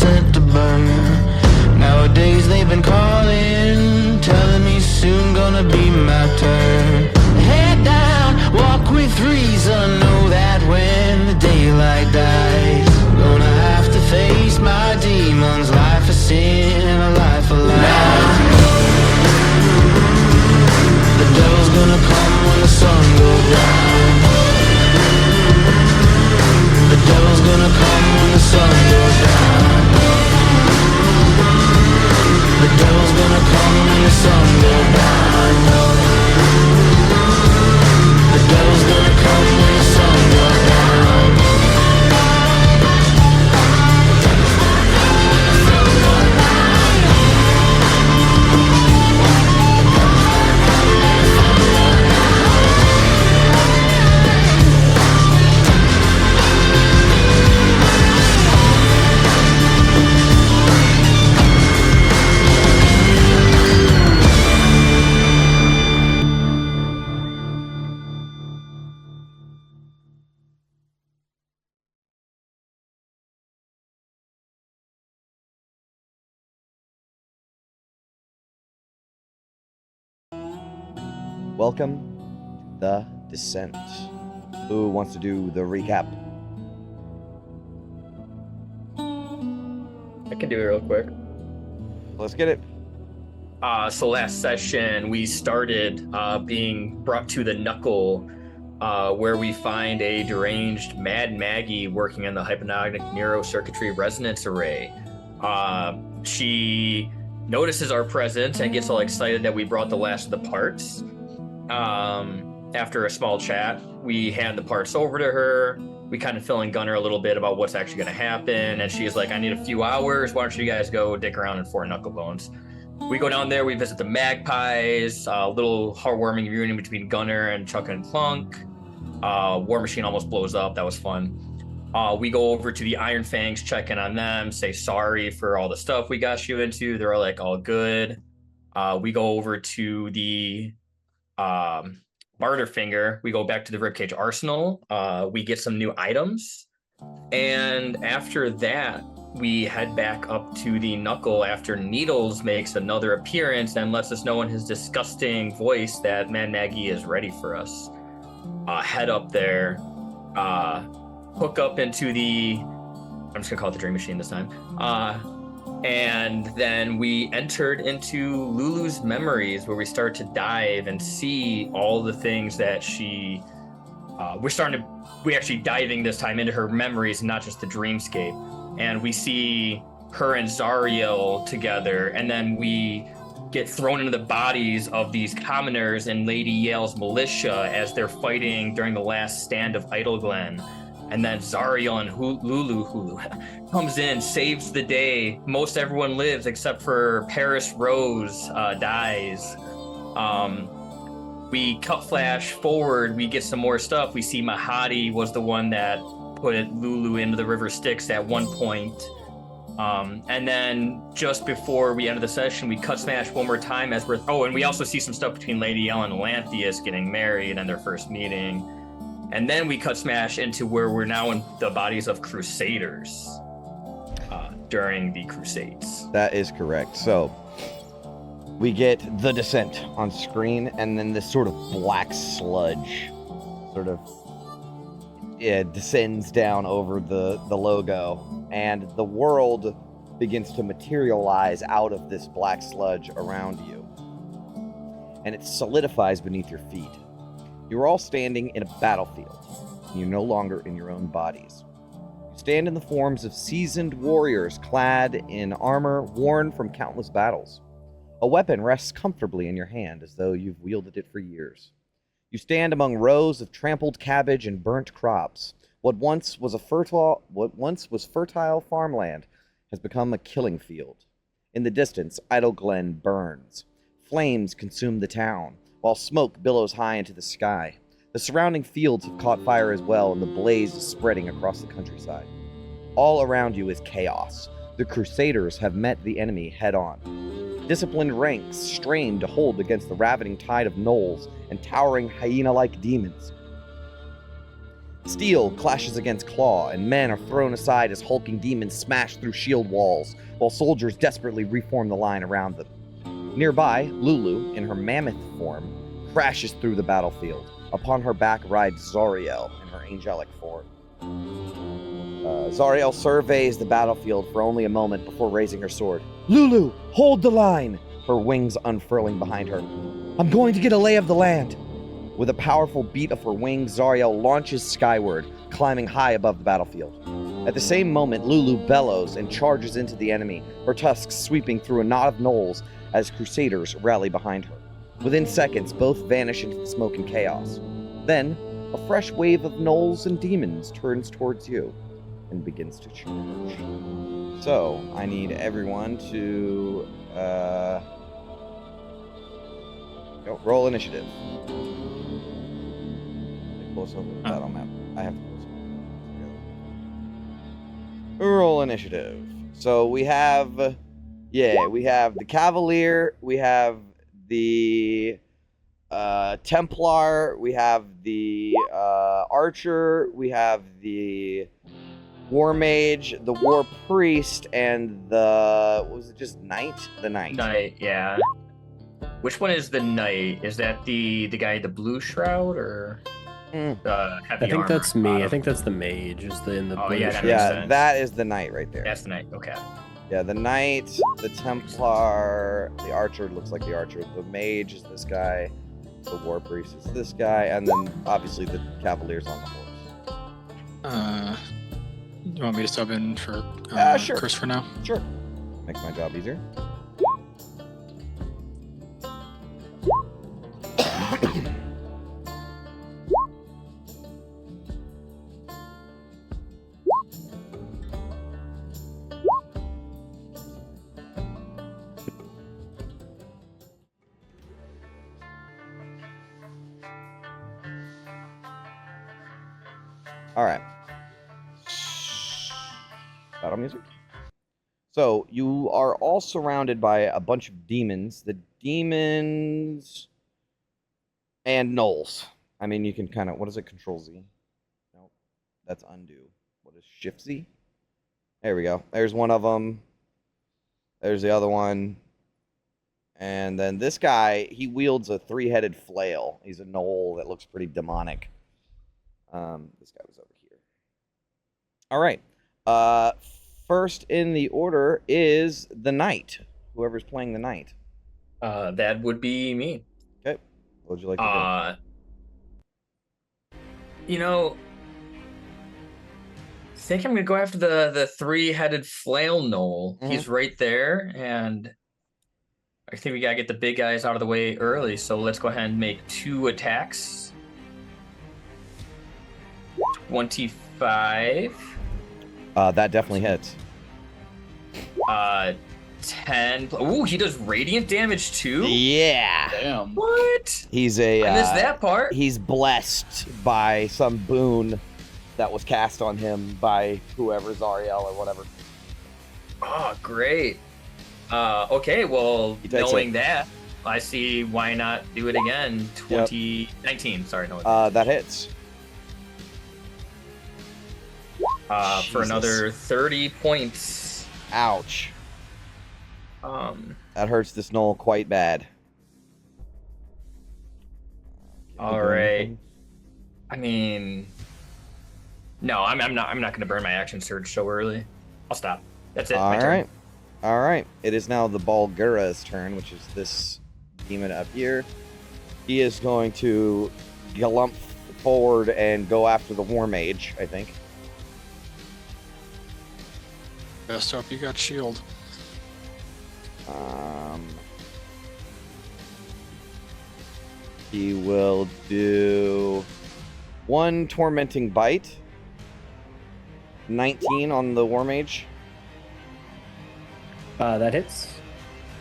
sent to burn. Nowadays they've been calling, telling me soon gonna be my turn. Head down, walk with reason, know that when the daylight dies, I'm gonna have to face my demons. Life of sin and a life of lies. The devil's gonna come when the sun goes down. The devil's gonna come when the sun goes down. The devil's gonna come when the sun goes down. The devil's gonna come when the sun goes down. Welcome to The Descent. Who wants to do the recap? I can do it real quick. Let's get it. So last session we started being brought to the Knuckle, where we find a deranged Mad Maggie working on the hypnagogic neurocircuitry resonance array. She notices our presence and gets all excited that we brought the last of the parts. After a small chat, we hand the parts over to her. We kind of fill in Gunner a little bit about what's actually going to happen, and she's like, I need a few hours. Why don't you guys go dick around in Fort Knucklebones? We go down there, we visit the Magpies, a little heartwarming reunion between Gunner and Chuck and Clunk. War Machine almost blows up, that was fun. We go over to the Iron Fangs, check in on them, say sorry for all the stuff we got you into. They're like, all good. We go over to the Barterfinger. We go back to the Ribcage Arsenal. We get some new items. And after that, we head back up to the Knuckle after Needles makes another appearance and lets us know in his disgusting voice that Mad Maggie is ready for us. Head up there, hook up into the, I'm just gonna call it the Dream Machine this time. And then we entered into Lulu's memories, where we start to dive and see all the things that she, we're actually diving this time into her memories, not just the dreamscape. And we see her and Zariel together, and then we get thrown into the bodies of these commoners in Lady Yale's militia as they're fighting during the last stand of Idleglen. And then Zariel and Lulu comes in, saves the day. Most everyone lives except for Paris Rose dies. We cut flash forward, we get some more stuff. We see Mahadi was the one that put Lulu into the River Styx at one point. And then just before we end the session, we cut smash one more time as we're, and we also see some stuff between Lady Yale and Lanthius getting married and their first meeting. And then we cut smash into where we're now in the bodies of Crusaders during the Crusades. That is correct. So we get The Descent on screen, and then this sort of black sludge sort of descends down over the logo, and the world begins to materialize out of this black sludge around you. And it solidifies beneath your feet. You're all standing in a battlefield. You're no longer in your own bodies. You stand in the forms of seasoned warriors clad in armor worn from countless battles. A weapon rests comfortably in your hand as though you've wielded it for years. You stand among rows of trampled cabbage and burnt crops. What once was fertile farmland has become a killing field. In the distance, Idleglen burns. Flames consume the town, while smoke billows high into the sky. The surrounding fields have caught fire as well, and the blaze is spreading across the countryside. All around you is chaos. The Crusaders have met the enemy head-on. Disciplined ranks strain to hold against the ravening tide of gnolls and towering hyena-like demons. Steel clashes against claw, and men are thrown aside as hulking demons smash through shield walls, while soldiers desperately reform the line around them. Nearby, Lulu, in her mammoth form, crashes through the battlefield. Upon her back rides Zariel in her angelic form. Zariel surveys the battlefield for only a moment before raising her sword. "Lulu, hold the line!" Her wings unfurling behind her. "I'm going to get a lay of the land." With a powerful beat of her wings, Zariel launches skyward, climbing high above the battlefield. At the same moment, Lulu bellows and charges into the enemy, her tusks sweeping through a knot of gnolls as crusaders rally behind her. Within seconds, both vanish into the smoke and chaos. Then, a fresh wave of gnolls and demons turns towards you and begins to charge. So, I need everyone to roll initiative. Close over the battle map. I have to close over. Roll initiative. So we have the Cavalier, we have the Templar, we have the Archer, we have the War Mage, the War Priest, and the, what was it, just Knight? The Knight. Knight, yeah. Which one is the Knight? Is that the guy in the blue shroud, or heavy I think armor? that's me. I think that's the mage. Is in the blue yeah, shirt. that makes Yeah, sense. that is the Knight right there. That's the Knight, okay. Yeah, the Knight, the Templar, the Archer looks like the Archer, the Mage is this guy, the War Priest is this guy, and then obviously the Cavalier's on the horse. You want me to sub in for Sure. Chris for now? Sure. Makes my job easier. All right. Battle music. So you are all surrounded by a bunch of demons. The demons and gnolls. I mean, you can kind of, what is it? Control Z. Nope. That's undo. What is Shift Z? There we go. There's one of them. There's the other one. And then this guy, he wields a three-headed flail. He's a gnoll that looks pretty demonic. This guy was over here. All right. First in the order is the Knight. Whoever's playing the Knight. That would be me. Okay. What would you like to You know, I think I'm gonna go after the three-headed flail gnoll. Mhm. He's right there, and I think we gotta get the big guys out of the way early. So let's go ahead and make 2 attacks. 25. That definitely hits. 10. Ooh, he does radiant damage too? Yeah. Damn. What? He's a. I missed that part. He's blessed by some boon that was cast on him by whoever, Zariel or whatever. Oh, great. Okay, well, He takes knowing it. that, I see why not do it again. 19. Sorry, no. That hits. For Jesus. another 30 points. Ouch. Um. That hurts this gnoll quite bad. All right. I mean, no, I'm not going to burn my action surge so early. I'll stop. That's it. All my turn. right. All right. It is now the Balgura's turn, which is this demon up here. He is going to galump forward and go after the War Mage, I think. Best hope you got shield. He will do 1 tormenting bite. 19 on the War Mage. That hits.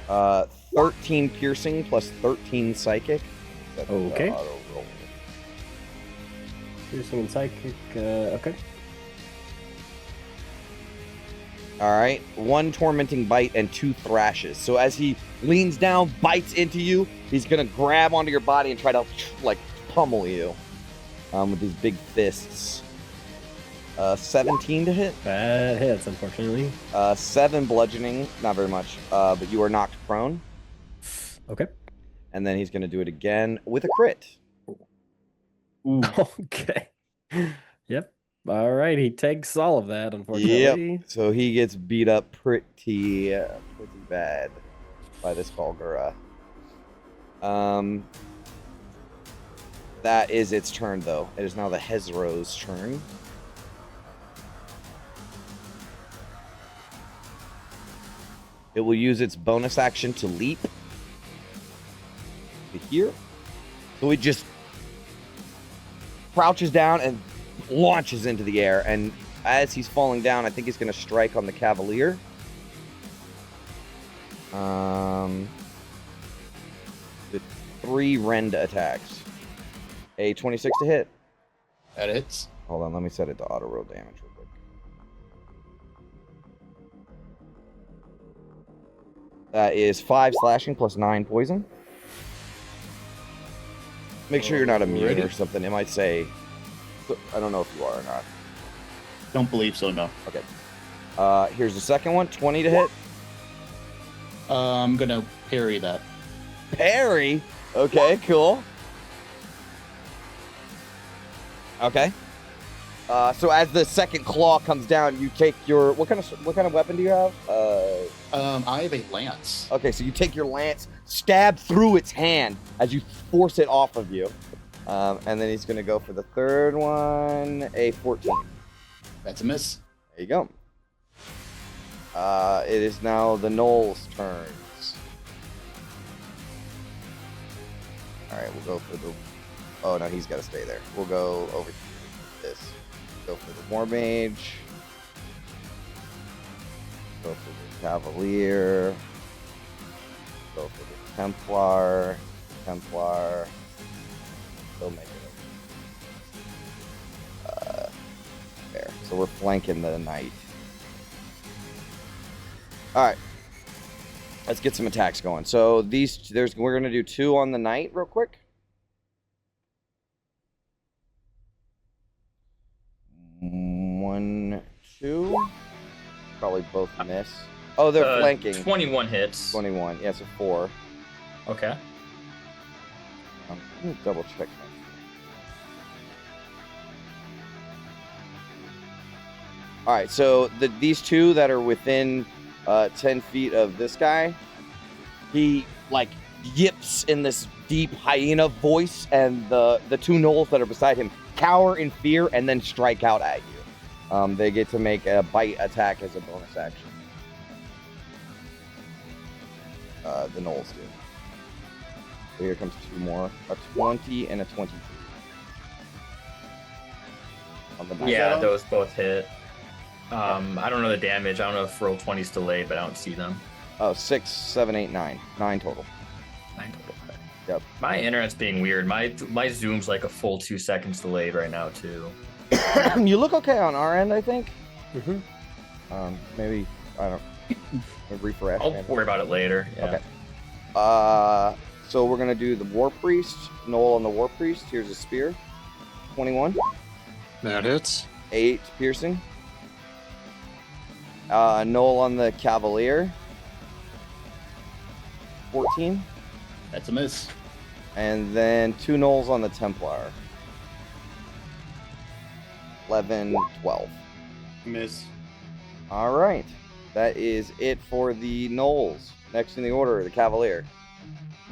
13 piercing plus 13 psychic. That's the Okay. auto roll. Piercing and psychic. Okay. All right, 1 tormenting bite and 2 thrashes. So as he leans down, bites into you, he's gonna grab onto your body and try to like pummel you with these big fists. 17 to hit. That hits, unfortunately. 7 bludgeoning, not very much, but you are knocked prone. Okay. And then he's going to do it again with a crit. Ooh. Okay. Yep. All right. He takes all of that, unfortunately. Yep. So he gets beat up pretty bad by this Baldur. That is its turn, though. It is now the Hezro's turn. It will use its bonus action to leap to here. So it just crouches down and launches into the air. And as he's falling down, I think he's going to strike on the Cavalier. With 3 rend attacks. A 26 to hit. That hits. Hold on, let me set it to auto roll damage real quick. That is 5 slashing plus 9 poison. Make sure you're not immune or something. It might say... I don't know if you are or not. Don't believe so, no. Okay. Here's the second one. 20 to hit. I'm gonna parry that. Parry? Okay, cool. Okay. So as the second claw comes down, you take your... What kind of weapon do you have? I have a lance. Okay, so you take your lance, stab through its hand as you force it off of you. And then he's going to go for the third one, a 14. That's a miss. There you go. It is now the Knoll's turns. All right, we'll go for the... Oh, no, he's got to stay there. We'll go over to this. Go for the War Mage. Go for the Cavalier. Go for the Templar. They'll make it. There. So we're flanking the Knight. All right. Let's get some attacks going. So we're gonna do 2 on the Knight real quick. 1, 2. Probably both miss. Oh, they're flanking. 21 hits. 21. Yeah, so 4. Okay. Let me double check. All right, so these 2 that are within 10 feet of this guy, he like yips in this deep hyena voice, and the 2 gnolls that are beside him cower in fear and then strike out at you. They get to make a bite attack as a bonus action. The gnolls do. So here comes 2 more, a 20 and a 22. On the Yeah, those both hit. I don't know the damage. I don't know if roll 20's delayed, but I don't see them. Oh, 6, 7, 8, 9. 9 total. 9 total. Okay. Yep. My internet's being weird. My zoom's like a full 2 seconds delayed right now too. You look okay on our end, I think. Mm-hmm. Maybe, I don't refresh. I'll worry about it later. Yeah. Okay. So we're gonna do the War Priest. Noel on the War Priest. Here's a spear. 21. That hits. 8 piercing. Noel on the Cavalier. 14. That's a miss. And then 2 Knolls on the Templar. 11, 12. Miss. All right. That is it for the Knolls. Next in the order, the Cavalier.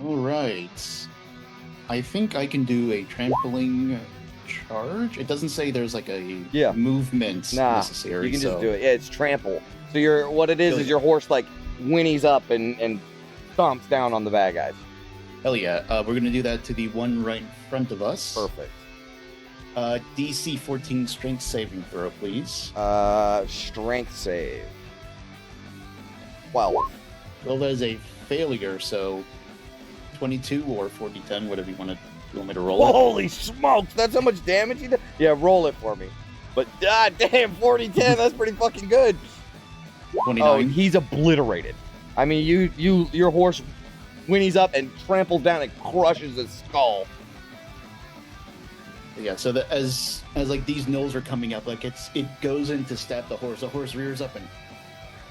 All right. I think I can do a trampling charge. It doesn't say there's like a movement necessary. You can just do it. Yeah, it's trample. So what it is your horse like whinnies up and stomps down on the bad guys. Hell yeah. We're going to do that to the one right in front of us. Perfect. DC 14 strength saving throw, please. Strength save. 12. Well, that is a failure, so 22 or 40-10, whatever you want me to roll it. Holy smokes, that's how much damage he did? Yeah, roll it for me. But god damn, 40-10, that's pretty fucking good. 29. Oh, he's obliterated. I mean, your horse whinnies up and tramples down and crushes his skull. Yeah, so that as like these gnolls are coming up, like it goes in to stab the horse rears up and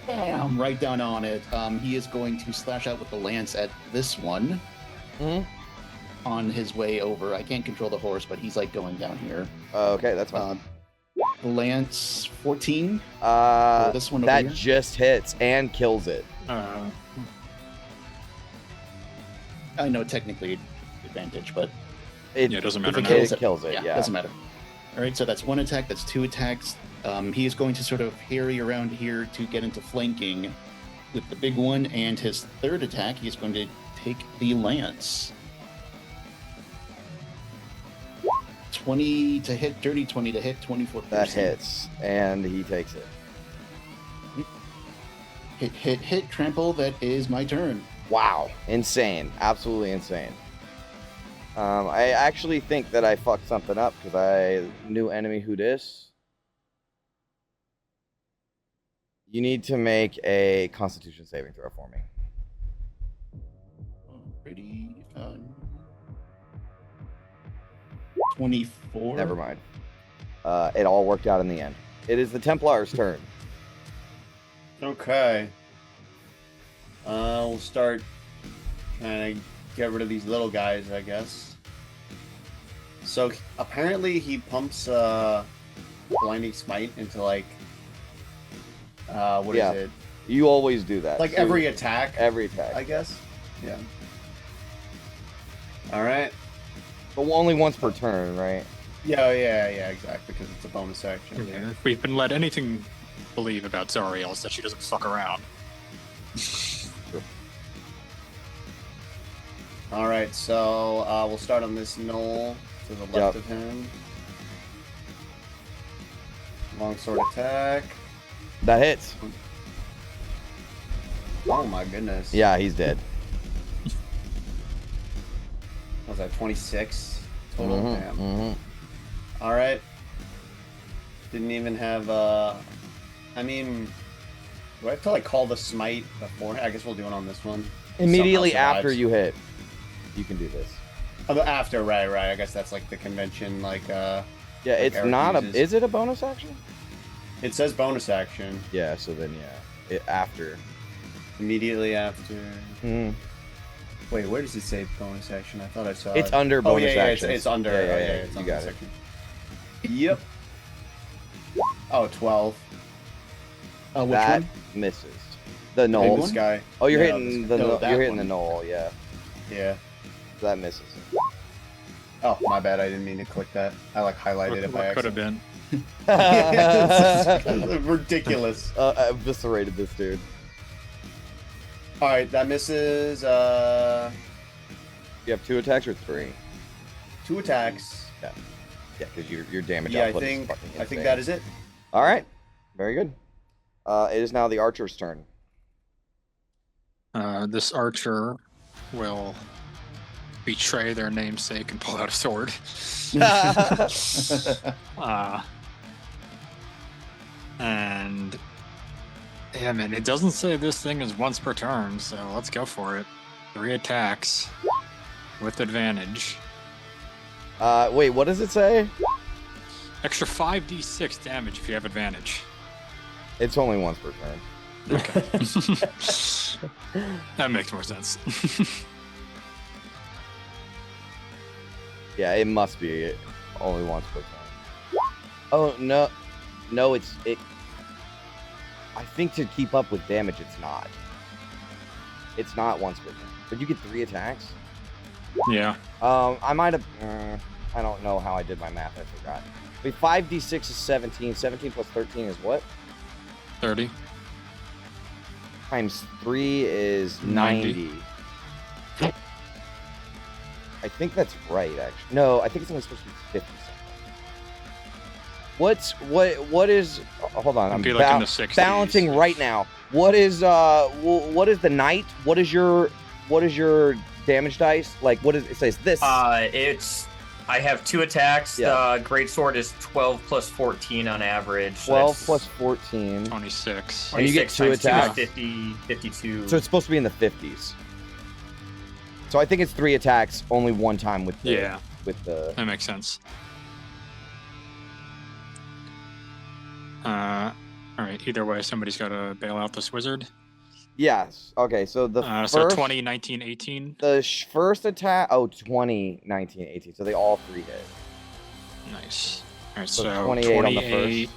bam, right down on it. He is going to slash out with the lance at this one. On his way over. I can't control the horse, but he's like going down here. Okay, that's fine. The lance 14. This one over that here. just hits and kills it. I know technically advantage, but it doesn't matter. It kills it. Yeah, doesn't matter. All right, so that's one attack. That's two attacks. He is going to sort of harry around here to get into flanking with the big one, and his third attack, he's going to take the lance. 20 to hit, dirty 20 to hit, 24 piercing. That hits, and he takes it. Hit, trample. That is my turn. Wow, insane, absolutely insane. I actually think that I fucked something up because I knew enemy who dis. You need to make a Constitution saving throw for me. Pretty. 24. Never mind. It all worked out in the end. It is the Templar's turn. Okay. We'll start trying to get rid of these little guys, I guess. So apparently he pumps Blinding Smite into like what is it? You always do that. Like every attack. Every attack. I guess. Yeah. All right. But only once per turn, right? Yeah, exactly, because it's a bonus action. Yeah, if we've been led anything believe about Zariel is that she doesn't fuck around. All right, so we'll start on this knoll to the left of him. Longsword attack. That hits. Oh my goodness. Yeah, he's dead. What was that, 26 total? Damn. All right. Didn't even have, I mean, do I have to like call the smite before? I guess we'll do it on this one. Immediately after you hit, you can do this. Oh, after, right. I guess that's like the convention, like, yeah, it's not uses. Is it a bonus action? It says bonus action. Yeah, so then, after. Immediately after. Wait, where does it say bonus action? I thought I saw it's under bonus action. It's under. Yeah, It's you under got it. section. Yep. Oh, 12. Which that one? misses. The knoll. This guy. Oh, you're No, hitting this- the no, that you're hitting one. the knoll, yeah. Yeah. That misses. Oh, my bad. I didn't mean to click that. I like highlighted it by What could have accident. been? It's ridiculous. Eviscerated this dude. All right, that misses. You have 2 attacks or 3? 2 attacks. Yeah, because your damage Yeah, output is fucking I think insane. that is it. All right, very good. It is now the archer's turn. This archer will betray their namesake and pull out a sword. And yeah, man, it doesn't say this thing is once per turn, so let's go for it. 3 attacks with advantage. Wait, what does it say? Extra 5d6 damage if you have advantage. It's only once per turn. Okay. That makes more sense. Yeah, it must be only once per turn. Oh no, it. I think to keep up with damage, it's not. It's not once per turn, but you get 3 attacks. Yeah. I might have. I don't know how I did my math. I forgot. Wait, 5d6 is 17. 17 plus 13 is what? 30. Times 3 is 90. I think that's right, actually. No, I think it's only supposed to be 50 something. What is? Hold on, I'm Be like in the 60s. balancing right now. What is what is the knight? What is your damage dice? Like, what is it says this? I have 2 attacks. Yeah. The greatsword is 12 plus 14 on average. 12 plus 14. 26. And you get 2 times 2 is attacks. 50, 52. So it's supposed to be in the 50s. So I think it's 3 attacks, only one time with the Yeah. with the. That makes sense. All right. Either way, somebody's got to bail out this wizard. Yes. Okay, so the So first... 20, 19, 18. The first attack... Oh, 20, 19, 18. So they all 3 hit. Nice. All right, So so 28 on the 28,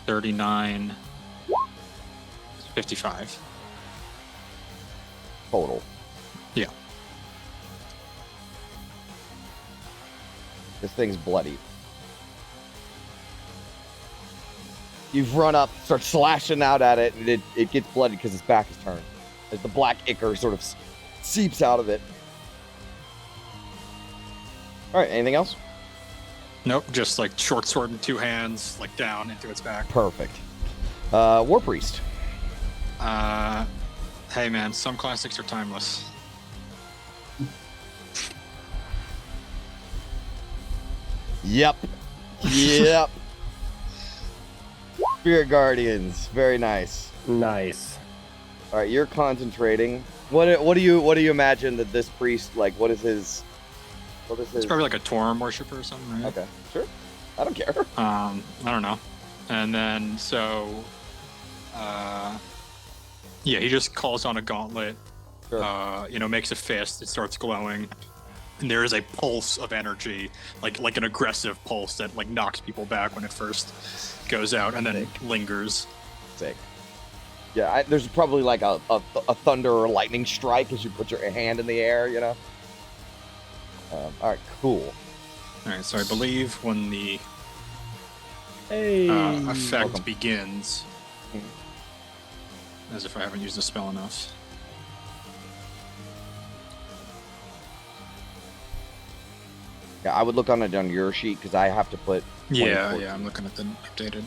39, 55. Total. Yeah. This thing's bloody. You've run up, start slashing out at it, and it gets bloody because its back is turned. As the black ichor sort of seeps out of it. All right, anything else? Nope, just like short sword in 2 hands, like down into its back. Perfect. War Priest. Hey man, some classics are timeless. Yep. Yep. Spirit Guardians. Very nice. Nice. All right, you're concentrating. What do you imagine that this priest, like, what is his... It's probably like a Torum worshiper or something, right? Okay, sure. I don't care. I don't know. And then, yeah, he just calls on a gauntlet, Sure. Makes a fist, it starts glowing, and there is a pulse of energy, like an aggressive pulse that like knocks people back when it first goes out, and then lingers. Sick. Yeah, there's probably like a thunder or lightning strike as you put your hand in the air, you know? All right, cool. All right, so I believe when the effect Welcome. begins, as if I haven't used the spell enough. Yeah, I would look on it on your sheet because I have to put. Yeah, 2014. I'm looking at the updated.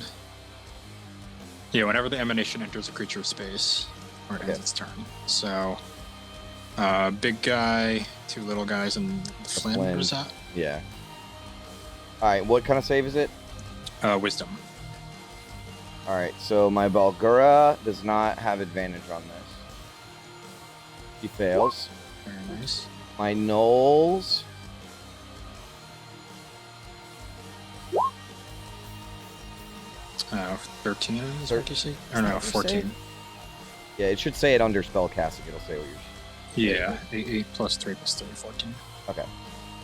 Yeah, whenever the emanation enters a creature's space, or it ends its turn. So, big guy, 2 little guys, and the Flynn. What is that? Yeah. All right, what kind of save is it? Wisdom. All right, so my Balgura does not have advantage on this. He fails. Very nice. My Knolls. Uh, 13 is what you see? Or no, 14. Yeah, it should say it under spellcasting. It'll say what you're. Yeah, 8 plus 3 plus 3, 14. Okay.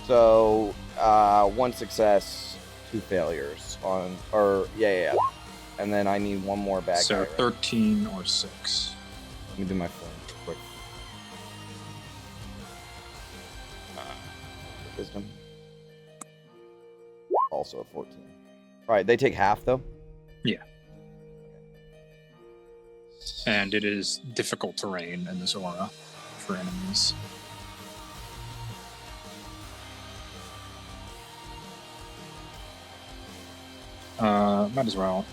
So, 1 success, 2 failures on, yeah. And then I need 1 more back. So guy, right? 13 or 6. Let me do my phone quick. Wisdom. Also a 14. All right, they take half though. Yeah. And it is difficult terrain in this aura for enemies. Might as well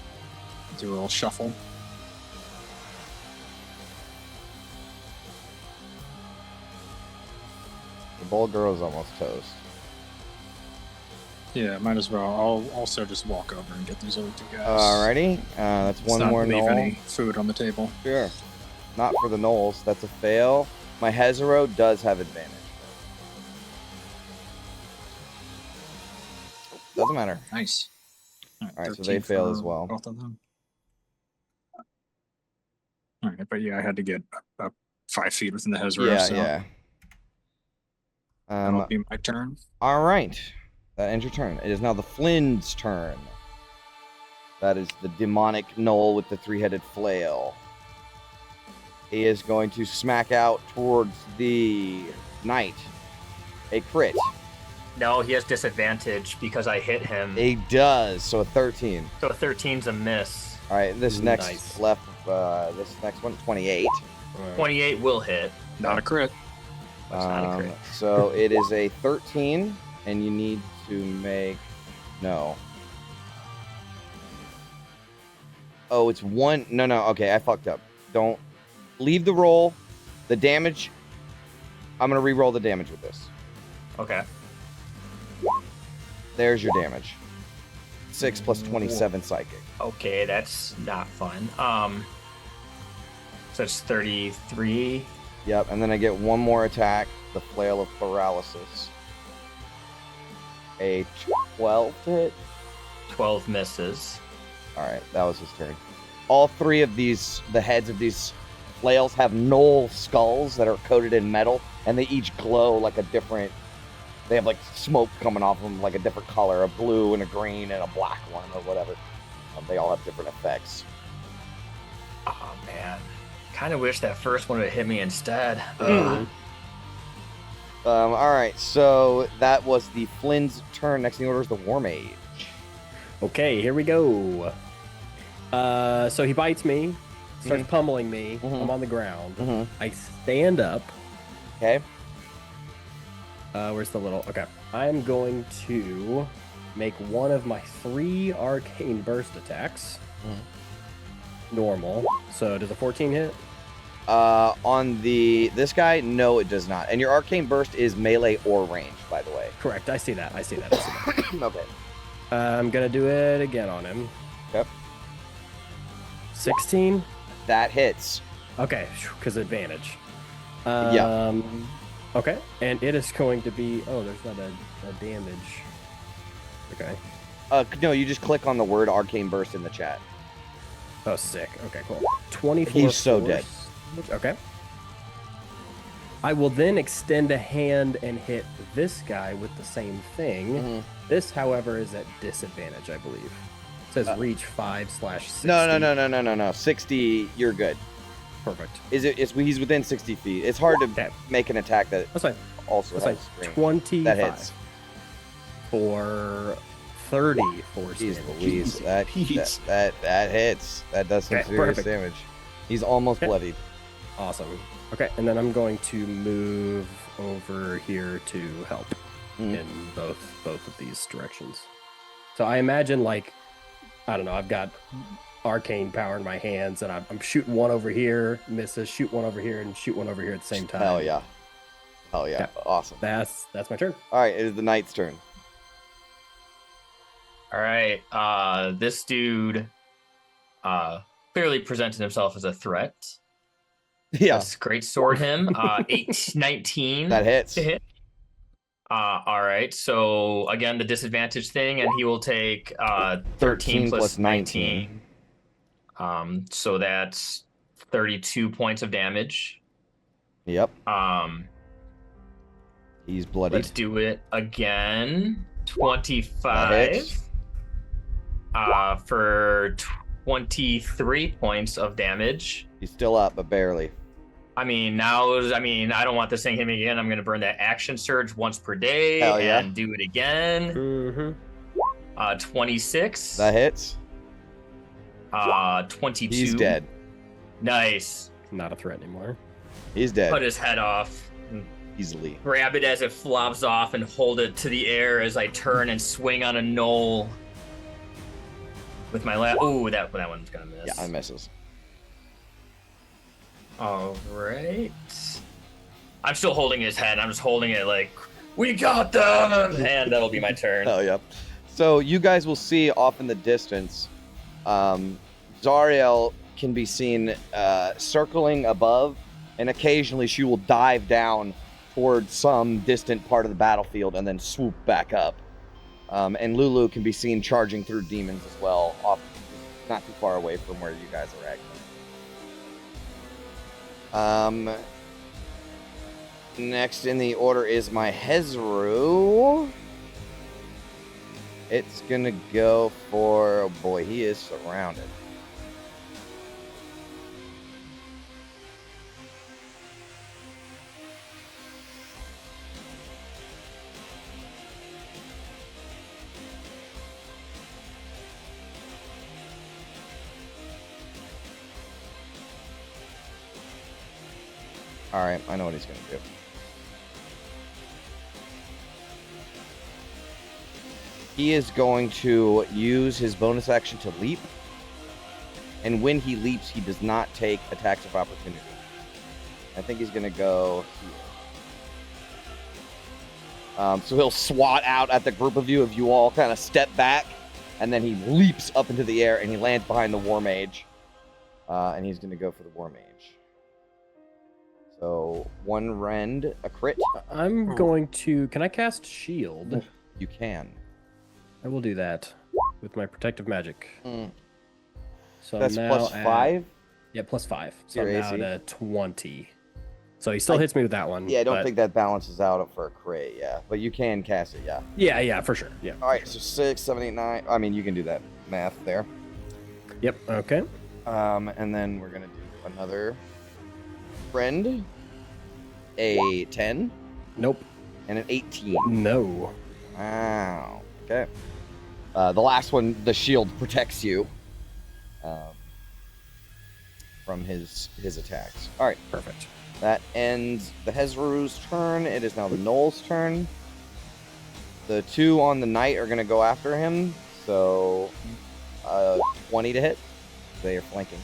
do a little shuffle. The Bulguro's almost toast. Yeah, might as well. I'll also just walk over and get these other 2 guys. Alrighty, that's Let's 1 not more leave Knoll. any food on the table. Sure. Not for the Knolls. That's a fail. My Hezero does have advantage. Doesn't matter. Nice. Alright, so 13 they fail for as well. Both of them. All right, but yeah, I had to get up 5 feet within the Hezro. Yeah, so yeah. that'll be my turn. All right. That ends your turn. It is now the Flynn's turn. That is the demonic Knoll with the 3-headed flail. He is going to smack out towards the knight. A crit. No, he has disadvantage because I hit him. He does. So a 13. So a 13's a miss. All right. This next Nice. this next one, 28. 28 will hit. Not a crit. That's not a crit. So it is a 13, and you need to make no. Oh, it's 1. No. Okay, I fucked up. Don't leave the roll. The damage. I'm gonna re-roll the damage with this. Okay. There's your damage. 6 plus 27 psychic. Okay, that's not fun. So it's 33. Yep, and then I get 1 more attack. The flail of paralysis. A 12 to hit. 12 misses. All right, that was his turn. All three of these, the heads of these flails have knoll skulls that are coated in metal, and they each glow like a different. They have like smoke coming off them, like a different color, a blue and a green and a black one or whatever. They all have different effects. Oh man, kind of wish that first one would hit me instead. All right, so that was the Flynn's turn. Next in the order is the War Mage. Okay, here we go. So he bites me, starts pummeling me. I'm on the ground. I stand up. Okay. Where's the little... Okay. I'm going to make one of my 3 arcane burst attacks. Normal. So does a 14 hit? On this guy, no, it does not. And your arcane burst is melee or range, by the way. Correct. I see that. Okay. I'm going to do it again on him. Okay. 16? That hits. Okay, because advantage. Yeah. Okay, and it is going to be... Oh, there's not a damage. Okay. No, you just click on the word arcane burst in the chat. Oh, sick. Okay, cool. 24 He's so force. dead. Okay. I will then extend a hand and hit this guy with the same thing. This, however, is at disadvantage, I believe. It says reach 5/60. No. 60, you're good. Perfect. He's within 60 feet. It's hard to make an attack that That's fine. also That's has like range. 25 That hits. for 30 force Jeez damage. Louise, that hits. That does some Okay, serious perfect. damage. He's almost bloodied. Awesome. Okay, and then I'm going to move over here to help in both of these directions. So I imagine, like, I don't know, I've got arcane power in my hands, and I'm shooting one over here, misses, shoot one over here, and shoot one over here at the same time. Hell yeah. Yeah. Awesome. That's my turn. All right, it is the knight's turn. All right, this dude clearly presented himself as a threat. Yeah. Let's great sword him. 19. That hits. To hit. All right, so again, the disadvantage thing, and he will take 13 plus 19. So that's 32 points of damage. Yep. He's bloodied. Let's do it again. 25. That hits. For 23 points of damage. He's still up, but barely. I don't want this thing hitting me again. I'm going to burn that action surge once per day Hell yeah. and do it again. 26. That hits. 22. He's dead. Nice. Not a threat anymore. He's dead. Cut his head off. Easily. Grab it as it flops off and hold it to the air as I turn and swing on a knoll with my left. Oh, that one's gonna miss. Yeah, I misses. All right. I'm still holding his head. I'm just holding it like, we got them, and that'll be my turn. Oh, yeah. So you guys will see off in the distance, Zariel can be seen circling above, and occasionally she will dive down towards some distant part of the battlefield and then swoop back up. And Lulu can be seen charging through demons as well, off not too far away from where you guys are at. Next in the order is my Hezru. It's gonna go for, oh boy, he is surrounded. Alright, I know what he's gonna do. He is going to use his bonus action to leap. And when he leaps, he does not take attacks of opportunity. I think he's gonna go here. So he'll swat out at the group of you if you all kind of step back. And then he leaps up into the air and he lands behind the War Mage. And he's gonna go for the War Mage. So, one rend, a crit. I'm going to... Can I cast Shield? You can. I will do that with my protective magic. So That's now plus 5? Yeah, plus 5. So Your I'm now AC? at a 20. So he still hits me with that one. Yeah, I don't but- think that balances out for a crit, yeah. But you can cast it, yeah. Yeah, for sure. Yeah. All right, so 6, 7, 8, 9. I mean, you can do that math there. Yep. Okay. And then we're going to do another friend. A 10 Nope. and an 18. No. Wow. Okay. The last one, the shield protects you from his attacks. All right. Perfect. That ends the Hezru's turn. It is now the Knoll's turn. The 2 on the knight are going to go after him. So 20 to hit. They are flanking.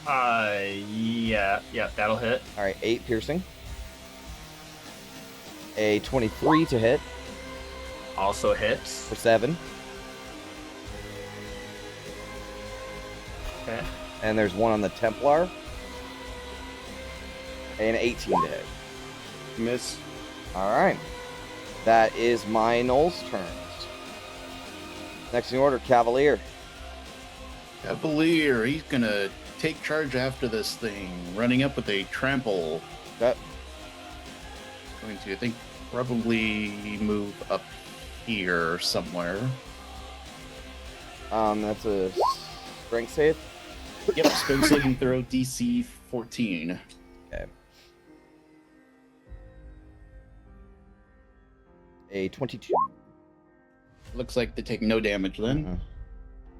Yeah, that'll hit. All right, 8 piercing. A 23 to hit Also hits. for 7. Okay. And there's one on the Templar. And 18 to hit. Miss. All right. That is my Knoll's turn. Next in order, Cavalier. Cavalier, he's gonna take charge after this thing, running up with a trample. That Going to, I think, probably move up here somewhere. that's a strength save. Yep, spin saving throw DC 14. Okay. A 22. Looks like they take no damage then. Mhm.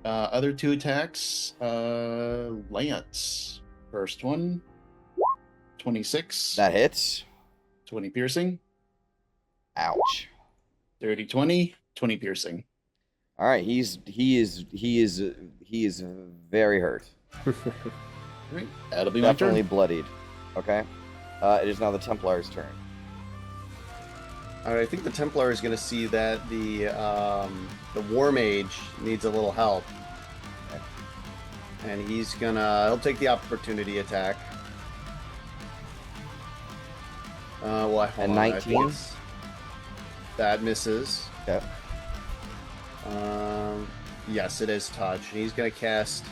Other 2 attacks. Lance. First one. 26. That hits. 20 piercing. Ouch. 30, 20. 20 piercing. All right, he is very hurt. Right. That'll be my Definitely turn. bloodied. Okay. It is now the Templar's turn. All right, I think the Templar is going to see that the War Mage needs a little help, and he'll take the opportunity attack. Hold And on, I think 19? that misses. Okay. Yes, it is touch. And he's going to cast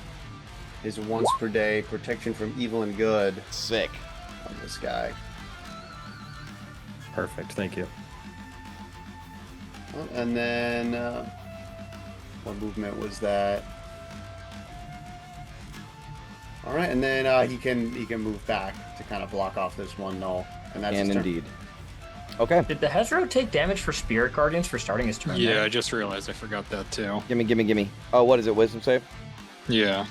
his once per day protection from evil and good Sick. on this guy. Perfect. Thank you. And then, what movement was that? All right, and then he can move back to kind of block off this one null, and that's And his turn. indeed. Okay. Did the Hezro take damage for Spirit Guardians for starting his turn? Yeah, there? I just realized I forgot that too. Gimme. Oh, what is it? Wisdom save? Yeah.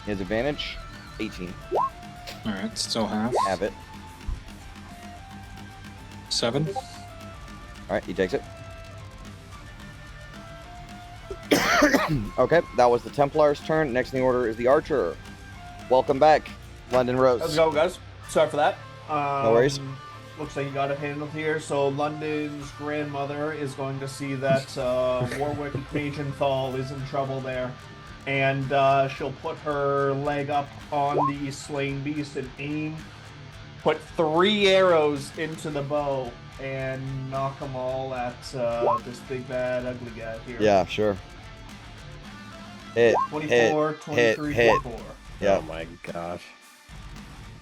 His advantage? 18. All right, still half. Have it. 7. All right, he takes it. Okay, that was the Templar's turn. Next in the order is the Archer. Welcome back, London Rose. How's it going, guys? Sorry for that. No worries. Looks like you got it handled here. So London's grandmother is going to see that Warwick Chionthar is in trouble there. And she'll put her leg up on the slain beast and aim. Put 3 arrows into the bow and knock them all at this big bad ugly guy here. Yeah, sure. Hit. 24, 23, hit. 24. Yeah. Oh my gosh.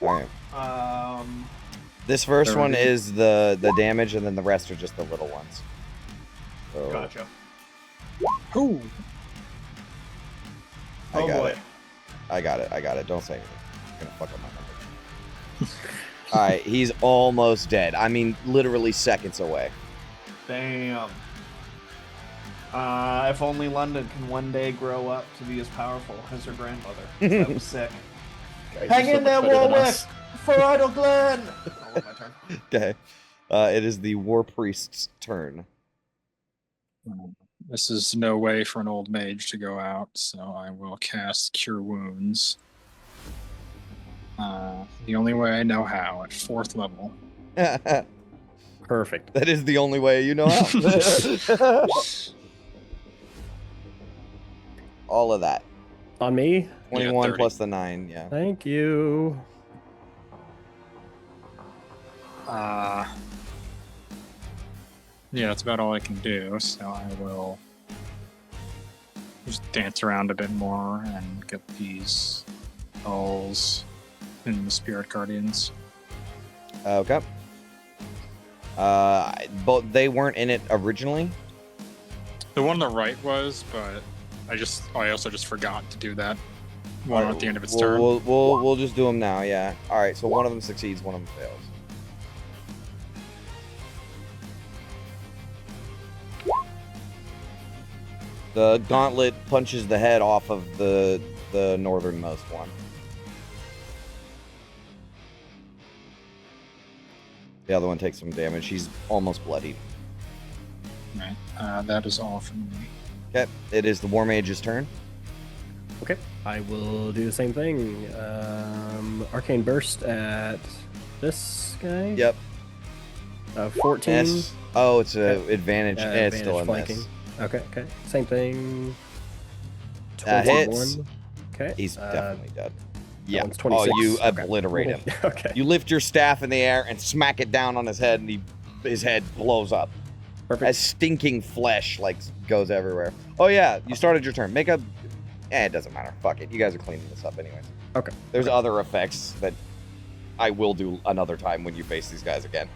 All right. Um, This first one 30. is the damage, and then the rest are just the little ones. So, gotcha. Ooh. I Oh, got boy. it. I got it. Don't say anything. You're gonna fuck up my number. All right, he's almost dead. I mean, literally seconds away. Damn. If only London can one day grow up to be as powerful as her grandmother. That was sick. Guys, Hang you're in so there, much better than Warwick! us. For Idle Glen! Oh, my turn. Okay. It is the War Priest's turn. This is no way for an old mage to go out, so I will cast Cure Wounds. The only way I know how, at 4th level. That Perfect. is the only way you know how. All of that. On me? 21 30. plus the 9, yeah. Thank you. Yeah, that's about all I can do, so I will Just dance around a bit more and get these balls in the spirit guardians. Okay. But they weren't in it originally. The one on the right was, but I also just forgot to do that one at the end of its turn. We'll just do them now. Yeah. All right. So one of them succeeds, one of them fails. The gauntlet punches the head off of the northernmost one. The other one takes some damage. He's almost bloodied. Right. That is all from me. Okay. It is the War Mage's turn. Okay, I will do the same thing. Arcane Burst at this guy. Yep. 14. Yes. Oh, it's an advantage. It's still a flanking. miss. Okay. Same thing. Hits. Okay. He's definitely dead. Yeah. one's 26. Oh, you Okay. obliterate him. Okay. You lift your staff in the air and smack it down on his head, and his head blows up. Perfect. As stinking flesh goes everywhere. Oh yeah, you started your turn. Make a. It doesn't matter. Fuck it. You guys are cleaning this up anyways. Okay. There's other effects that I will do another time when you face these guys again.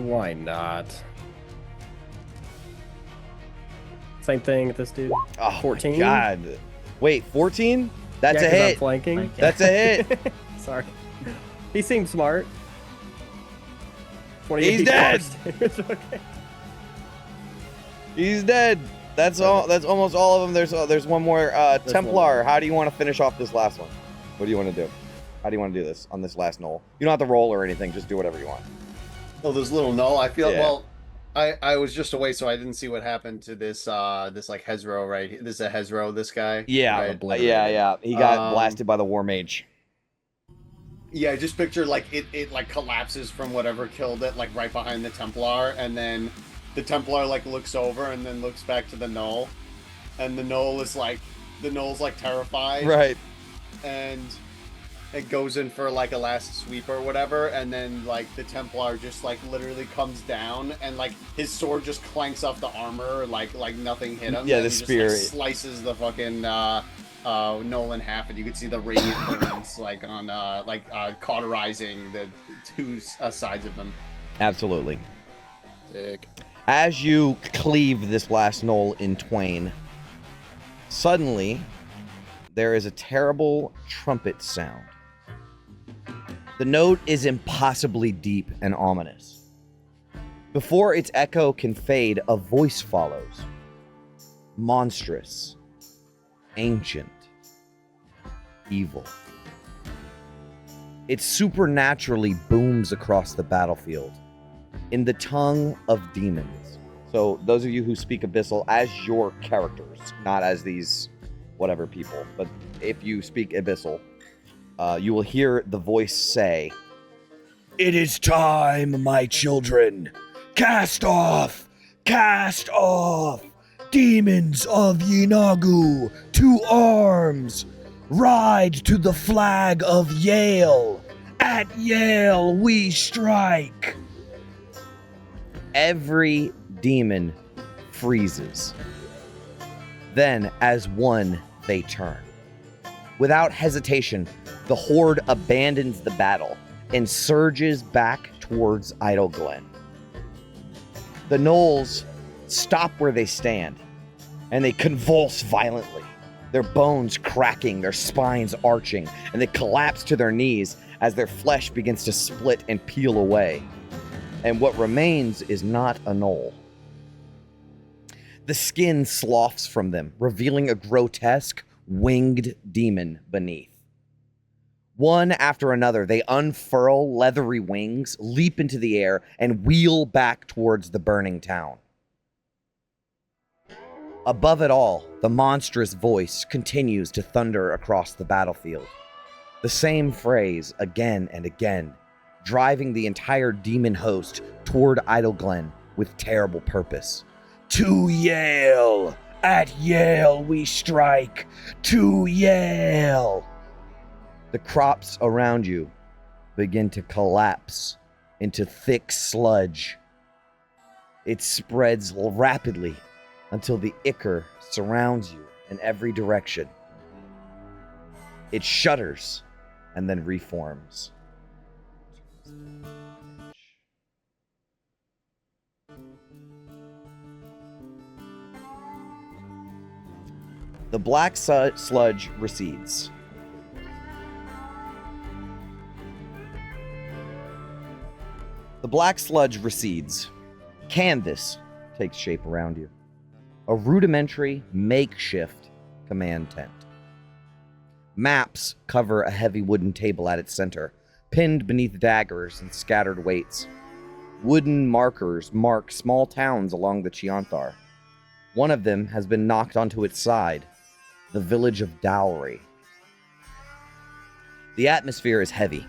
Why not? Same thing with this dude. Oh 14? my God. Wait, 14? That's Yeah, a 'cause I'm hit. flanking. That's a hit. Sorry. He seemed smart. 28 He's dead. It's okay. He's dead. That's all. That's almost all of them. There's one more. Templar. How do you want to finish off this last one? What do you want to do? How do you want to do this on this last knoll? You don't have to roll or anything. Just do whatever you want. Oh, this little null. I feel Yeah. well. I was just away, so I didn't see what happened to this like Hezro right here. This is a Hezro. This guy. Yeah. Right? Yeah. He got blasted by the War Mage. Yeah, I just picture like it like collapses from whatever killed it, like right behind the Templar, and then the Templar like looks over and then looks back to the Null, and the Null's like terrified, Right. and it goes in for like a last sweep or whatever, and then like the Templar just like literally comes down and like his sword just clanks off the armor like nothing hit him. Yeah, and the he just, spear like, slices the fucking Null in half, and you can see the radiant burns like on cauterizing the two sides of them. Absolutely. Sick. As you cleave this last knoll in twain, suddenly there is a terrible trumpet sound. The note is impossibly deep and ominous. Before its echo can fade, a voice follows. Monstrous, ancient, evil. It supernaturally booms across the battlefield in the tongue of demons. So those of you who speak Abyssal as your characters, not as these whatever people, but if you speak Abyssal, you will hear the voice say, "It is time, my children. Cast off! Cast off! Demons of Yinagu, to arms! Ride to the flag of Yale! At Yale we strike!" Every demon freezes. Then, as one, they turn. Without hesitation, the horde abandons the battle and surges back towards Idle Glen. The gnolls stop where they stand, and they convulse violently, their bones cracking, their spines arching, and they collapse to their knees as their flesh begins to split and peel away. And what remains is not a gnoll. The skin sloughs from them, revealing a grotesque, winged demon beneath. One after another, they unfurl leathery wings, leap into the air, and wheel back towards the burning town. Above it all, the monstrous voice continues to thunder across the battlefield. The same phrase again and again, driving the entire demon host toward Idle Glen with terrible purpose. To Yale! At Yale we strike! To Yale! The crops around you begin to collapse into thick sludge. It spreads rapidly, until the ichor surrounds you in every direction. It shudders and then reforms. The black sludge recedes. The black sludge recedes. Canvas takes shape around you. A rudimentary, makeshift command tent. Maps cover a heavy wooden table at its center, pinned beneath daggers and scattered weights. Wooden markers mark small towns along the Chionthar. One of them has been knocked onto its side, the village of Dowry. The atmosphere is heavy.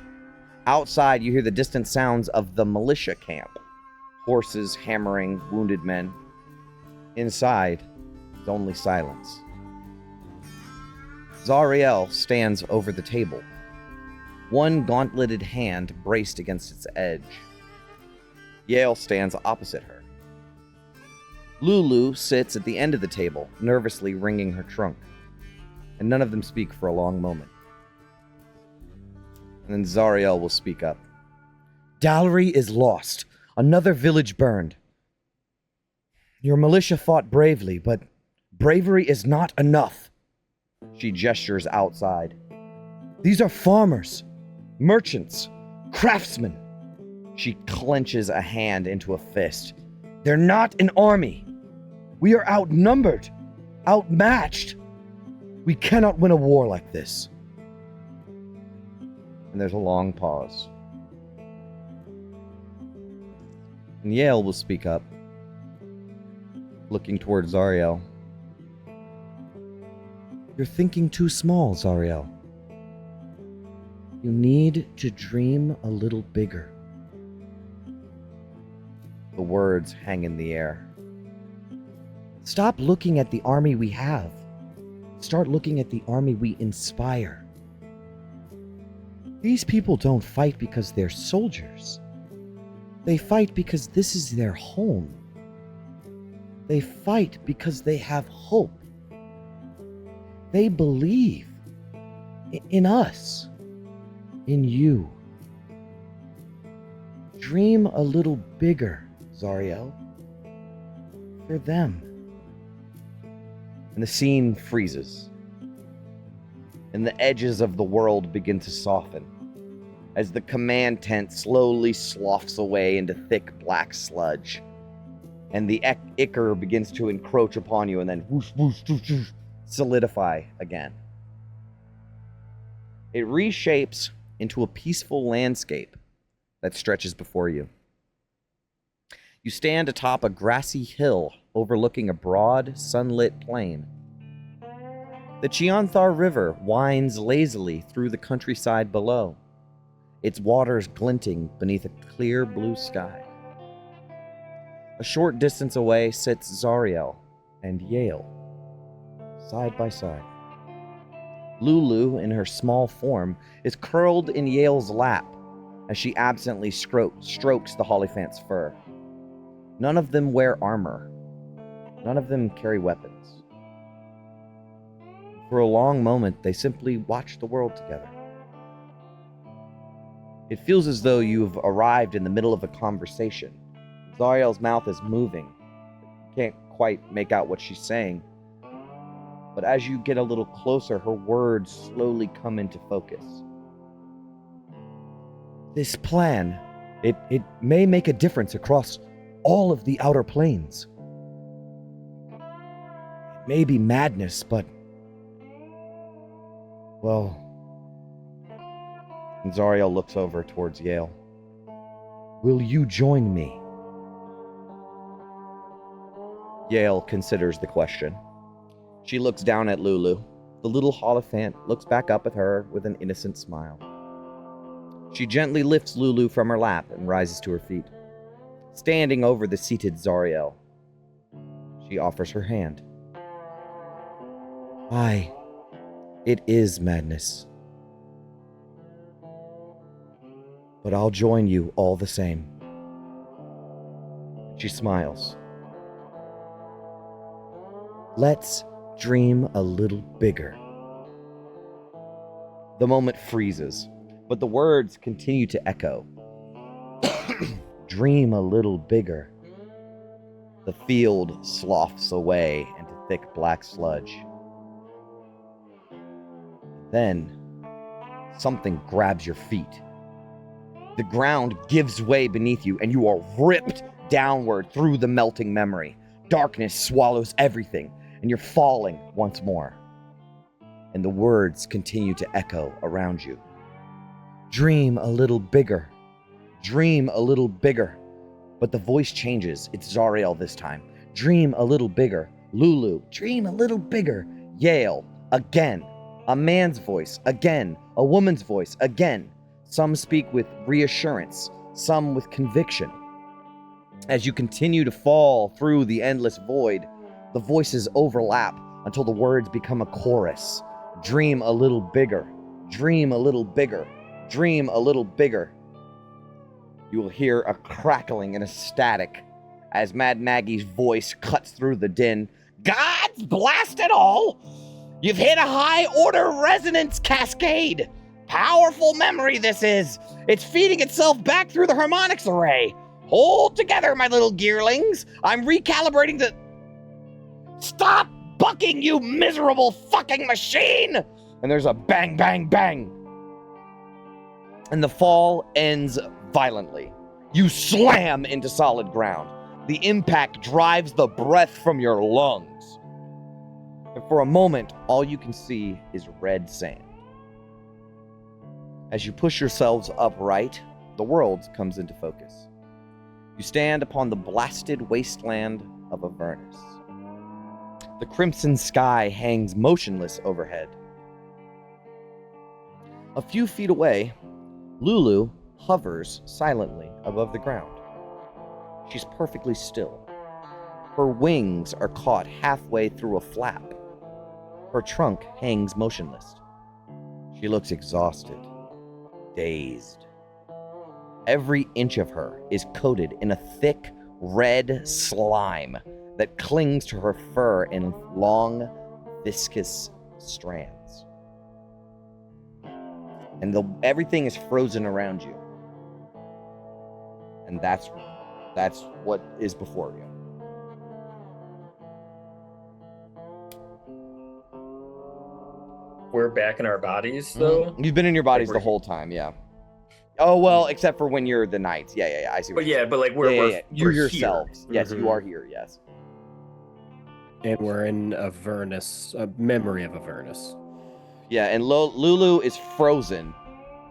Outside, you hear the distant sounds of the militia camp. Horses hammering wounded men. Inside is only silence. Zariel stands over the table, one gauntleted hand braced against its edge. Yale stands opposite her. Lulu sits at the end of the table, nervously wringing her trunk, and none of them speak for a long moment. And then Zariel will speak up. Dowry is lost. Another village burned. Your militia fought bravely, but bravery is not enough. She gestures outside. These are farmers, merchants, craftsmen. She clenches a hand into a fist. They're not an army. We are outnumbered, outmatched. We cannot win a war like this. And there's a long pause. And Yale will speak up, looking toward Zariel. You're thinking too small, Zariel. You need to dream a little bigger. The words hang in the air. Stop looking at the army we have. Start looking at the army we inspire. These people don't fight because they're soldiers. They fight because this is their home. They fight because they have hope. They believe in us, in you. Dream a little bigger, Zariel. For them. And the scene freezes. And the edges of the world begin to soften as the command tent slowly sloughs away into thick black sludge. And the ichor begins to encroach upon you and then whoosh, whoosh, whoosh, whoosh, solidify again. It reshapes into a peaceful landscape that stretches before you. You stand atop a grassy hill overlooking a broad, sunlit plain. The Chionthar River winds lazily through the countryside below, its waters glinting beneath a clear blue sky. A short distance away sits Zariel and Yale, side by side. Lulu, in her small form, is curled in Yale's lap as she absently strokes the Hollyphant's fur. None of them wear armor. None of them carry weapons. For a long moment, they simply watch the world together. It feels as though you've arrived in the middle of a conversation. Zariel's mouth is moving. You can't quite make out what she's saying. But as you get a little closer, her words slowly come into focus. This plan, it may make a difference across all of the outer planes. It may be madness, but... well... And Zariel looks over towards Yale. Will you join me? Yale considers the question. She looks down at Lulu. The little Holophant looks back up at her with an innocent smile. She gently lifts Lulu from her lap and rises to her feet. Standing over the seated Zariel, she offers her hand. Aye, it is madness. But I'll join you all the same. She smiles. Let's dream a little bigger. The moment freezes, but the words continue to echo. Dream a little bigger. The field sloughs away into thick black sludge. Then, something grabs your feet. The ground gives way beneath you, and you are ripped downward through the melting memory. Darkness swallows everything, and you're falling once more. And the words continue to echo around you. Dream a little bigger. Dream a little bigger. But the voice changes. It's Zariel this time. Dream a little bigger. Lulu, dream a little bigger. Yale, again. A man's voice, again. A woman's voice, again. Some speak with reassurance, some with conviction. As you continue to fall through the endless void, the voices overlap until the words become a chorus. Dream a little bigger. Dream a little bigger. Dream a little bigger. You will hear a crackling and a static as Mad Maggie's voice cuts through the din. Gods blast it all! You've hit a high order resonance cascade! Powerful memory this is! It's feeding itself back through the harmonics array! Hold together, my little gearlings! I'm recalibrating the... Stop bucking, you miserable fucking machine! And there's a bang, bang, bang. And the fall ends violently. You slam into solid ground. The impact drives the breath from your lungs. And for a moment, all you can see is red sand. As you push yourselves upright, the world comes into focus. You stand upon the blasted wasteland of Avernus. The crimson sky hangs motionless overhead. A few feet away, Lulu hovers silently above the ground. She's perfectly still. Her wings are caught halfway through a flap. Her trunk hangs motionless. She looks exhausted, dazed. Every inch of her is coated in a thick, red slime that clings to her fur in long, viscous strands. And everything is frozen around you. And that's what is before you. We're back in our bodies, though. You've been in your bodies the whole time, yeah. Oh, well, except for when you're the knights. Yeah, I see what you're saying. But like we're You're yourselves. Here. Yes, you are here, yes. And we're in Avernus, a memory of Avernus. Yeah, and Lulu is frozen,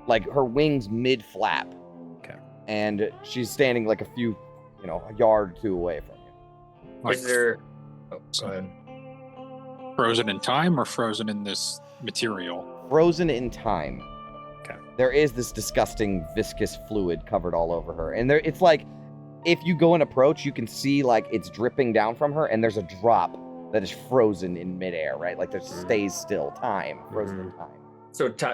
like her wings mid-flap. Okay. And she's standing like a yard or two away from you. Like, Is there... Oh, go ahead. frozen in time or frozen in this material? Frozen in time. Okay. There is this disgusting viscous fluid covered all over her. And it's like, if you go and approach, you can see like it's dripping down from her, and there's a drop that is frozen in midair, right? Like there stays still. Time. Frozen in time.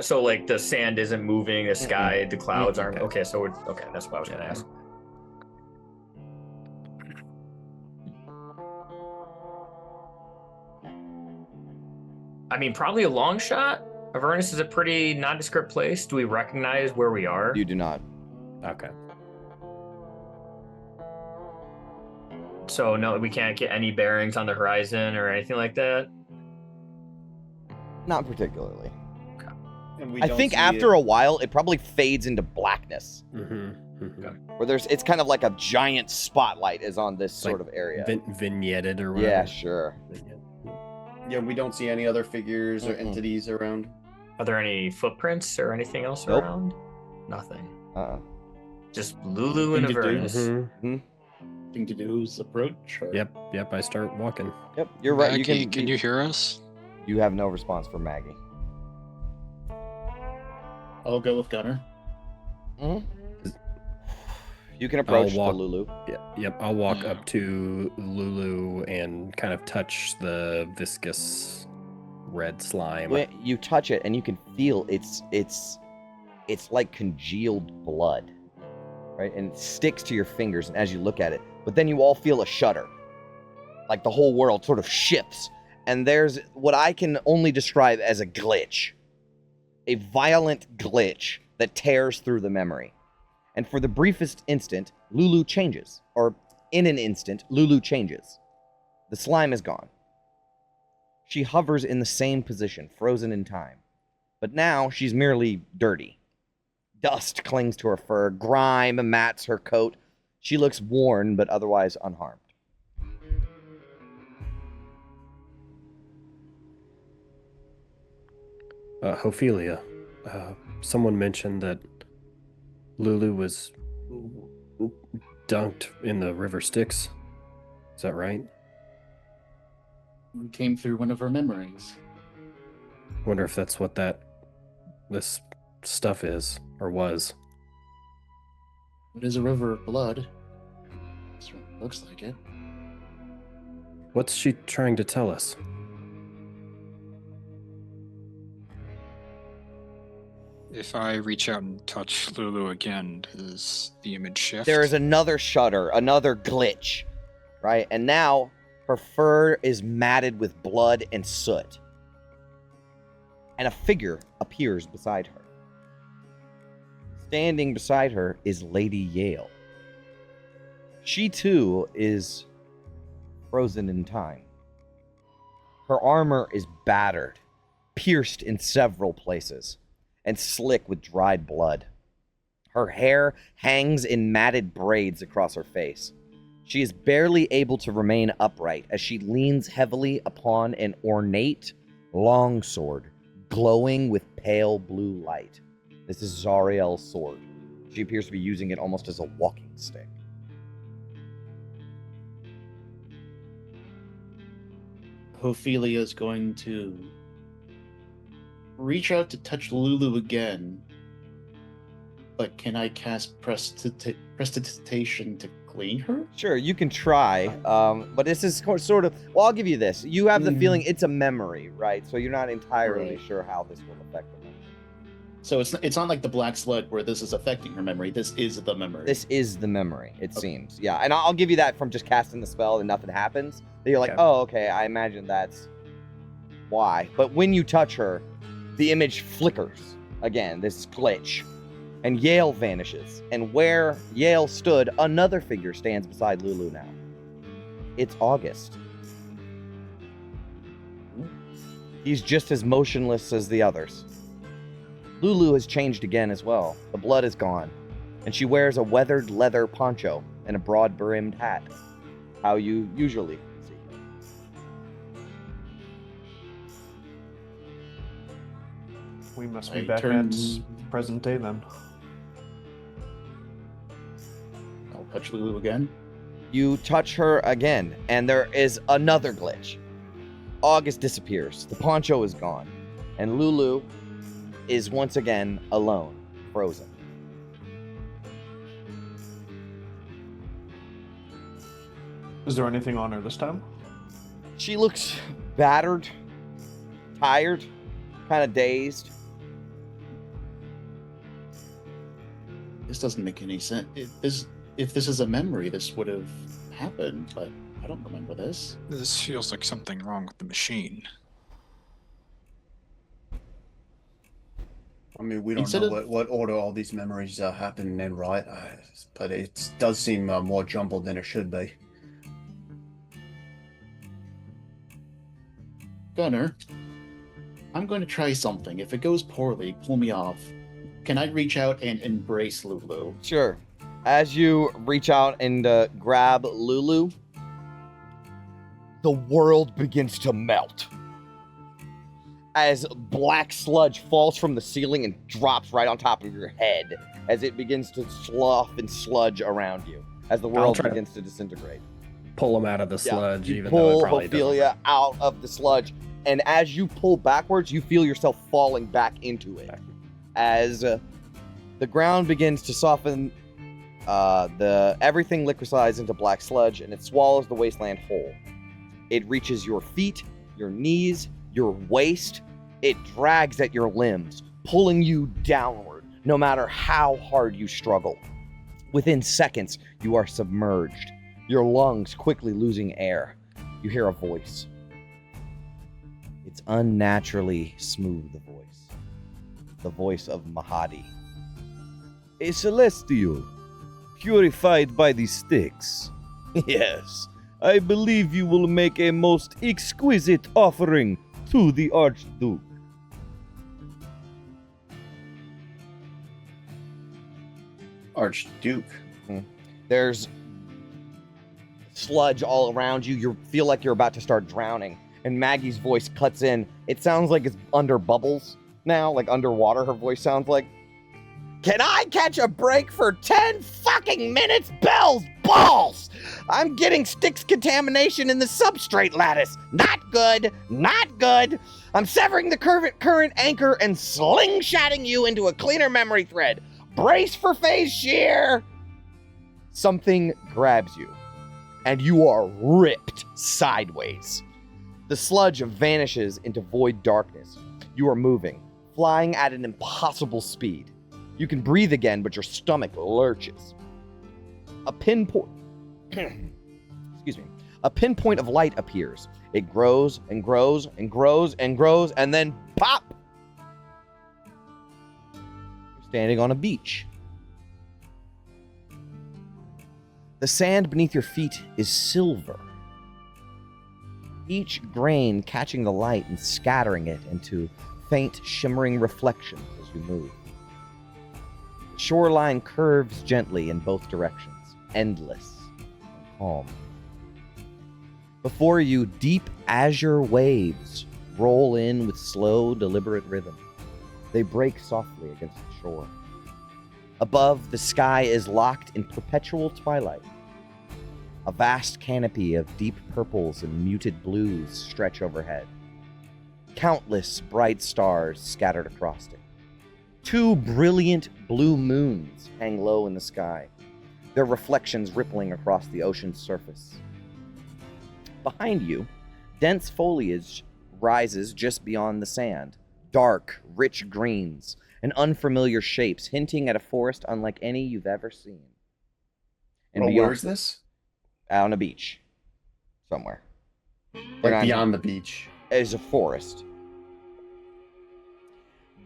So like the sand isn't moving, the sky, the clouds aren't... Okay, that's what I was going to ask. I mean, probably a long shot. Avernus is a pretty nondescript place. Do we recognize where we are? You do not. Okay. So no, we can't get any bearings on the horizon or anything like that? Not particularly. And we I don't think see after a while, it probably fades into blackness. Where it's kind of like a giant spotlight is on this sort of area. Vignetted or whatever. Yeah, sure. Yeah, we don't see any other figures or entities around. Are there any footprints or anything else Nope. around? Nothing. Just Lulu Thing and to do. Avernus. Thing to do is approach. Or... Yep, I start walking. Yep, you're right. Maggie, can you hear us? You have no response from Maggie. I'll go with Gunner. You can approach I'll walk- the Lulu. Yep, I'll walk up to Lulu and kind of touch the viscous red slime. When you touch it, and you can feel it's like congealed blood, right? And it sticks to your fingers, and as you look at it, but then you all feel a shudder, like the whole world sort of shifts and there's what I can only describe as a glitch. A violent glitch that tears through the memory. And for the briefest instant, Lulu changes. Or in an instant, Lulu changes. The slime is gone. She hovers in the same position, frozen in time. But now she's merely dirty. Dust clings to her fur, grime mats her coat. She looks worn, but otherwise unharmed. Ophelia, someone mentioned that Lulu was dunked in the River Styx. Is that right? We came through one of her memories. Wonder if that's what this stuff is, or was. It is a river of blood. Looks like it. What's she trying to tell us? If I reach out and touch Lulu again, does the image shift? There is another shudder, another glitch, right? And now her fur is matted with blood and soot. And a figure appears beside her. Standing beside her is Lady Yale. She too is frozen in time. Her armor is battered, pierced in several places, and slick with dried blood. Her hair hangs in matted braids across her face. She is barely able to remain upright as she leans heavily upon an ornate longsword glowing with pale blue light. This is Zariel's sword. She appears to be using it almost as a walking stick. Ophelia is going to reach out to touch Lulu again. But can I cast prestidigitation to clean her? Sure, you can try, but this is sort of... Well, I'll give you this. You have the feeling it's a memory, right? So you're not entirely sure how this will affect the memory. So it's not like the black sludge where this is affecting her memory. This is the memory. This is the memory, it seems. Yeah, and I'll give you that from just casting the spell and nothing happens. That you're like, oh, okay, I imagine that's why. But when you touch her, the image flickers again, this glitch. And Yale vanishes. And where Yale stood, another figure stands beside Lulu now. It's August. He's just as motionless as the others. Lulu has changed again as well. The blood is gone. And she wears a weathered leather poncho and a broad-brimmed hat. How you usually see her. We must be Batman's present day then. I'll touch Lulu again. You touch her again, and there is another glitch. August disappears. The poncho is gone. And Lulu is once again alone, frozen. Is there anything on her this time? She looks battered, tired, kind of dazed. This doesn't make any sense. If this is a memory, this would have happened, but I don't remember this. This feels like something wrong with the machine. I mean, we don't know what order all these memories are happening in, right? But it does seem more jumbled than it should be. Gunner, I'm going to try something. If it goes poorly, pull me off. Can I reach out and embrace Lulu? Sure. As you reach out and grab Lulu, the world begins to melt. As black sludge falls from the ceiling and drops right on top of your head, as it begins to slough and sludge around you, as the world begins to disintegrate. Pull him out of the sludge, you even pull though it probably Ophelia out of the sludge, and as you pull backwards, you feel yourself falling back into it. As the ground begins to soften, everything liquefies into black sludge, and it swallows the wasteland whole. It reaches your feet, your knees, your waist. It drags at your limbs, pulling you downward, no matter how hard you struggle. Within seconds, you are submerged, your lungs quickly losing air. You hear a voice. It's unnaturally smooth, the voice of Mahadi. A celestial, purified by the Styx. Yes, I believe you will make a most exquisite offering to the Archduke. Archduke. There's sludge all around you. You feel like you're about to start drowning. And Maggie's voice cuts in. It sounds like it's under bubbles now, like underwater her voice sounds like. Can I catch a break for 10 fucking minutes? Bells, balls! I'm getting Styx contamination in the substrate lattice. Not good, not good. I'm severing the current anchor and slingshotting you into a cleaner memory thread. Brace for phase shear! Something grabs you, and you are ripped sideways. The sludge vanishes into void darkness. You are moving, flying at an impossible speed. You can breathe again, but your stomach lurches. A pinpoint of light appears. It grows and grows and grows and grows, and then pop! You're standing on a beach. The sand beneath your feet is silver. Each grain catching the light and scattering it into faint, shimmering reflections as you move. The shoreline curves gently in both directions, endless and calm. Before you, deep azure waves roll in with slow, deliberate rhythm. They break softly against the shore. Above, the sky is locked in perpetual twilight. A vast canopy of deep purples and muted blues stretch overhead. Countless bright stars scattered across it. 2 brilliant blue moons hang low in the sky, their reflections rippling across the ocean's surface. Behind you, dense foliage rises just beyond the sand, dark, rich greens, and unfamiliar shapes, hinting at a forest unlike any you've ever seen. And Where is this? Out on a beach. Somewhere. Like beyond the beach. Is a forest.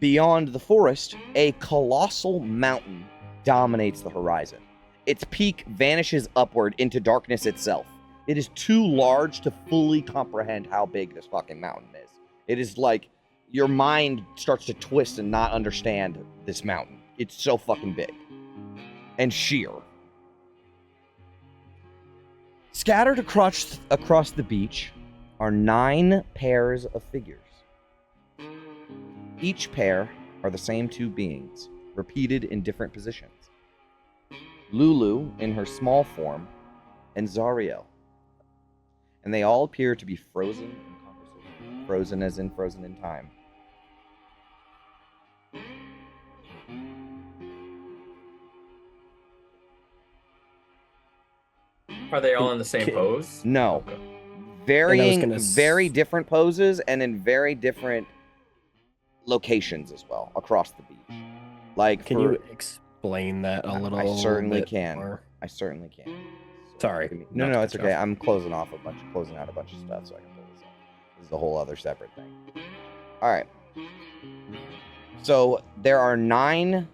Beyond the forest, a colossal mountain dominates the horizon. Its peak vanishes upward into darkness itself. It is too large to fully comprehend how big this fucking mountain is. It is like your mind starts to twist and not understand this mountain. It's so fucking big. And sheer. Scattered across the beach are 9 pairs of figures. Each pair are the same 2 beings, repeated in different positions. Lulu in her small form, and Zariel. And they all appear to be frozen in conversation. Frozen as in frozen in time. Are they all in the same pose? No. Okay. Very different poses and in very different locations as well across the beach. Like, can you explain that a little? I certainly bit can. more? I certainly can. Sorry. No, it's okay. I'm closing out a bunch of stuff so I can pull this up. This is a whole other separate thing. All right. So there are 9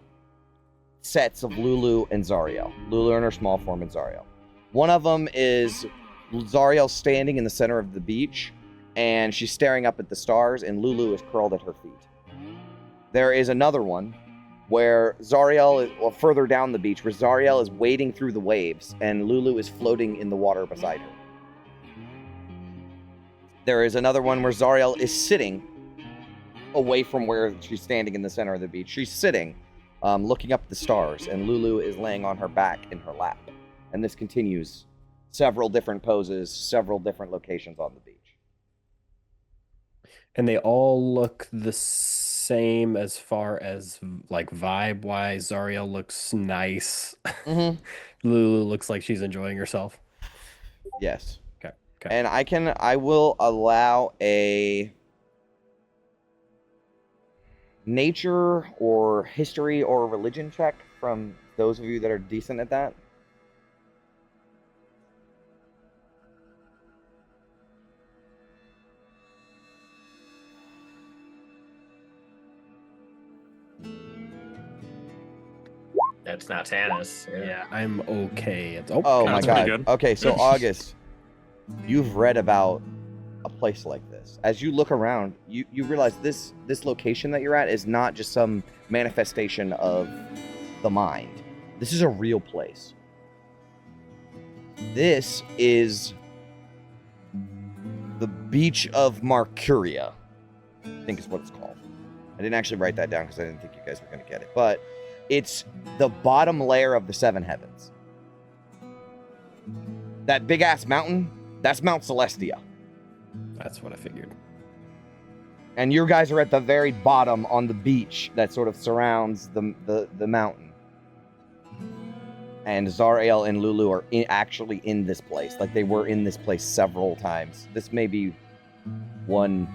sets of Lulu and Zariel. Lulu in her small form and Zariel. One of them is Zariel standing in the center of the beach, and she's staring up at the stars, and Lulu is curled at her feet. There is another one where Zariel is further down the beach, where Zariel is wading through the waves, and Lulu is floating in the water beside her. There is another one where Zariel is sitting away from where she's standing in the center of the beach. She's sitting, looking up at the stars, and Lulu is laying on her back in her lap. And this continues several different poses, several different locations on the beach. And they all look the same as far as like vibe wise. Zariel looks nice. Mm-hmm. Lulu looks like she's enjoying herself. Yes. Okay. And I will allow a nature or history or religion check from those of you that are decent at that. That's not Tanis. Yeah, I'm okay. Oh my that's pretty god. good. Okay, so August, you've read about a place like this. As you look around, you realize this location that you're at is not just some manifestation of the mind. This is a real place. This is the beach of Marcuria, I think is what it's called. I didn't actually write that down because I didn't think you guys were going to get it. But it's the bottom layer of the seven heavens. That big-ass mountain, that's Mount Celestia. That's what I figured. And you guys are at the very bottom on the beach that sort of surrounds the mountain. And Zariel and Lulu are actually in this place. Like, they were in this place several times. This may be one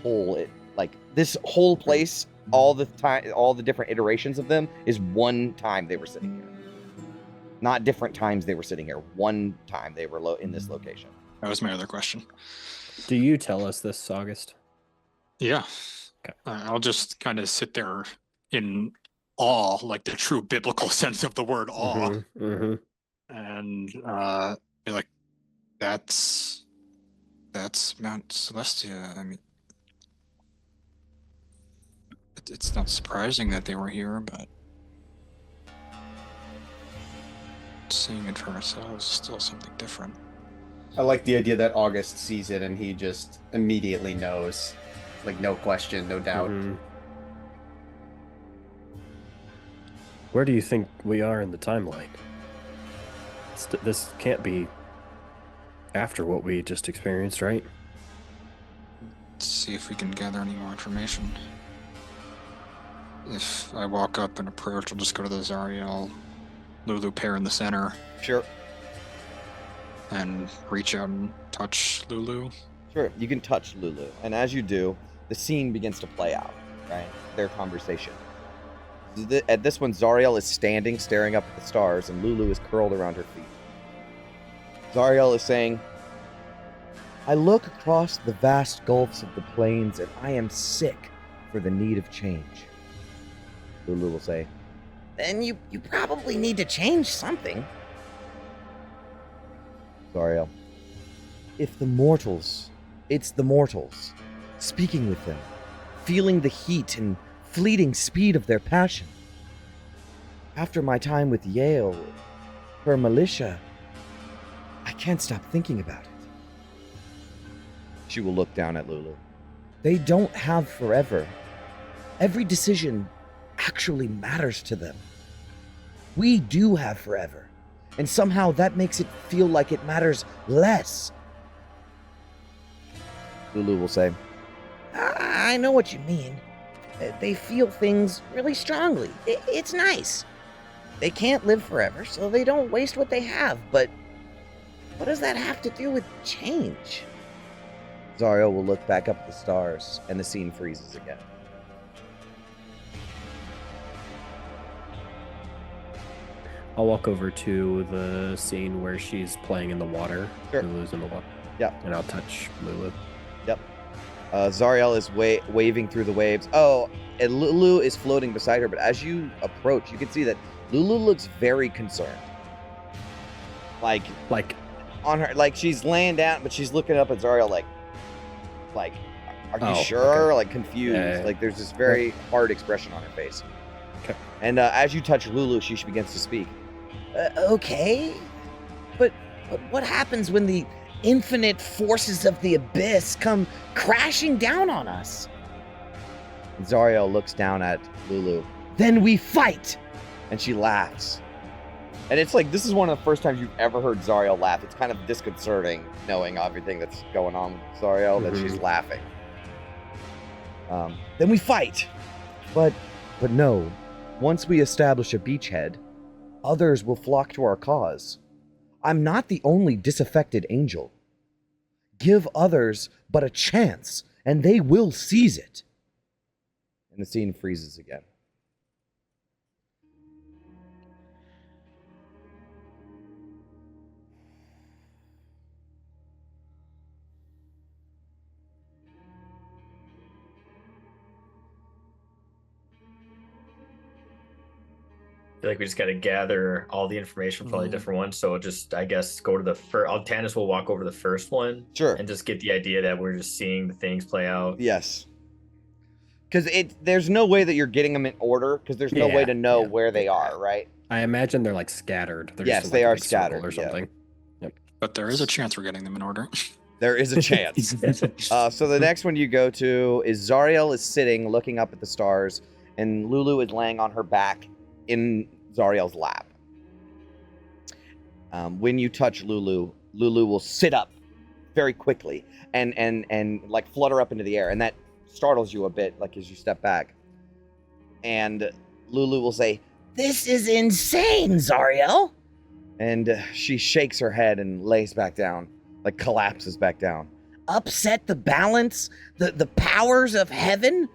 whole... Like, this whole place, all the time, all the different iterations of them, is one time they were sitting here. Not different times they were sitting here. One time they were in this location. That was my other question. Do you tell us this, August? Yeah. Okay. I'll just kind of sit there in awe, like the true biblical sense of the word awe, and be like, that's Mount Celestia. I mean, it's not surprising that they were here, but seeing it for ourselves is still something different. I like the idea that August sees it and he just immediately knows. Like, no question, no doubt. Where do you think we are in the timeline? This can't be after what we just experienced, right? Let's see if we can gather any more information. If I walk up and approach, I'll just go to the Zariel Lulu pair in the center. Sure. And reach out and touch Lulu. Sure, you can touch Lulu. And as you do, the scene begins to play out, right? Their conversation. At this one, Zariel is standing, staring up at the stars, and Lulu is curled around her feet. Zariel is saying, I look across the vast gulfs of the plains, and I am sick for the need of change. Lulu will say, then you probably need to change something. Zariel, it's the mortals, speaking with them, feeling the heat and fleeting speed of their passion. After my time with Yale, her militia, I can't stop thinking about it. She will look down at Lulu. They don't have forever. Every decision actually matters to them. We do have forever, and somehow that makes it feel like it matters less. Lulu will say, I know what you mean. They feel things really strongly. It's nice. They can't live forever, so they don't waste what they have, but what does that have to do with change? Zariel will look back up at the stars, and the scene freezes again. I'll walk over to the scene where she's playing in the water. Sure. Lulu's in the water. Yeah. And I'll touch Lulu. Yep. Zariel is waving through the waves. Oh, and Lulu is floating beside her, but as you approach, you can see that Lulu looks very concerned. Like on her, like she's laying down, but she's looking up at Zariel like, are you sure? Okay. Like confused. Like there's this very hard expression on her face. Okay. And as you touch Lulu, she begins to speak. Okay, but what happens when the infinite forces of the abyss come crashing down on us? And Zariel looks down at Lulu. Then we fight! And she laughs. And it's like, this is one of the first times you've ever heard Zariel laugh. It's kind of disconcerting knowing everything that's going on with Zariel, that she's laughing. Then we fight. But no, once we establish a beachhead, others will flock to our cause. I'm not the only disaffected angel. Give others but a chance, and they will seize it. And the scene freezes again. feel like we just got to gather all the information from all the different ones. So just, I guess, go to the first. Tannis will walk over to the first one. Sure. And just get the idea that we're just seeing the things play out. Yes. Because there's no way that you're getting them in order, because there's no way to know where they are, right? I imagine they're like scattered. They're Yes, just in, they like, a are big circle scattered, or something. Yep. But there is a chance we're getting them in order. There is a chance. So the next one you go to is Zariel is sitting looking up at the stars, and Lulu is laying on her back in Zariel's lap. When you touch Lulu, Lulu will sit up very quickly and like flutter up into the air, and that startles you a bit, like as you step back. And Lulu will say, "This is insane, Zariel." And she shakes her head and lays back down, like collapses back down. "Upset the balance? The powers of heaven?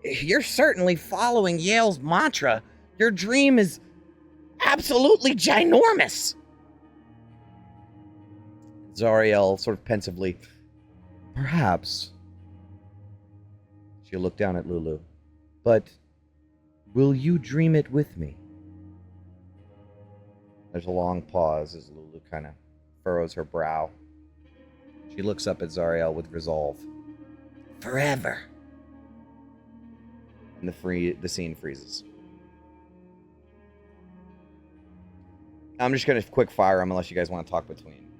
You're certainly following Yale's mantra. Your dream is absolutely ginormous." Zariel, sort of pensively, "Perhaps." She'll look down at Lulu. "But will you dream it with me?" There's a long pause as Lulu kind of furrows her brow. She looks up at Zariel with resolve. "Forever." And the scene freezes. I'm just going to quick fire them unless you guys want to talk between.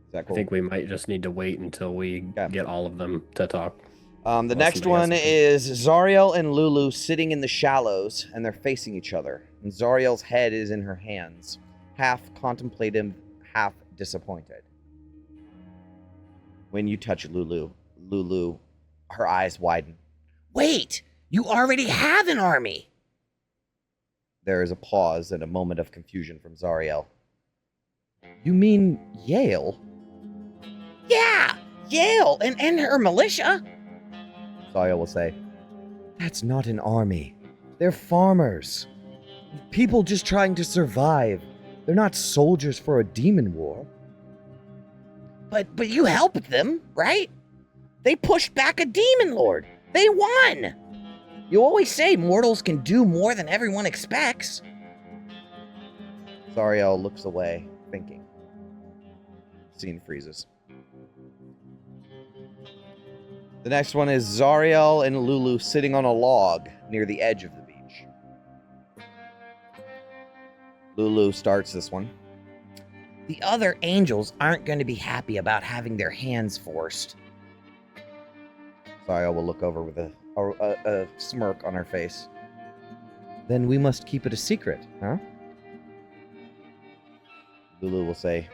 Is that cool? I think we might just need to wait until we get all of them to talk. The next one is Zariel and Lulu sitting in the shallows, and they're facing each other. And Zariel's head is in her hands, half contemplative, half disappointed. When you touch Lulu, her eyes widen. "Wait, you already have an army!" There is a pause and a moment of confusion from Zariel. "You mean Yale?" "Yeah, Yale and her militia." Zariel will say, "That's not an army. They're farmers. People just trying to survive. They're not soldiers for a demon war." But you helped them, right? They pushed back a demon lord. They won. You always say mortals can do more than everyone expects. Zariel looks away, thinking. Scene freezes. The next one is Zariel and Lulu sitting on a log near the edge of the beach. Lulu starts this one. "The other angels aren't going to be happy about having their hands forced." Zariel will look over with a smirk on her face. "Then we must keep it a secret, huh?" Lulu will say,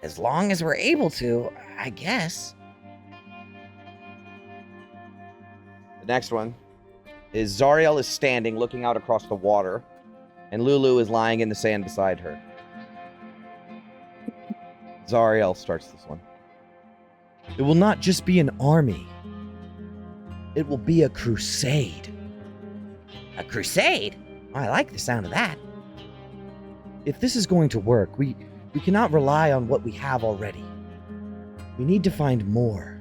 "As long as we're able to, I guess." The next one is Zariel is standing looking out across the water, and Lulu is lying in the sand beside her. Zariel starts this one. "It will not just be an army. It will be a crusade." "A crusade? I like the sound of that." "If this is going to work, we cannot rely on what we have already. We need to find more."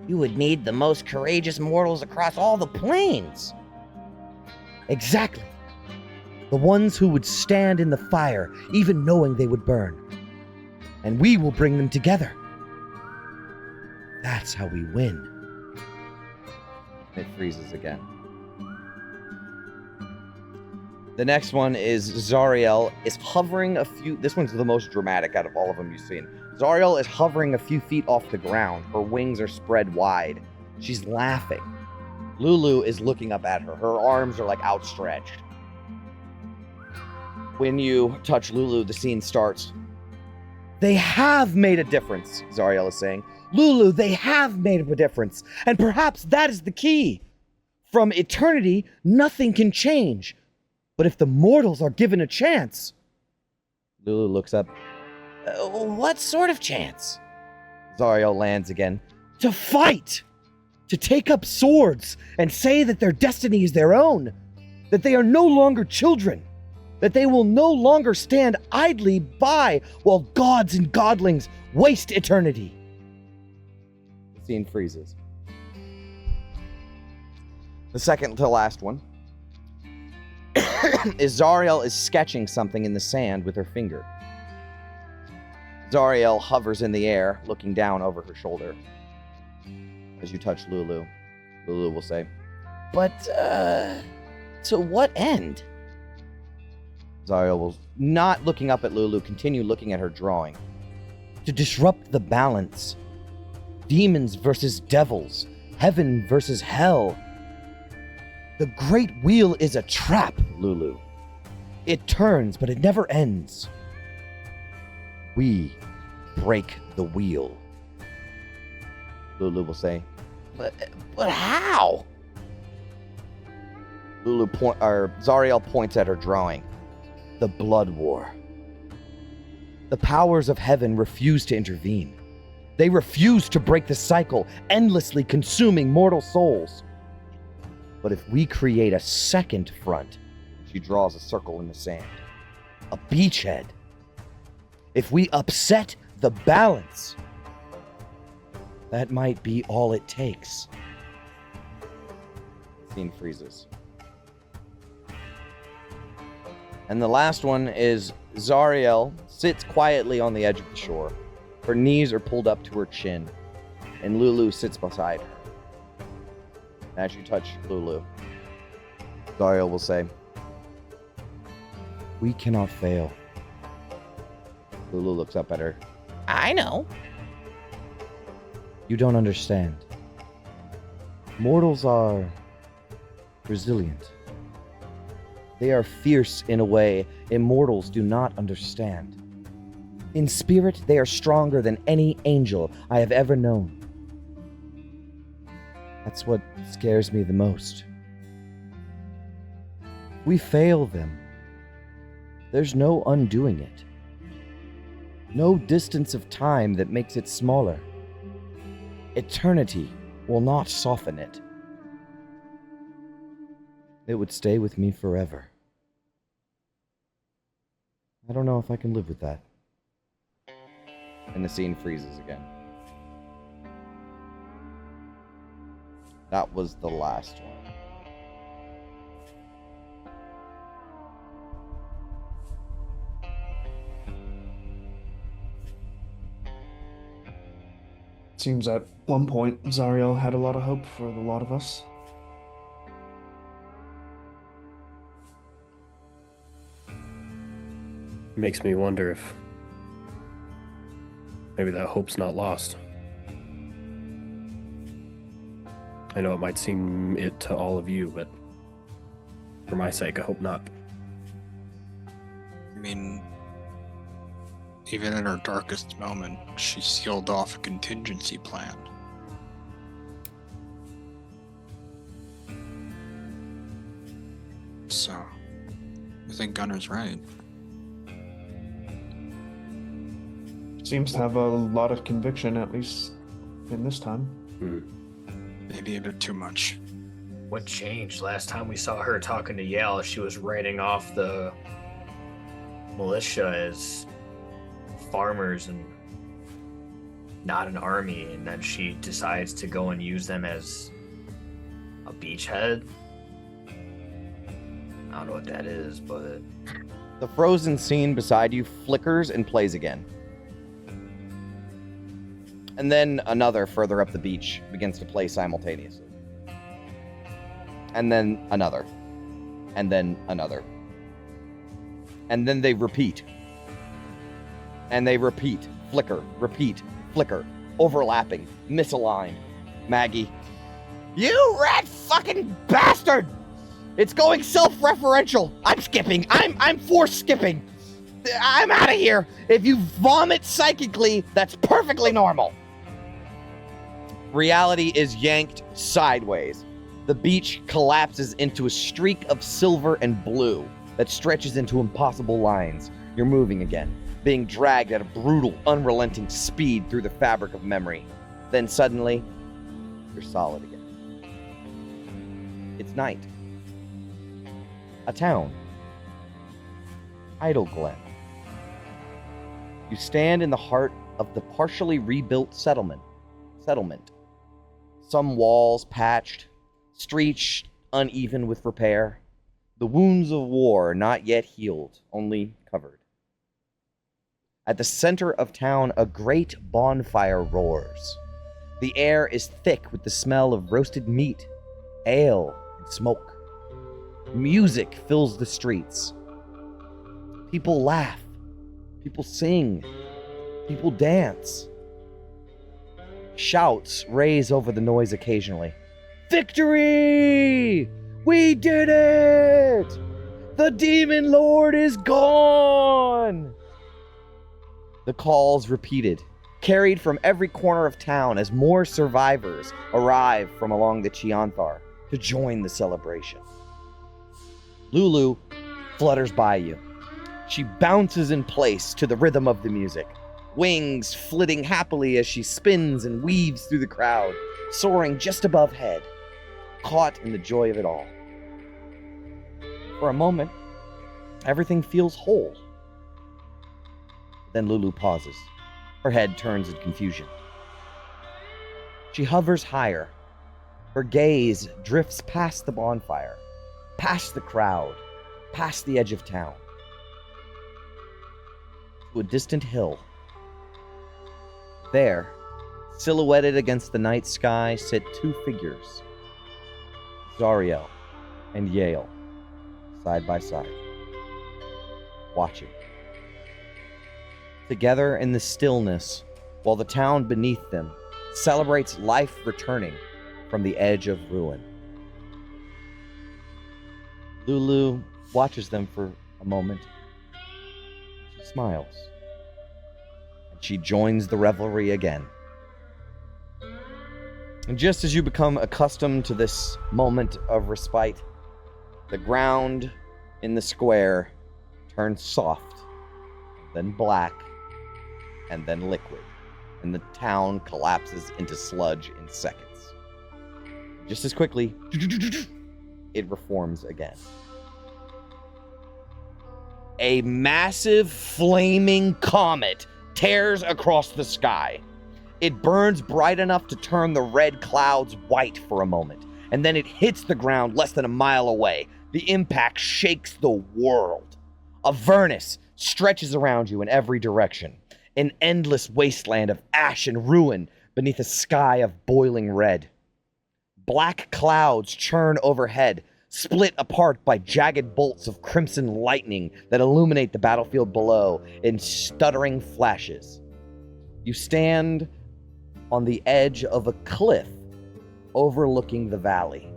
"You would need the most courageous mortals across all the plains." "Exactly. The ones who would stand in the fire, even knowing they would burn. And we will bring them together. That's how we win." It freezes again. The next one is Zariel is hovering this one's the most dramatic out of all of them you've seen. Zariel is hovering a few feet off the ground. Her wings are spread wide. She's laughing. Lulu is looking up at her. Her arms are like outstretched. When you touch Lulu, the scene starts. "They have made a difference," Zariel is saying. "Lulu, they have made a difference. And perhaps that is the key. From eternity, nothing can change. But if the mortals are given a chance..." Lulu looks up. "What sort of chance?" Zariel lands again. "To fight! To take up swords and say that their destiny is their own. That they are no longer children. That they will no longer stand idly by while gods and godlings waste eternity." The scene freezes. The second to last one. is Zariel is sketching something in the sand with her finger. Zariel hovers in the air, looking down over her shoulder. As you touch Lulu, Lulu will say, "But, to what end?" Zariel will, not looking up at Lulu, continue looking at her drawing. "To disrupt the balance. Demons versus devils. Heaven versus hell. The great wheel is a trap, Lulu. It turns, but it never ends. We break the wheel." Lulu will say, But how?" Zariel points at her drawing. "The blood war. The powers of heaven refuse to intervene. They refuse to break the cycle, endlessly consuming mortal souls. But if we create a second front," she draws a circle in the sand, "a beachhead. If we upset the balance, that might be all it takes." Scene freezes. And the last one is Zariel sits quietly on the edge of the shore. Her knees are pulled up to her chin, and Lulu sits beside her. As you touch Lulu, Zariel will say, "We cannot fail." Lulu looks up at her. "I know." "You don't understand. Mortals are resilient. They are fierce in a way immortals do not understand. In spirit, they are stronger than any angel I have ever known. That's what scares me the most. We fail them. There's no undoing it. No distance of time that makes it smaller. Eternity will not soften it. It would stay with me forever. I don't know if I can live with that." And the scene freezes again. That was the last one. Seems at one point Zariel had a lot of hope for the lot of us. Makes me wonder if maybe that hope's not lost. I know it might seem it to all of you, but for my sake, I hope not. I mean, even in her darkest moment, she sealed off a contingency plan. So, I think Gunner's right. Seems to have a lot of conviction, at least in this time. Maybe a bit too much. What changed? Last time we saw her talking to Yale, she was writing off the militia as farmers and not an army, and then she decides to go and use them as a beachhead. I don't know what that is, but... The frozen scene beside you flickers and plays again. And then another further up the beach begins to play simultaneously. And then another. And then another. And then they repeat. And they repeat. Flicker, repeat, flicker. Overlapping, misaligned. Maggie. "You rat fucking bastard! It's going self-referential. I'm skipping. I'm force skipping. I'm out of here. If you vomit psychically, that's perfectly normal." Reality is yanked sideways. The beach collapses into a streak of silver and blue that stretches into impossible lines. You're moving again, being dragged at a brutal, unrelenting speed through the fabric of memory. Then suddenly, you're solid again. It's night. A town. Idle Glen. You stand in the heart of the partially rebuilt settlement. Some walls patched, streets uneven with repair. The wounds of war not yet healed, only covered. At the center of town, a great bonfire roars. The air is thick with the smell of roasted meat, ale, and smoke. Music fills the streets. People laugh. People sing. People dance. Shouts raise over the noise occasionally. Victory! We did it! The Demon Lord is gone! The calls repeated, carried from every corner of town as more survivors arrive from along the Chionthar to join the celebration. Lulu flutters by you. She bounces in place to the rhythm of the music, wings flitting happily as she spins and weaves through the crowd, soaring just above head, caught in the joy of it all. For a moment, everything feels whole. Then Lulu pauses. Her head turns in confusion. She hovers higher. Her gaze drifts past the bonfire, past the crowd, past the edge of town, to a distant hill. There, silhouetted against the night sky, sit two figures, Zariel and Yale, side by side, watching. Together in the stillness, while the town beneath them celebrates life returning from the edge of ruin. Lulu watches them for a moment. She smiles. And she joins the revelry again. And just as you become accustomed to this moment of respite, the ground in the square turns soft, then black, and then liquid, and the town collapses into sludge in seconds. Just as quickly, it reforms again. A massive flaming comet tears across the sky. It burns bright enough to turn the red clouds white for a moment, and then it hits the ground less than a mile away. The impact shakes the world. Avernus stretches around you in every direction, an endless wasteland of ash and ruin beneath a sky of boiling red. Black clouds churn overhead, split apart by jagged bolts of crimson lightning that illuminate the battlefield below in stuttering flashes. You stand on the edge of a cliff overlooking the valley.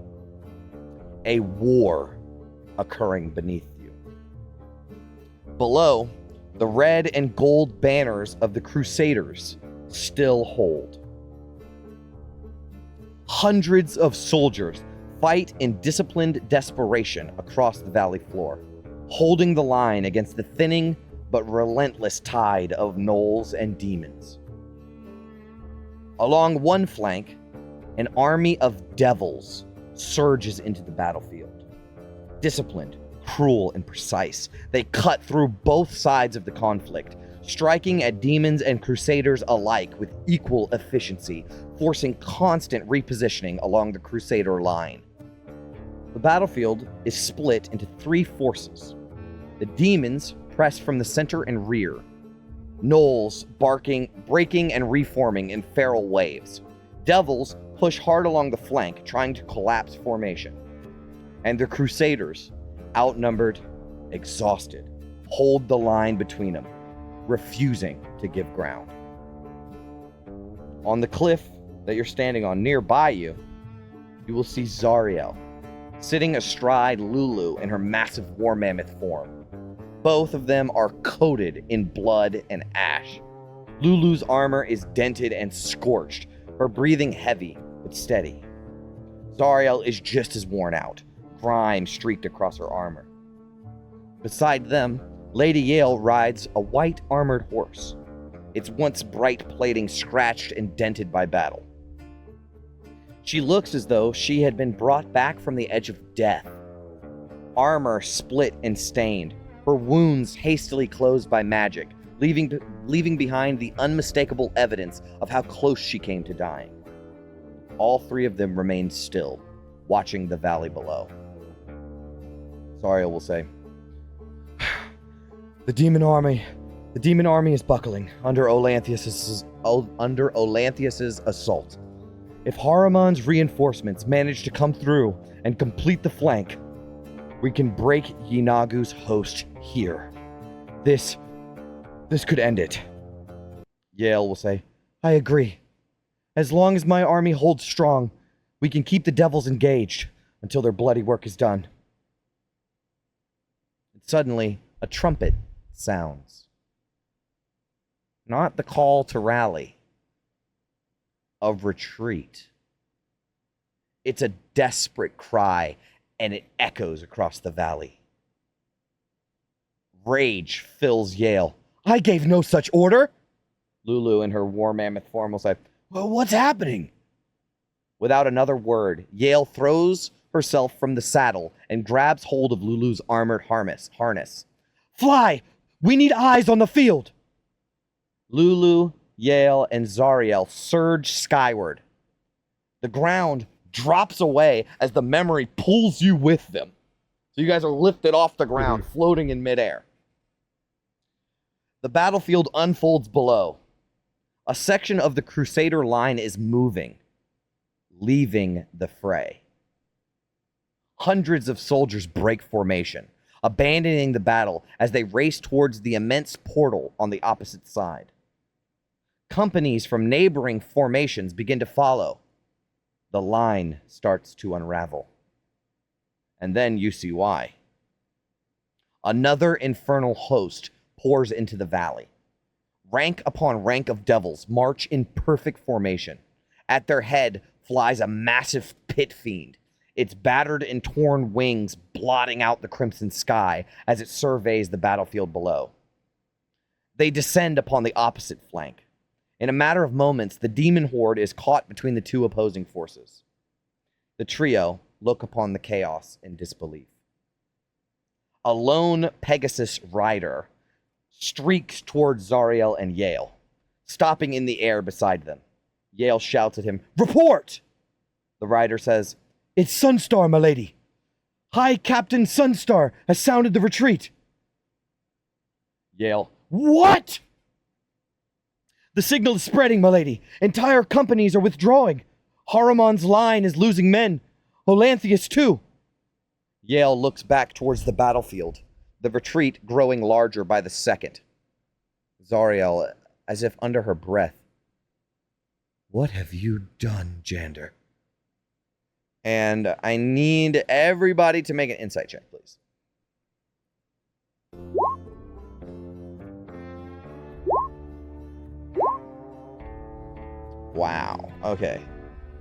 A war occurring beneath you. Below, the red and gold banners of the Crusaders still hold. Hundreds of soldiers fight in disciplined desperation across the valley floor, holding the line against the thinning but relentless tide of gnolls and demons. Along one flank, an army of devils surges into the battlefield. Disciplined, cruel, and precise, they cut through both sides of the conflict, striking at demons and crusaders alike with equal efficiency, forcing constant repositioning along the crusader line. The battlefield is split into three forces. The demons press from the center and rear, gnolls breaking and reforming in feral waves. Devils push hard along the flank, trying to collapse formation. And the crusaders, outnumbered, exhausted, hold the line between them, refusing to give ground. On the cliff that you're standing on nearby you, you will see Zariel, sitting astride Lulu in her massive war mammoth form. Both of them are coated in blood and ash. Lulu's armor is dented and scorched, her breathing heavy but steady. Zariel is just as worn out, grime streaked across her armor. Beside them, Lady Yale rides a white armored horse, its once bright plating scratched and dented by battle. She looks as though she had been brought back from the edge of death. Armor split and stained, her wounds hastily closed by magic, leaving behind the unmistakable evidence of how close she came to dying. All three of them remained still, watching the valley below. Zariel will say, The demon army is buckling under Olanthius's assault. If Haruman's reinforcements manage to come through and complete the flank, we can break Yinagu's host here. This could end it. Yale will say, I agree. As long as my army holds strong, we can keep the devils engaged until their bloody work is done. And suddenly, a trumpet sounds. Not the call to rally, of retreat. It's a desperate cry, and it echoes across the valley. Rage fills Yale. I gave no such order! Lulu, in her war mammoth form, will say, Well, what's happening? Without another word, Yale throws herself from the saddle and grabs hold of Lulu's armored harness. Fly! We need eyes on the field! Lulu, Yale, and Zariel surge skyward. The ground drops away as the memory pulls you with them. So you guys are lifted off the ground, floating in midair. The battlefield unfolds below. A section of the Crusader line is moving, leaving the fray. Hundreds of soldiers break formation, abandoning the battle as they race towards the immense portal on the opposite side. Companies from neighboring formations begin to follow. The line starts to unravel. And then you see why. Another infernal host pours into the valley. Rank upon rank of devils march in perfect formation. At their head flies a massive pit fiend, its battered and torn wings blotting out the crimson sky as it surveys the battlefield below. They descend upon the opposite flank. In a matter of moments, the demon horde is caught between the two opposing forces. The trio look upon the chaos in disbelief. A lone Pegasus rider streaks towards Zariel and Yale, stopping in the air beside them. Yale shouts at him, Report! The rider says, It's Sunstar, my lady. High Captain Sunstar has sounded the retreat. Yale, What? The signal is spreading, my lady. Entire companies are withdrawing. Haruman's line is losing men. Olanthius, too. Yale looks back towards the battlefield, the retreat growing larger by the second. Zariel, as if under her breath, What have you done, Jander? And I need everybody to make an insight check, please. Wow. Okay.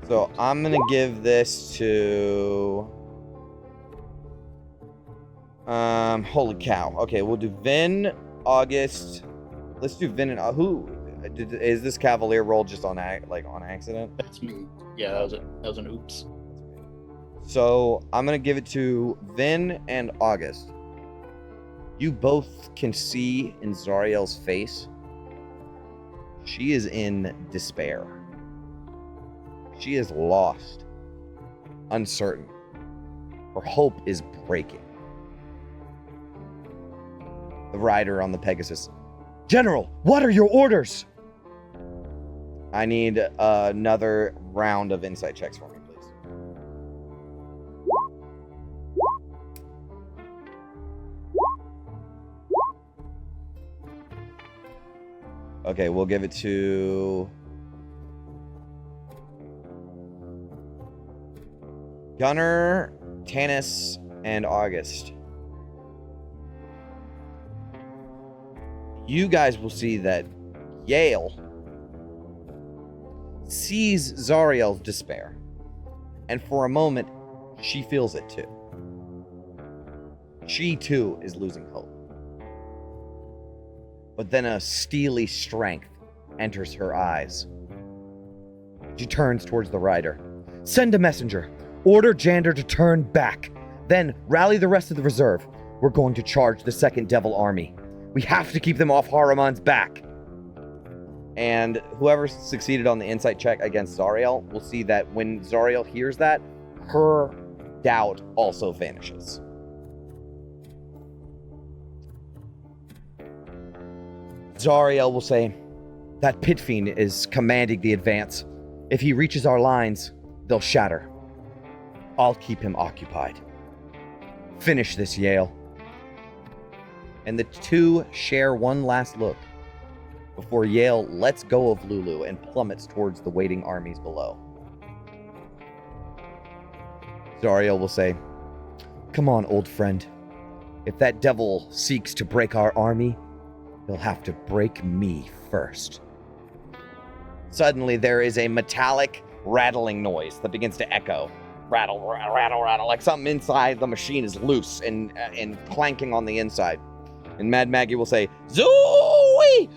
So I'm going to give this to... holy cow. Okay, we'll do Vin, August. Let's do Vin and... who... is this Cavalier roll just on accident? That's me. Yeah, that was an oops. So I'm going to give it to Vin and August. You both can see in Zariel's face, she is in despair. She is lost, uncertain. Her hope is breaking. The rider on the Pegasus. General, what are your orders? I need another round of insight checks for me, please. Okay, we'll give it to... Gunner, Tanis, and August. You guys will see that Yale sees Zariel's despair, and for a moment, she feels it too. She too is losing hope. But then a steely strength enters her eyes. She turns towards the rider. Send a messenger. Order Jander to turn back. Then rally the rest of the reserve. We're going to charge the second Devil Army. We have to keep them off Haruman's back. And whoever succeeded on the insight check against Zariel will see that when Zariel hears that, her doubt also vanishes. Zariel will say, that pit fiend is commanding the advance. If he reaches our lines, they'll shatter. I'll keep him occupied. Finish this, Yale. And the two share one last look before Yale lets go of Lulu and plummets towards the waiting armies below. Zariel will say, come on, old friend. If that devil seeks to break our army, he'll have to break me first. Suddenly, there is a metallic rattling noise that begins to echo. Rattle, rattle, rattle, rattle, like something inside the machine is loose and clanking on the inside. And Mad Maggie will say, Zoe!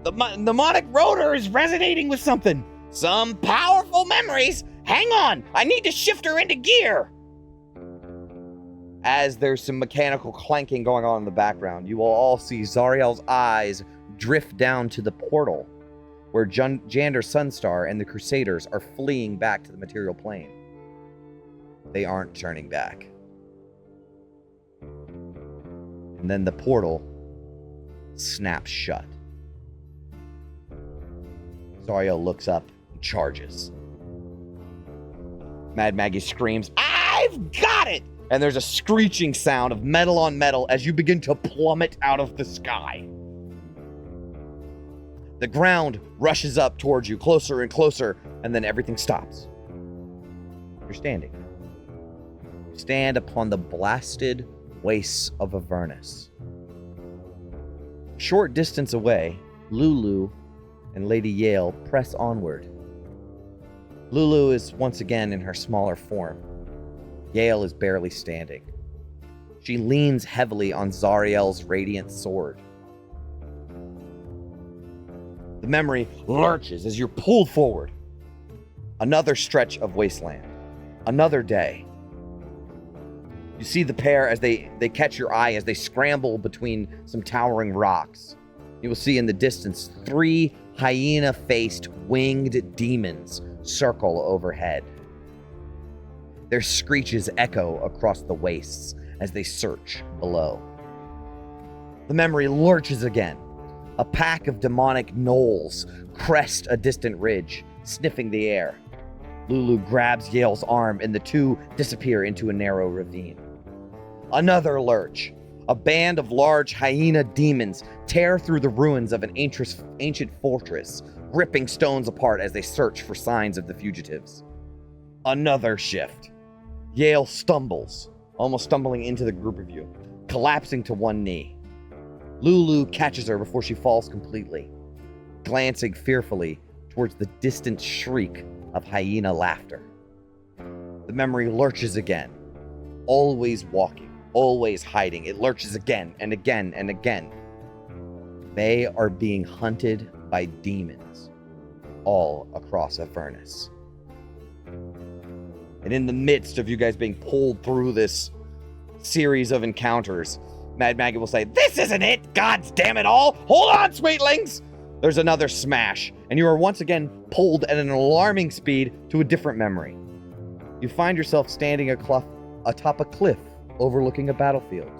The mnemonic rotor is resonating with something. Some powerful memories. Hang on, I need to shift her into gear. As there's some mechanical clanking going on in the background, you will all see Zariel's eyes drift down to the portal where Jander Sunstar and the Crusaders are fleeing back to the material plane. They aren't turning back. And then the portal snaps shut. Zariel looks up and charges. Mad Maggie screams, I've got it! And there's a screeching sound of metal on metal as you begin to plummet out of the sky. The ground rushes up towards you, closer and closer, and then everything stops. You're standing. You stand upon the blasted wastes of Avernus. Short distance away, Lulu and Lady Yale press onward. Lulu is once again in her smaller form. Yale is barely standing. She leans heavily on Zariel's radiant sword. The memory lurches as you're pulled forward. Another stretch of wasteland. Another day. You see the pair as they catch your eye as they scramble between some towering rocks. You will see in the distance 3 hyena-faced winged demons circle overhead. Their screeches echo across the wastes as they search below. The memory lurches again. A pack of demonic gnolls crest a distant ridge, sniffing the air. Lulu grabs Yale's arm and the two disappear into a narrow ravine. Another lurch. A band of large hyena demons tear through the ruins of an ancient fortress, ripping stones apart as they search for signs of the fugitives. Another shift. Yale stumbles, almost stumbling into the group of you, collapsing to one knee. Lulu catches her before she falls completely, glancing fearfully towards the distant shriek of hyena laughter. The memory lurches again, always walking, always hiding. It lurches again and again and again. They are being hunted by demons all across Avernus. And in the midst of you guys being pulled through this series of encounters, Mad Maggie will say, this isn't it! God damn it all! Hold on, sweetlings! There's another smash, and you are once again pulled at an alarming speed to a different memory. You find yourself standing atop a cliff overlooking a battlefield.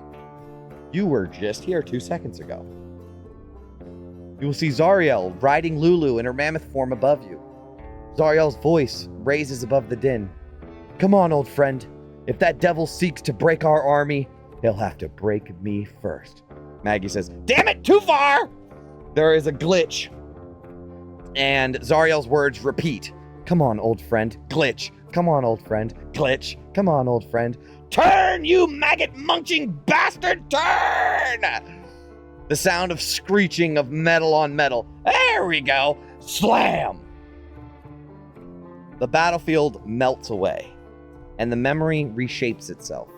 You were just here 2 seconds ago. You will see Zariel riding Lulu in her mammoth form above you. Zariel's voice raises above the din. Come on, old friend. If that devil seeks to break our army, he'll have to break me first. Maggie says, damn it, too far! There is a glitch. And Zariel's words repeat. Come on, old friend. Glitch. Come on, old friend. Glitch. Come on, old friend. Turn, you maggot-munching bastard, turn! The sound of screeching of metal on metal. There we go. Slam! The battlefield melts away, and the memory reshapes itself.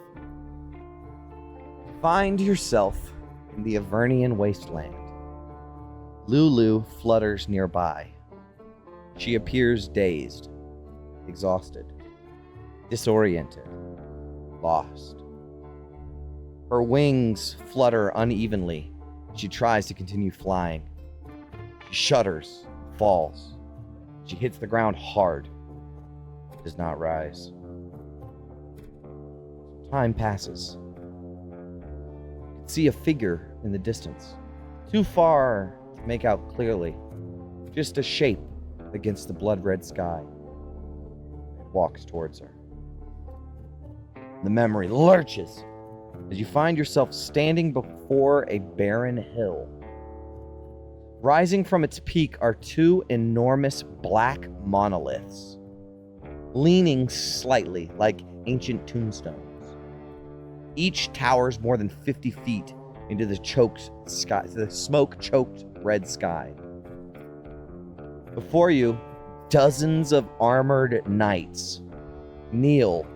Find yourself in the Avernian wasteland. Lulu flutters nearby. She appears dazed, exhausted, disoriented, lost. Her wings flutter unevenly. She tries to continue flying. She shudders, falls. She hits the ground hard, does not rise. Time passes. You can see a figure in the distance, too far make out clearly. Just a shape against the blood-red sky. It walks towards her. The memory lurches as you find yourself standing before a barren hill. Rising from its peak are two enormous black monoliths, leaning slightly like ancient tombstones. Each towers more than 50 feet into the smoke-choked red sky. Before you, dozens of armored knights kneel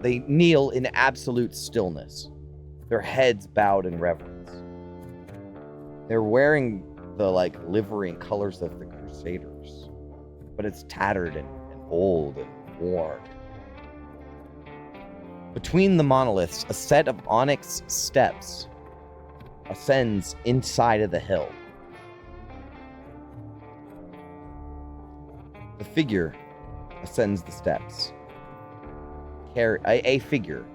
they kneel in absolute stillness, their heads bowed in reverence. They're wearing the livery and colors of the Crusaders, but it's tattered and old and worn. Between the monoliths, a set of onyx steps ascends inside of the hill. The figure ascends the steps. A figure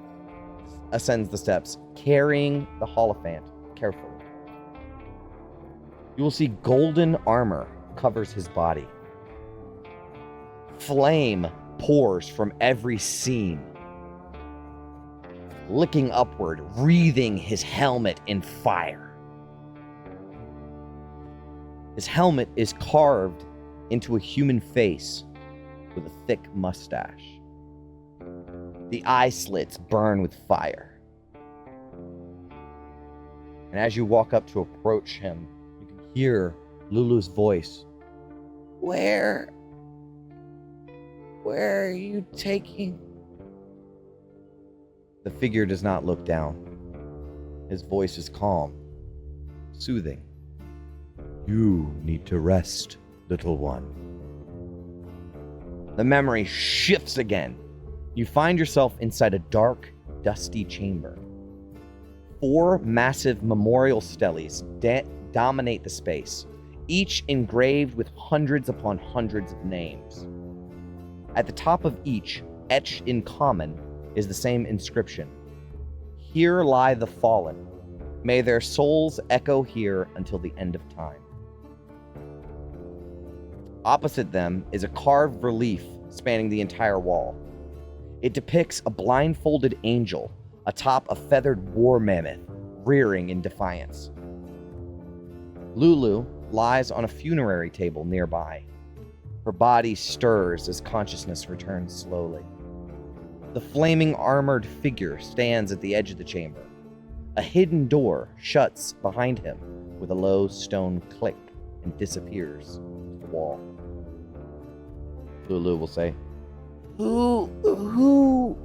ascends the steps, carrying the Hierophant carefully. You will see golden armor covers his body. Flame pours from every seam, licking upward, wreathing his helmet in fire. His helmet is carved into a human face with a thick mustache. The eye slits burn with fire. And as you walk up to approach him, you can hear Lulu's voice. Where are you taking? The figure does not look down. His voice is calm, soothing. You need to rest, little one. The memory shifts again. You find yourself inside a dark, dusty chamber. 4 massive memorial steles dominate the space, each engraved with hundreds upon hundreds of names. At the top of each, etched in common, is the same inscription. Here lie the fallen. May their souls echo here until the end of time. Opposite them is a carved relief spanning the entire wall. It depicts a blindfolded angel atop a feathered war mammoth, rearing in defiance. Lulu lies on a funerary table nearby. Her body stirs as consciousness returns slowly. The flaming armored figure stands at the edge of the chamber. A hidden door shuts behind him with a low stone click and disappears into the wall. Lulu will say, Who?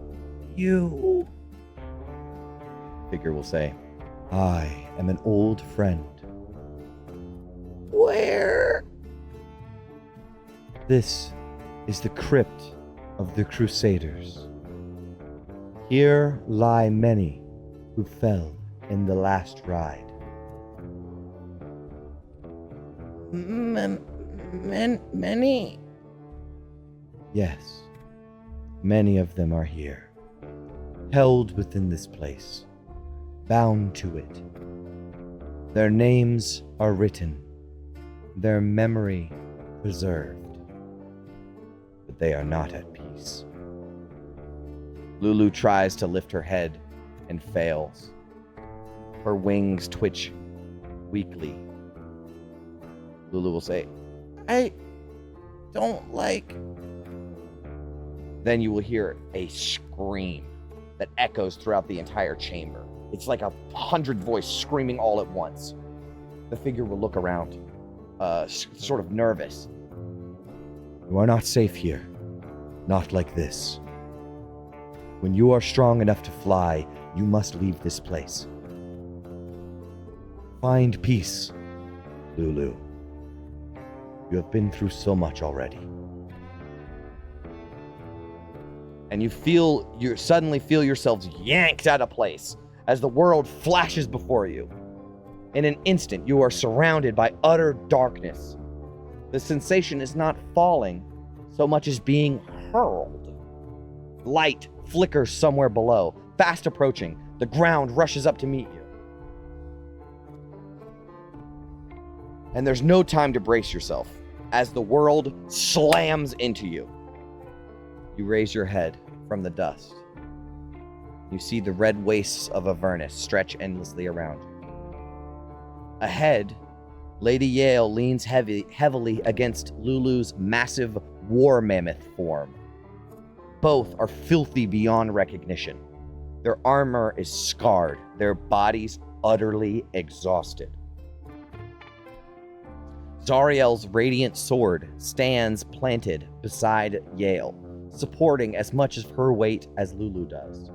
You? Figure will say, I am an old friend. Where? This is the crypt of the Crusaders. Here lie many who fell in the last ride. Many? Yes, many of them are here, held within this place, bound to it. Their names are written, their memory preserved, but they are not at peace. Lulu tries to lift her head and fails. Her wings twitch weakly. Lulu will say, I don't like... Then you will hear a scream that echoes throughout the entire chamber. It's like 100 voices screaming all at once. The figure will look around, sort of nervous. You are not safe here. Not like this. When you are strong enough to fly, you must leave this place. Find peace, Lulu. You have been through so much already. And you suddenly feel yourselves yanked out of place as the world flashes before you. In an instant, you are surrounded by utter darkness. The sensation is not falling so much as being hurled. Light flickers somewhere below, fast approaching. The ground rushes up to meet you. And there's no time to brace yourself as the world slams into you. You raise your head from the dust. You see the red wastes of Avernus stretch endlessly around you. Ahead, Lady Yale leans heavily against Lulu's massive war mammoth form. Both are filthy beyond recognition. Their armor is scarred, their bodies utterly exhausted. Zariel's radiant sword stands planted beside Yale, supporting as much of her weight as Lulu does.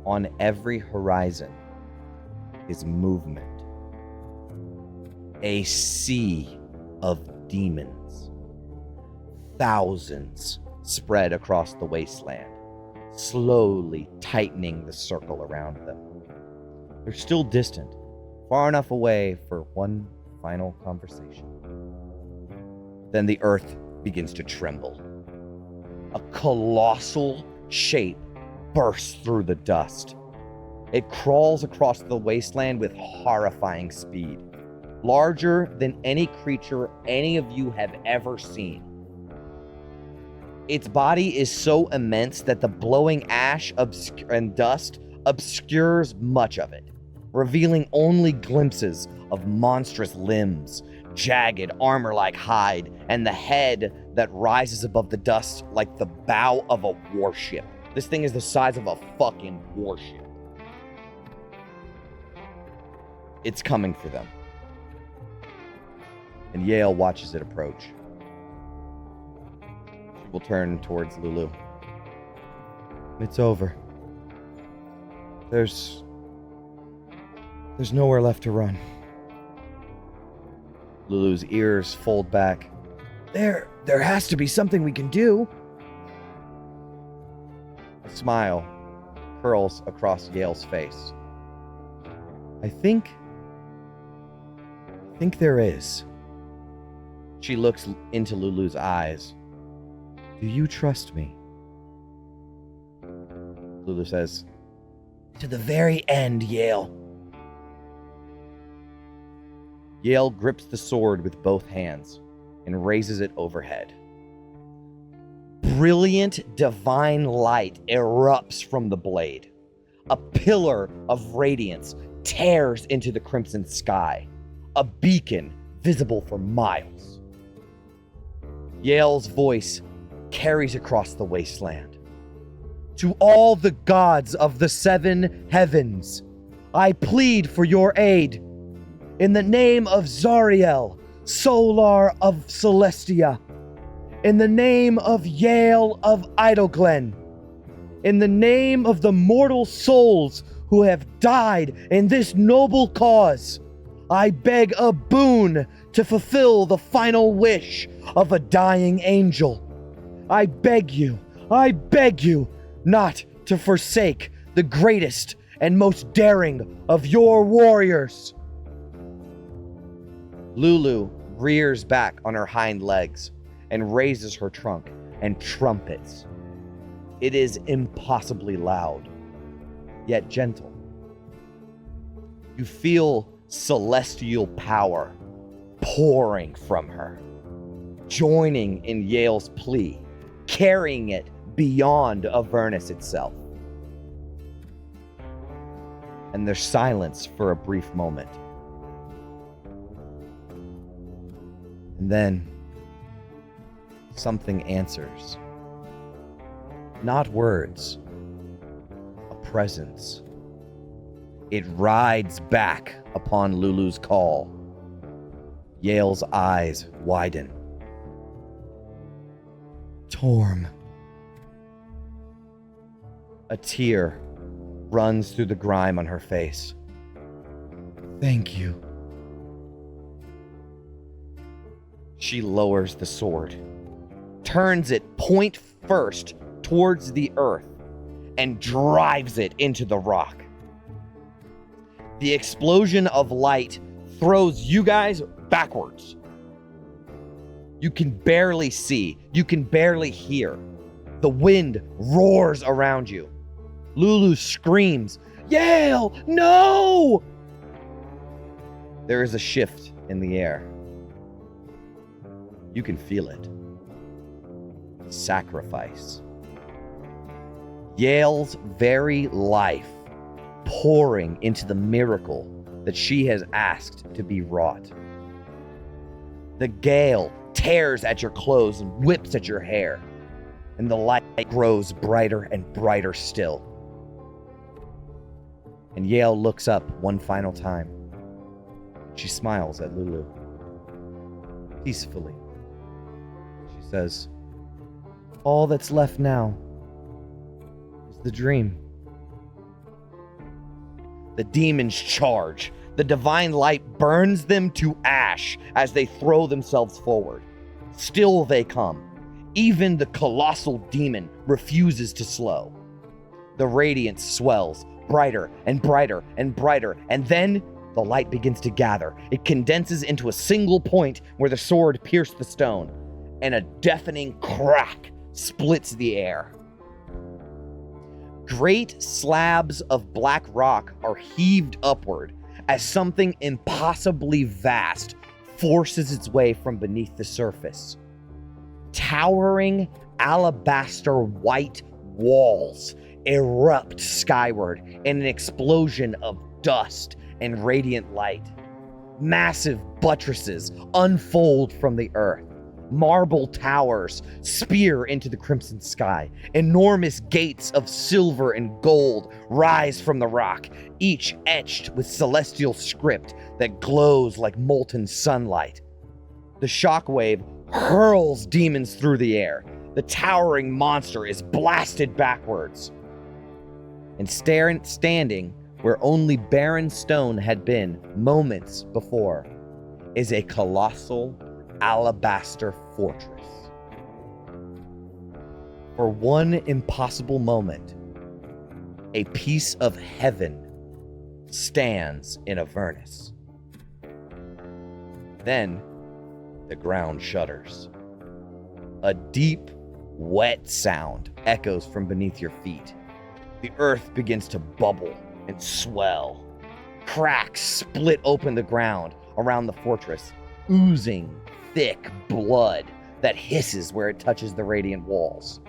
On every horizon is movement. A sea of demons. Thousands spread across the wasteland, slowly tightening the circle around them. They're still distant, far enough away for one final conversation. Then the earth begins to tremble. A colossal shape bursts through the dust. It crawls across the wasteland with horrifying speed, larger than any creature any of you have ever seen. Its body is so immense that the blowing ash and dust obscures much of it, revealing only glimpses of monstrous limbs, jagged armor-like hide, and the head that rises above the dust like the bow of a warship. This thing is the size of a fucking warship. It's coming for them. And Yale watches it approach. She will turn towards Lulu. It's over. There's nowhere left to run. Lulu's ears fold back. There has to be something we can do. A smile curls across Yale's face. I think there is. She looks into Lulu's eyes. Do you trust me? Lulu says, to the very end, Yale. Yale grips the sword with both hands and raises it overhead. Brilliant divine light erupts from the blade. A pillar of radiance tears into the crimson sky, a beacon visible for miles. Yale's voice carries across the wasteland. To all the gods of the seven heavens, I plead for your aid. In the name of Zariel, Solar of Celestia. In the name of Yale of Idleglen. In the name of the mortal souls who have died in this noble cause, I beg a boon to fulfill the final wish of a dying angel. I beg you not to forsake the greatest and most daring of your warriors. Lulu rears back on her hind legs and raises her trunk and trumpets. It is impossibly loud, yet gentle. You feel celestial power pouring from her, joining in Yale's plea, carrying it beyond Avernus itself. And there's silence for a brief moment. And then something answers. Not words, a presence. It rides back upon Lulu's call. Yale's eyes widen. Torm. A tear runs through the grime on her face. Thank you. She lowers the sword, turns it point first towards the earth, and drives it into the rock. The explosion of light throws you guys backwards. You can barely see, you can barely hear. The wind roars around you. Lulu screams, Yale, no! There is a shift in the air. You can feel it. Sacrifice. Yale's very life pouring into the miracle that she has asked to be wrought. The gale tears at your clothes and whips at your hair, and the light grows brighter and brighter still. And Yale looks up one final time. She smiles at Lulu. Peacefully. She says, "All that's left now is the dream." The demons charge. The divine light burns them to ash as they throw themselves forward. Still they come. Even the colossal demon refuses to slow. The radiance swells, brighter and brighter and brighter, and then the light begins to gather. It condenses into a single point where the sword pierced the stone, and a deafening crack splits the air. Great slabs of black rock are heaved upward as something impossibly vast forces its way from beneath the surface. Towering alabaster white walls erupt skyward in an explosion of dust and radiant light. Massive buttresses unfold from the earth. Marble towers spear into the crimson sky. Enormous gates of silver and gold rise from the rock, each etched with celestial script that glows like molten sunlight. The shockwave hurls demons through the air. The towering monster is blasted backwards. And standing where only barren stone had been moments before is a colossal alabaster fortress. For one impossible moment, a piece of heaven stands in Avernus. Then the ground shudders. A deep, wet sound echoes from beneath your feet. The earth begins to bubble and swell. Cracks split open the ground around the fortress, oozing thick blood that hisses where it touches the radiant walls.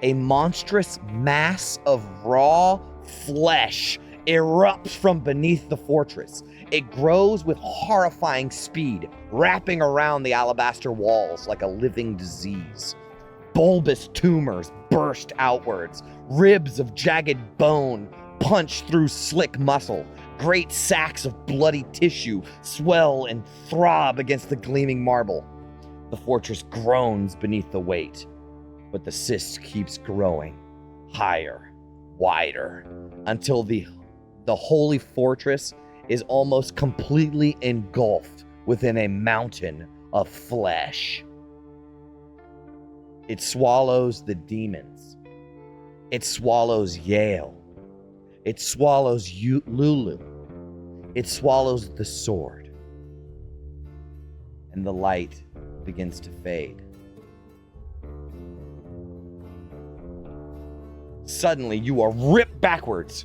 A monstrous mass of raw flesh erupts from beneath the fortress. It grows with horrifying speed, wrapping around the alabaster walls like a living disease. Bulbous tumors burst outwards. Ribs of jagged bone punch through slick muscle. Great sacks of bloody tissue swell and throb against the gleaming marble. The fortress groans beneath the weight, but the cyst keeps growing, higher, wider, until the holy fortress is almost completely engulfed within a mountain of flesh. It swallows the demons. It swallows Yale. It swallows Lulu. It swallows the sword. And the light begins to fade. Suddenly, you are ripped backwards.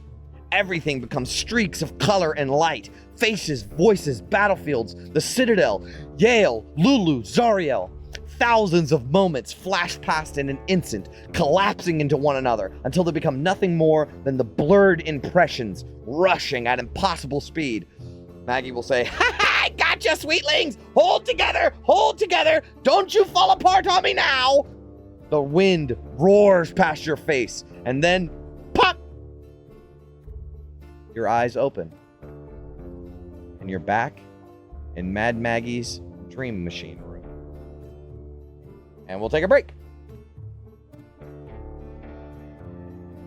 Everything becomes streaks of color and light. Faces, voices, battlefields, the Citadel, Yale, Lulu, Zariel. Thousands of moments flash past in an instant, collapsing into one another until they become nothing more than the blurred impressions rushing at impossible speed. Maggie will say, "Ha ha, I gotcha, sweetlings! Hold together! Don't you fall apart on me now!" The wind roars past your face, and then, pop! Your eyes open, and you're back in Mad Maggie's dream machine room. And we'll take a break.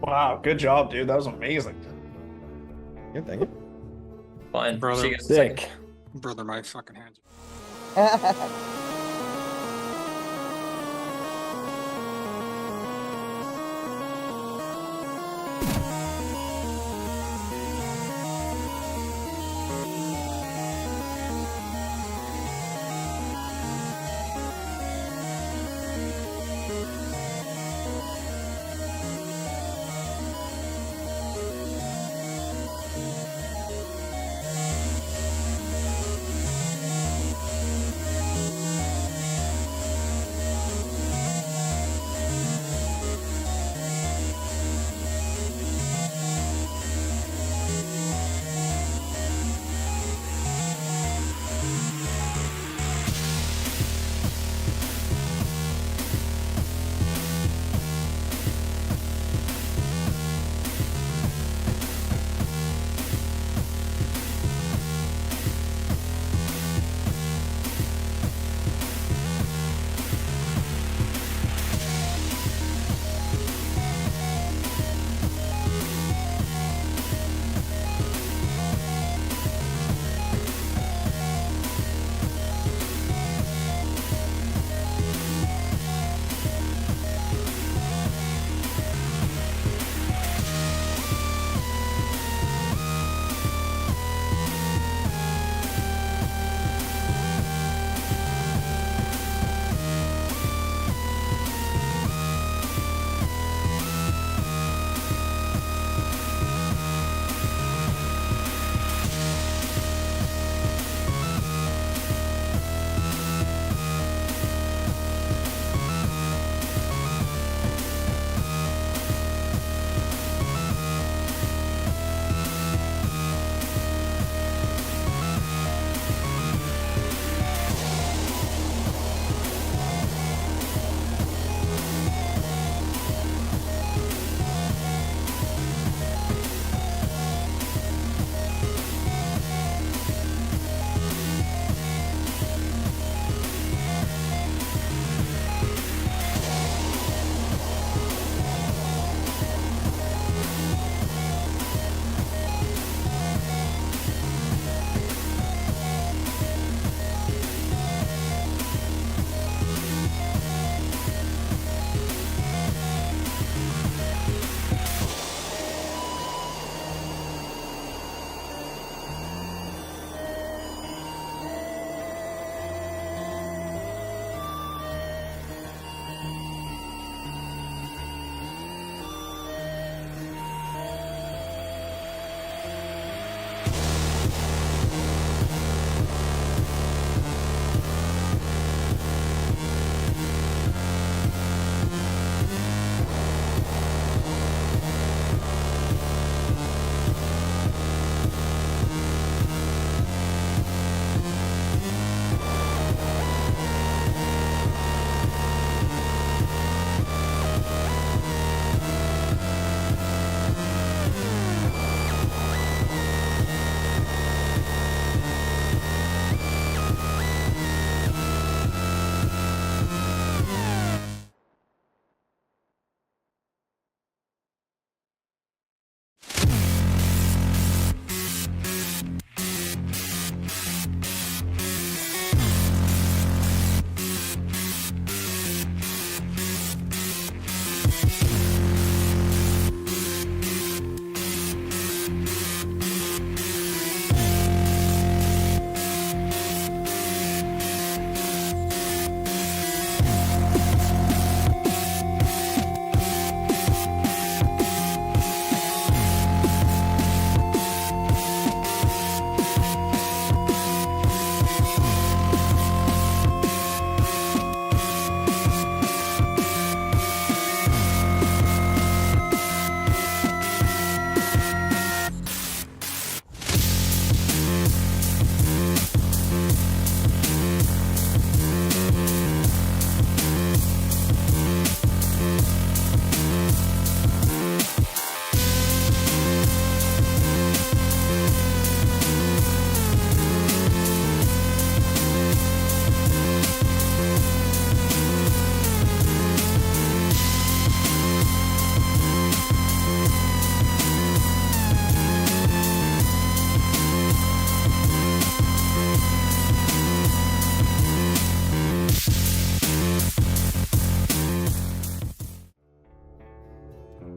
Wow, good job, dude. That was amazing. Good, thank you. Fine. Brother. See you guys in a second. Sick. Brother, my fucking hands.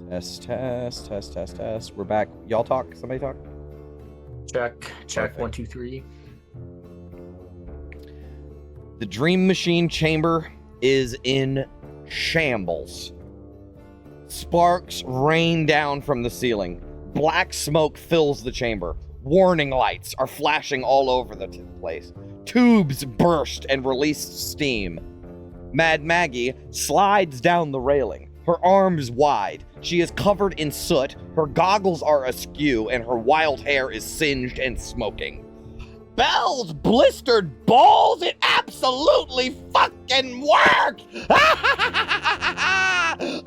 Test. We're back. Y'all talk? Somebody talk? Check. Perfect. 1, 2, 3. The Dream Machine chamber is in shambles. Sparks rain down from the ceiling. Black smoke fills the chamber. Warning lights are flashing all over the place. Tubes burst and release steam. Mad Maggie slides down the railing, her arms wide. She is covered in soot, her goggles are askew, and her wild hair is singed and smoking. Belle's blistered balls, it absolutely fucking worked!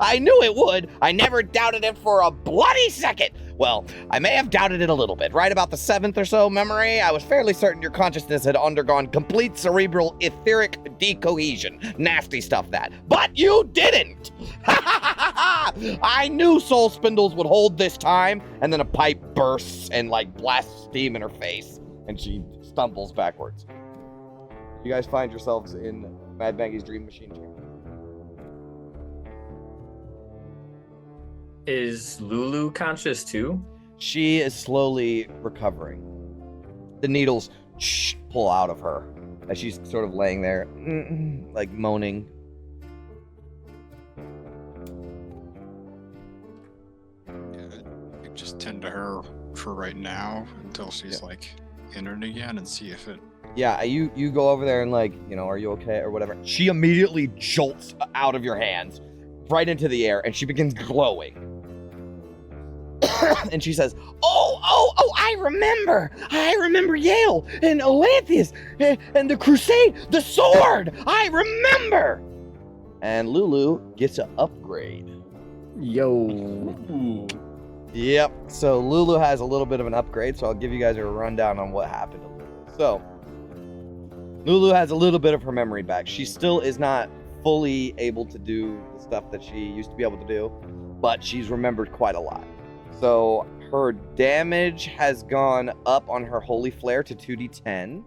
I knew it would. I never doubted it for a bloody second. Well, I may have doubted it a little bit. Right about the 7th or so memory, I was fairly certain your consciousness had undergone complete cerebral etheric decohesion. Nasty stuff, that. But you didn't! I knew soul spindles would hold this time, and then a pipe bursts and, blasts steam in her face, and she stumbles backwards. You guys find yourselves in Mad Maggie's Dream Machine chamber. Is Lulu conscious too? She is slowly recovering. The needles pull out of her as she's sort of laying there, moaning. Yeah, just tend to her for right now until she's in it again and see if it. Yeah, you go over there and are you okay or whatever. She immediately jolts out of your hands, right into the air, and she begins glowing. And she says, Oh, I remember Yale and Olanthius and the Crusade, the sword, I remember. And Lulu gets an upgrade. Yo. Ooh. Yep, so Lulu has a little bit of an upgrade, so I'll give you guys a rundown on what happened to Lulu. So, Lulu has a little bit of her memory back. She still is not fully able to do the stuff that she used to be able to do, but she's remembered quite a lot. So her damage has gone up on her Holy Flare to 2d10.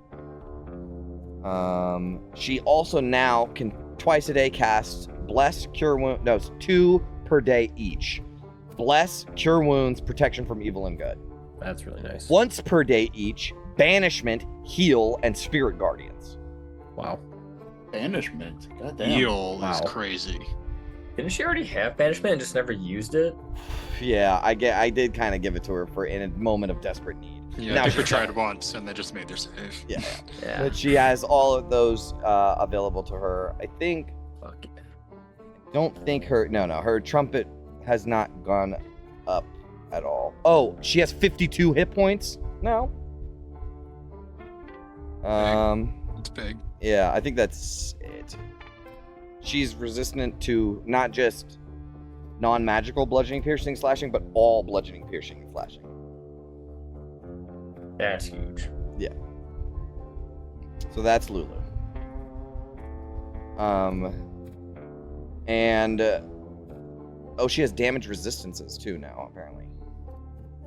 She also now can twice a day cast Bless, Cure Wounds. No, it's 2 per day each. Bless, Cure Wounds, Protection from Evil and Good. That's really nice. Once per day each, Banishment, Heal, and Spirit Guardians. Wow. Banishment. Goddamn. Heal is Wow. crazy. Didn't she already have banishment and just never used it? Yeah, I did kind of give it to her for in a moment of desperate need. Yeah, Now I think we she- tried once and they just made their save. Yeah. Yeah. But she has all of those available to her. I Fuck it. don't think her trumpet has not gone up at all. Oh, she has 52 hit points now. It's big. Yeah, I think that's it. She's resistant to not just non-magical bludgeoning, piercing, slashing, but all bludgeoning, piercing, and slashing. That's huge. So that's Lulu. She has damage resistances too now, apparently.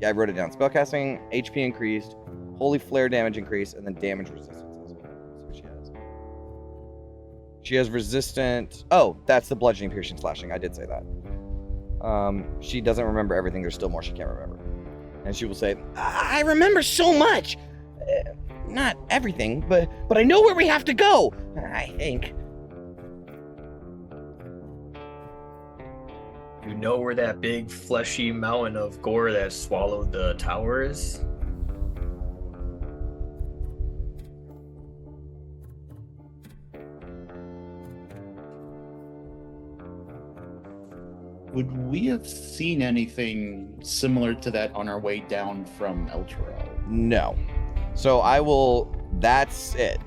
Yeah, I wrote it down. Spellcasting, HP increased, Holy Flare damage increased, and then damage resistances. That's what she has. She has resistant... Oh, that's the bludgeoning, piercing, slashing. I did say that. She doesn't remember everything. There's still more she can't remember. And she will say, I remember so much. Not everything, but I know where we have to go, I think. You know where that big fleshy mountain of gore that swallowed the tower is? Would we have seen anything similar to that on our way down from Elturel? No. So I will... That's it.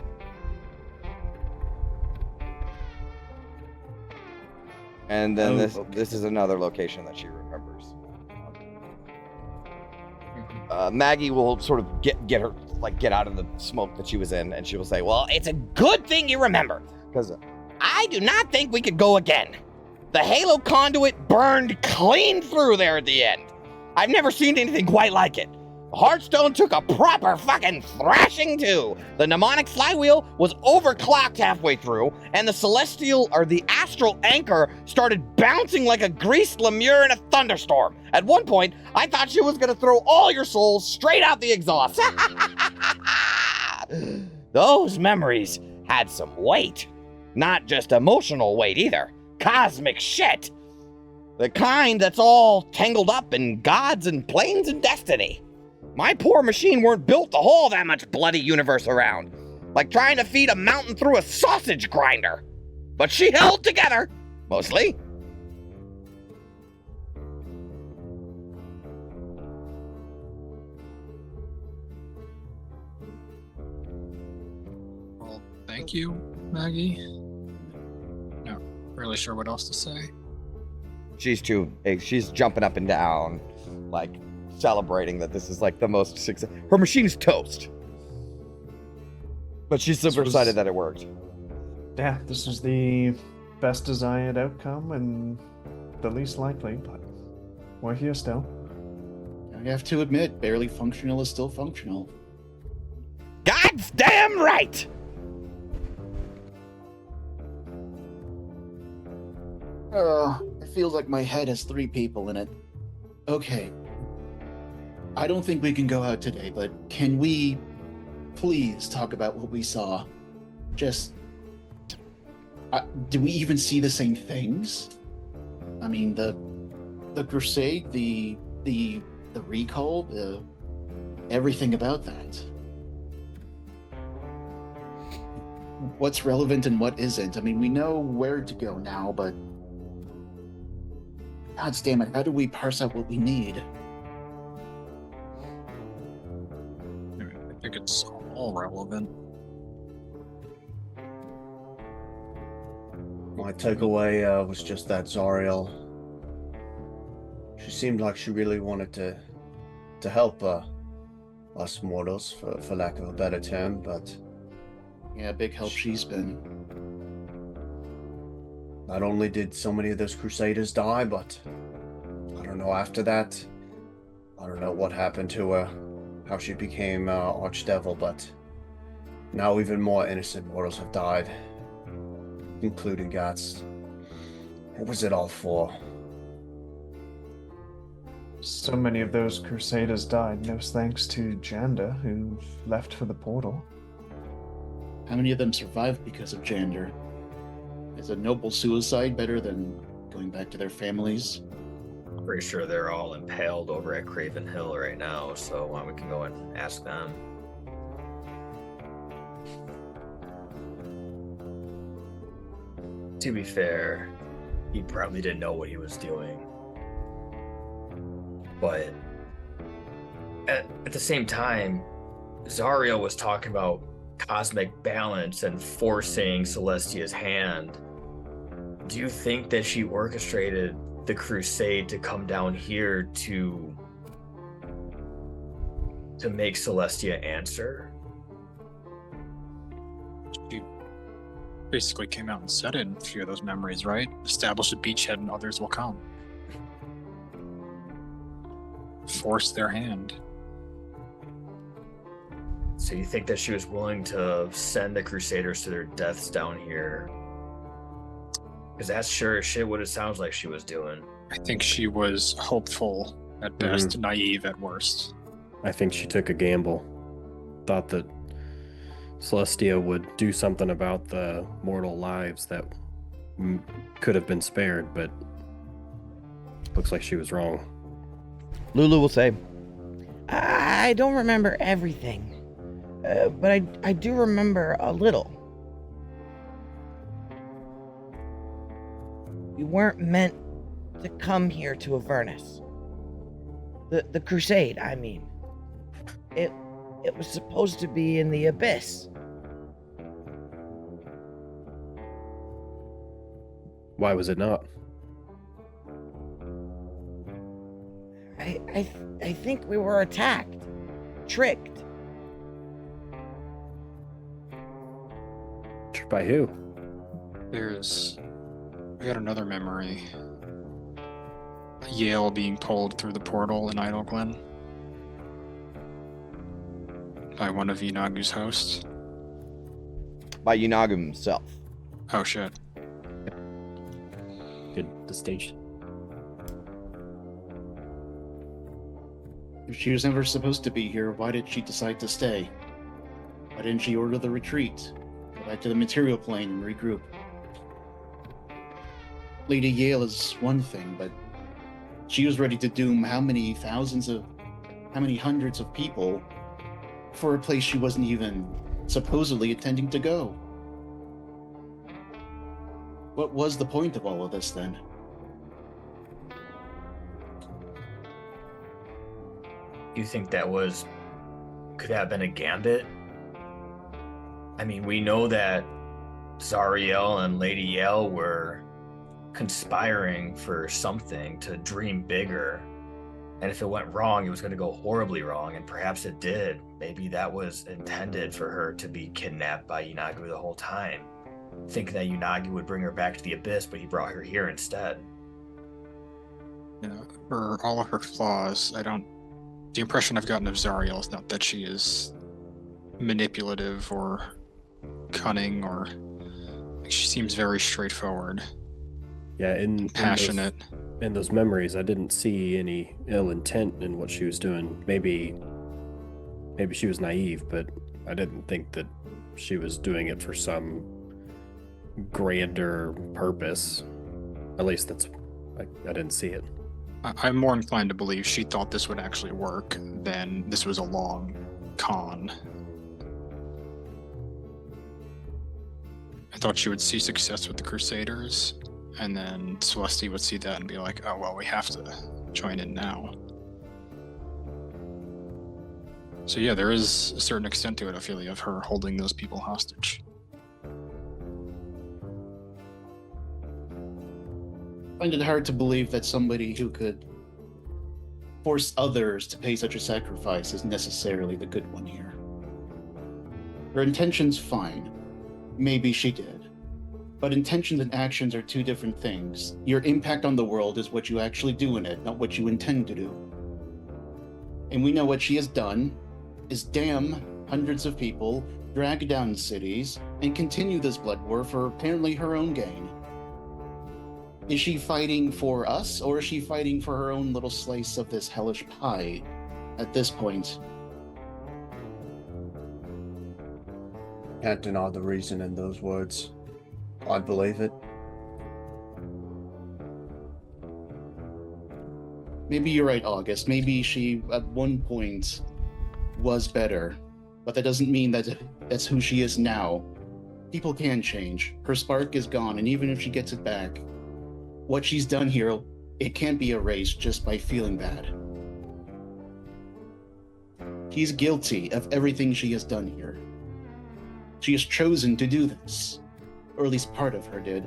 And then this is another location that she remembers. Maggie will sort of get her get out of the smoke that she was in, and she will say, "Well, it's a good thing you remember, because I do not think we could go again. The Halo conduit burned clean through there at the end. I've never seen anything quite like it. Hearthstone took a proper fucking thrashing too. The mnemonic flywheel was overclocked halfway through, and the astral anchor started bouncing like a greased lemur in a thunderstorm. At one point, I thought she was gonna throw all your souls straight out the exhaust. Those memories had some weight. Not just emotional weight either. Cosmic shit. The kind that's all tangled up in gods and planes and destiny. My poor machine weren't built to haul that much bloody universe around. Like trying to feed a mountain through a sausage grinder. But she held together, mostly. Well, thank you, Maggie. Not really sure what else to say. She's jumping up and down, like celebrating that this is like the most success. Her machine's toast. But she's super excited that it worked. Yeah, this is the best desired outcome and the least likely, but we're here still. I have to admit, barely functional is still functional. God's damn right! It feels like my head has 3 people in it. Okay. I don't think we can go out today, but can we please talk about what we saw? Just... do we even see the same things? I mean, the crusade, the recall, everything about that. What's relevant and what isn't? I mean, we know where to go now, but God damn it, how do we parse out what we need? I think it's all relevant. My takeaway was just that Zariel. She seemed like she really wanted to help us mortals, for lack of a better term, but... Yeah, big help she's been. Not only did so many of those Crusaders die, but I don't know after that. I don't know what happened to her, how she became Archdevil, but now even more innocent mortals have died, including Gats. What was it all for? So many of those Crusaders died, no thanks to Janda, who left for the portal. How many of them survived because of Jander? Is a noble suicide better than going back to their families? Pretty sure they're all impaled over at Craven Hill right now, so we can go and ask them. To be fair, he probably didn't know what he was doing. But at the same time, Zariel was talking about cosmic balance and forcing Celestia's hand. Do you think that she orchestrated the crusade to come down here to make Celestia answer? She basically came out and said it in a few of those memories, right? Establish a beachhead and others will come. Force their hand. So you think that she was willing to send the Crusaders to their deaths down here? Because that's sure as shit what it sounds like she was doing. I think she was hopeful at best, naive at worst. I think she took a gamble. Thought that Celestia would do something about the mortal lives that could have been spared, but looks like she was wrong. Lulu will say, I don't remember everything, but I do remember a little. We weren't meant to come here to Avernus. The crusade, I mean. It was supposed to be in the abyss. Why was it not? I think we were attacked. Tricked. By who? We got another memory. Yale being pulled through the portal in Idle Glen. By one of Inagu's hosts? By Yunagu himself. Oh shit. Good distinction. If she was never supposed to be here, why did she decide to stay? Why didn't she order the retreat? Go back to the material plane and regroup? Lady Yale is one thing, but she was ready to doom how many hundreds of people for a place she wasn't even supposedly intending to go. What was the point of all of this then? You think that could have been a gambit? I mean, we know that Zariel and Lady Yale were conspiring for something to dream bigger. And if it went wrong, it was going to go horribly wrong, and perhaps it did. Maybe that was intended for her to be kidnapped by Yunagu the whole time, thinking that Yunagu would bring her back to the Abyss, but he brought her here instead. You know, for all of her flaws, the impression I've gotten of Zariel is not that she is manipulative or cunning, or she seems very straightforward. Yeah, passionate. In those memories, I didn't see any ill intent in what she was doing. Maybe she was naive, but I didn't think that she was doing it for some grander purpose. At least I didn't see it. I'm more inclined to believe she thought this would actually work than this was a long con. I thought she would see success with the Crusaders, and then Celeste would see that and be like, oh, well, we have to join in now. So yeah, there is a certain extent to it, I feel, of her holding those people hostage. I find it hard to believe that somebody who could force others to pay such a sacrifice is necessarily the good one here. Her intention's fine. Maybe she did. But intentions and actions are two different things. Your impact on the world is what you actually do in it, not what you intend to do. And we know what she has done is damn hundreds of people, drag down cities, and continue this blood war for apparently her own gain. Is she fighting for us, or is she fighting for her own little slice of this hellish pie at this point? Can't deny the reason in those words. I believe it. Maybe you're right, August. Maybe she, at one point, was better. But that doesn't mean that that's who she is now. People can change. Her spark is gone, and even if she gets it back, what she's done here, it can't be erased just by feeling bad. She's guilty of everything she has done here. She has chosen to do this. Or at least part of her did.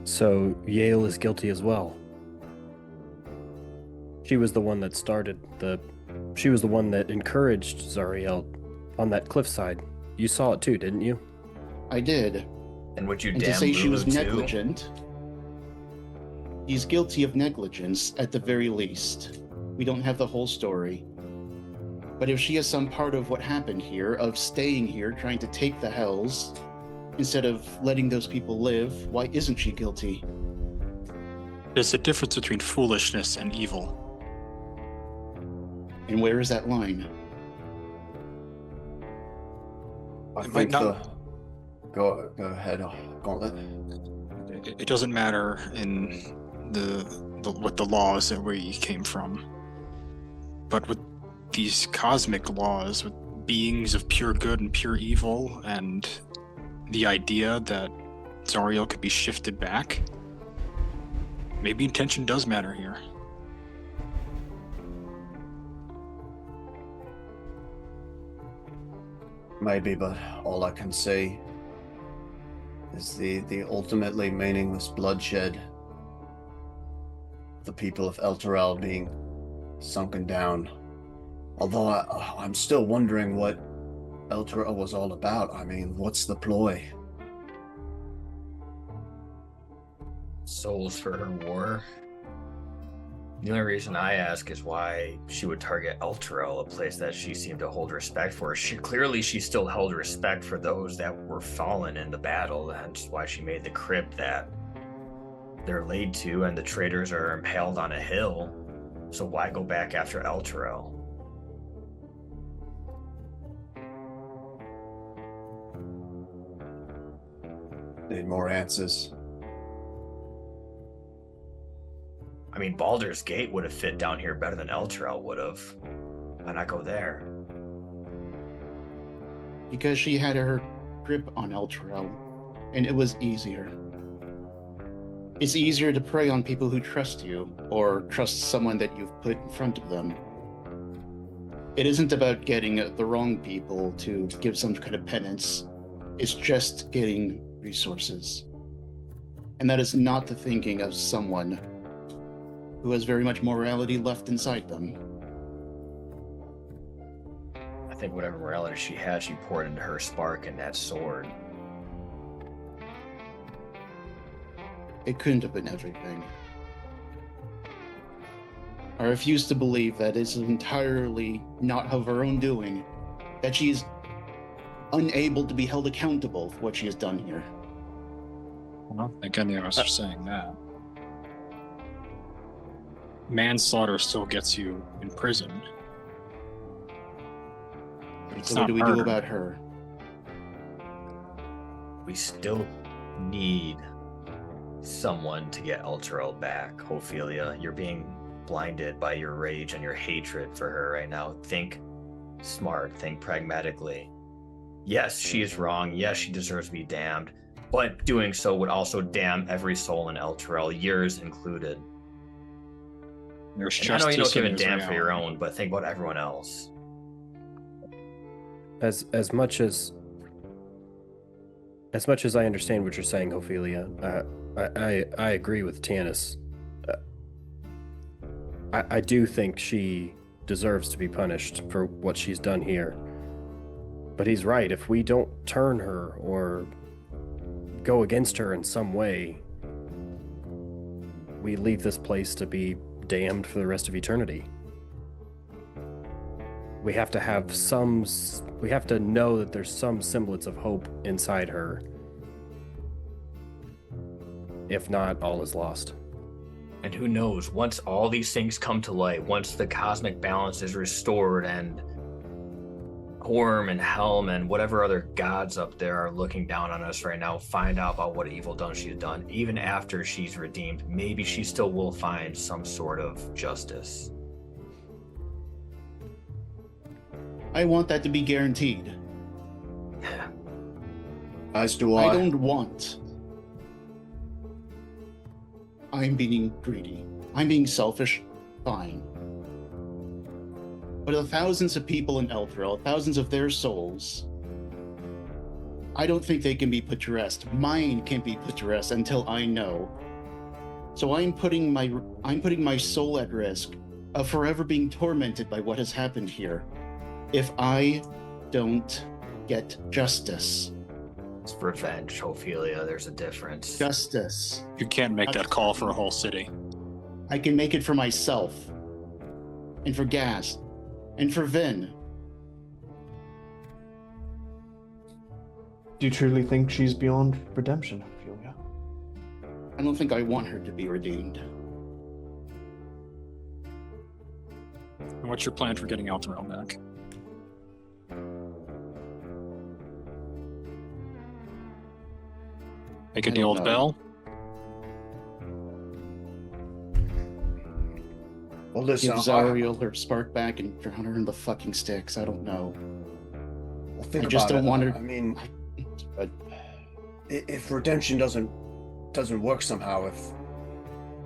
So Yale is guilty as well. She was the one that she was the one that encouraged Zariel on that cliffside. You saw it too, didn't you? I did. And would you And damn to say she was Lulu too? negligent, he's guilty of negligence at the very least. We don't have the whole story. But if she is some part of what happened here, of staying here, trying to take the hells, instead of letting those people live, why isn't she guilty? There's a difference between foolishness and evil. And where is that line? I It think might not- Go ahead, Gauntlet. It doesn't matter in with the laws that we came from, but with these cosmic laws, with beings of pure good and pure evil, and the idea that Zariel could be shifted back, maybe intention does matter here. Maybe, but all I can say is the ultimately meaningless bloodshed. The people of Elturel being sunken down. Although I'm still wondering what Elturel was all about. I mean, what's the ploy? Souls for her war. The only reason I ask is why she would target Elturel, a place that she seemed to hold respect for. She still held respect for those that were fallen in the battle. That's why she made the crypt that they're laid to, and the traitors are impaled on a hill. So why go back after Elturel? Need more answers. I mean, Baldur's Gate would have fit down here better than Elturel would have. Why not go there? Because she had her grip on Elturel, and it was easier. It's easier to prey on people who trust you, or trust someone that you've put in front of them. It isn't about getting the wrong people to give some kind of penance. It's just getting resources. And that is not the thinking of someone who has very much morality left inside them. I think whatever morality she had, she poured into her spark and that sword. It couldn't have been everything. I refuse to believe that it's entirely not of her own doing, that she is unable to be held accountable for what she has done here. I don't think any of us are saying that. Manslaughter still gets you imprisoned. But it's So not what do we murder. do about her? We still need someone to get Elturel back. Ophelia, you're being blinded by your rage and your hatred for her right now. Think smart, think pragmatically. Yes, she is wrong. Yes, she deserves to be damned. But doing so would also damn every soul in Elturel, yours included. There's And I know you don't justice give a and there's damn for your reality. own, but think about everyone else. As much as I understand what you're saying, Ophelia, I agree with Tanis. I do think she deserves to be punished for what she's done here. But he's right. If we don't turn her or go against her in some way, we leave this place to be damned for the rest of eternity. We have to have we have to know that there's some semblance of hope inside her. If not, all is lost. And who knows, once all these things come to light, once the cosmic balance is restored and Horm and Helm and whatever other gods up there are looking down on us right now, find out about what evil done she's done, even after she's redeemed, maybe she still will find some sort of justice. I want that to be guaranteed. As do I I. don't want. I'm being greedy. I'm being selfish. Fine. But the thousands of people in Elturel, thousands of their souls, I don't think they can be put to rest. Mine can't be put to rest until I know. So I'm putting my soul at risk of forever being tormented by what has happened here if I don't get justice. It's revenge, Ophelia, there's a difference. Justice. You can't make that call for a whole city. I can make it for myself, and for Gas, and for Vin. Do you truly think she's beyond redemption, Ophelia? I don't think I want her to be redeemed. And what's your plan for getting Elturel back? Make a I deal don't with know. Bell? Well, Give listen, Zariel her spark back and drown her in the fucking sticks. I don't know. well, think I just about don't it. want her- I mean, if redemption doesn't work somehow, if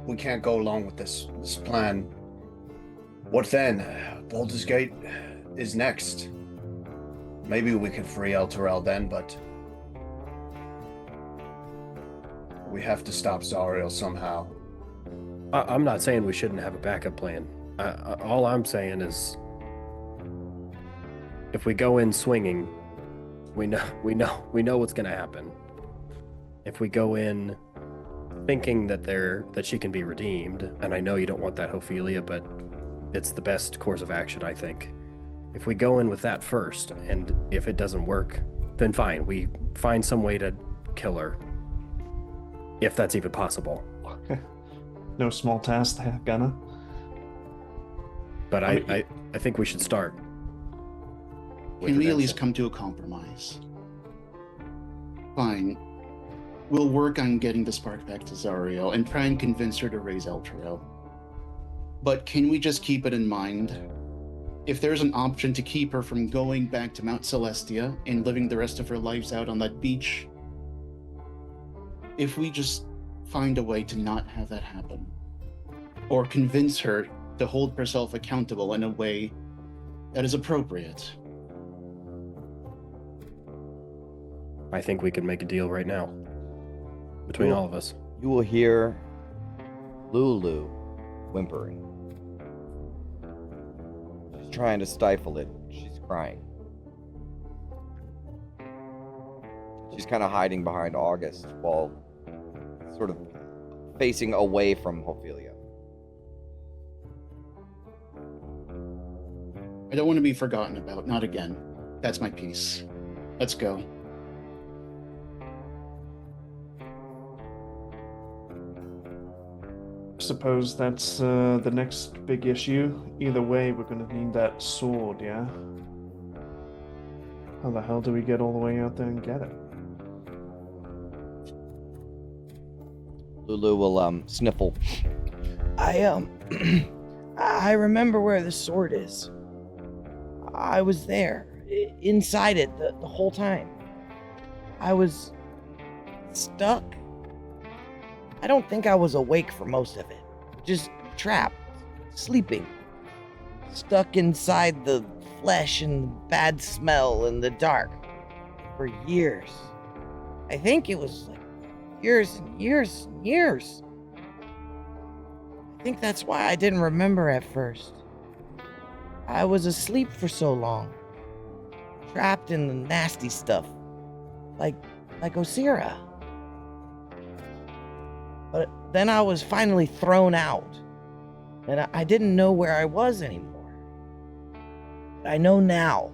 we can't go along with this plan, what then? Baldur's Gate is next. Maybe we can free Elturel then, but we have to stop Zariel somehow. I'm not saying we shouldn't have a backup plan. All I'm saying is, if we go in swinging, we know what's going to happen. If we go in thinking that she can be redeemed, and I know you don't want that, Ophelia, but it's the best course of action, I think. If we go in with that first, and if it doesn't work, then fine, we find some way to kill her. If that's even possible. No small task there, Gunner. But I think we should start. Can we at least come to a compromise? Fine. We'll work on getting the spark back to Zariel and try and convince her to raise Elturel. But can we just keep it in mind? If there's an option to keep her from going back to Mount Celestia and living the rest of her lives out on that beach, if we just find a way to not have that happen, or convince her to hold herself accountable in a way that is appropriate. I think we can make a deal right now. Between all of us. You will hear Lulu whimpering. She's trying to stifle it. She's crying. She's kind of hiding behind August while sort of facing away from Ophelia. I don't want to be forgotten about, not again. That's my piece. Let's go. Suppose that's the next big issue. Either way, we're going to need that sword, yeah? How the hell do we get all the way out there and get it? Lulu will sniffle. I remember where the sword is. I was there, inside it the whole time. I was stuck. I don't think I was awake for most of it. Just trapped, sleeping. Stuck inside the flesh and the bad smell and the dark for years. I think it was like years and years and years. I think that's why I didn't remember at first. I was asleep for so long. Trapped in the nasty stuff. Like Osira. But then I was finally thrown out, and I didn't know where I was anymore. But I know now.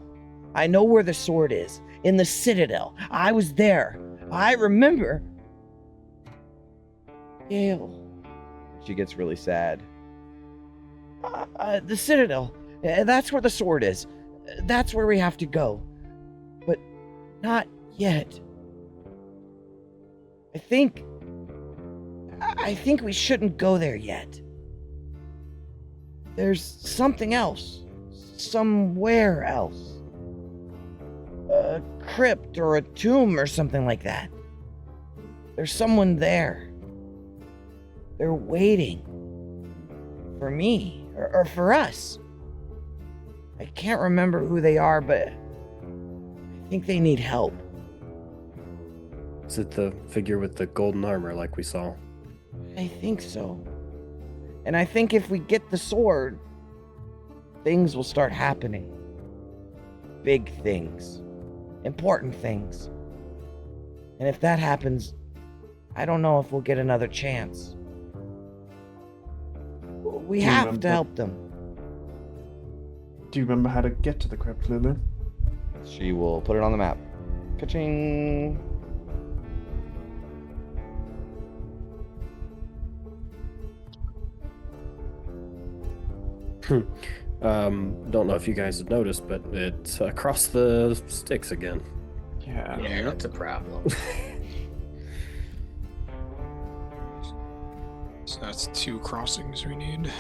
I know where the sword is, in the Citadel. I was there. I remember. Gale. She gets really sad. The Citadel. That's where the sword is. That's where we have to go. But not yet. I think we shouldn't go there yet. There's something else. Somewhere else. A crypt or a tomb or something like that. There's someone there. They're waiting. For me. Or for us. I can't remember who they are, but I think they need help. Is it the figure with the golden armor like we saw? I think so. And I think if we get the sword, things will start happening. Big things. Important things. And if that happens, I don't know if we'll get another chance. We have to help them. Do you remember how to get to the crypt, Lulu? She will put it on the map. Ka-ching! Don't know if you guys have noticed, but it's across the sticks again. Yeah, that's a problem. So that's 2 crossings we need.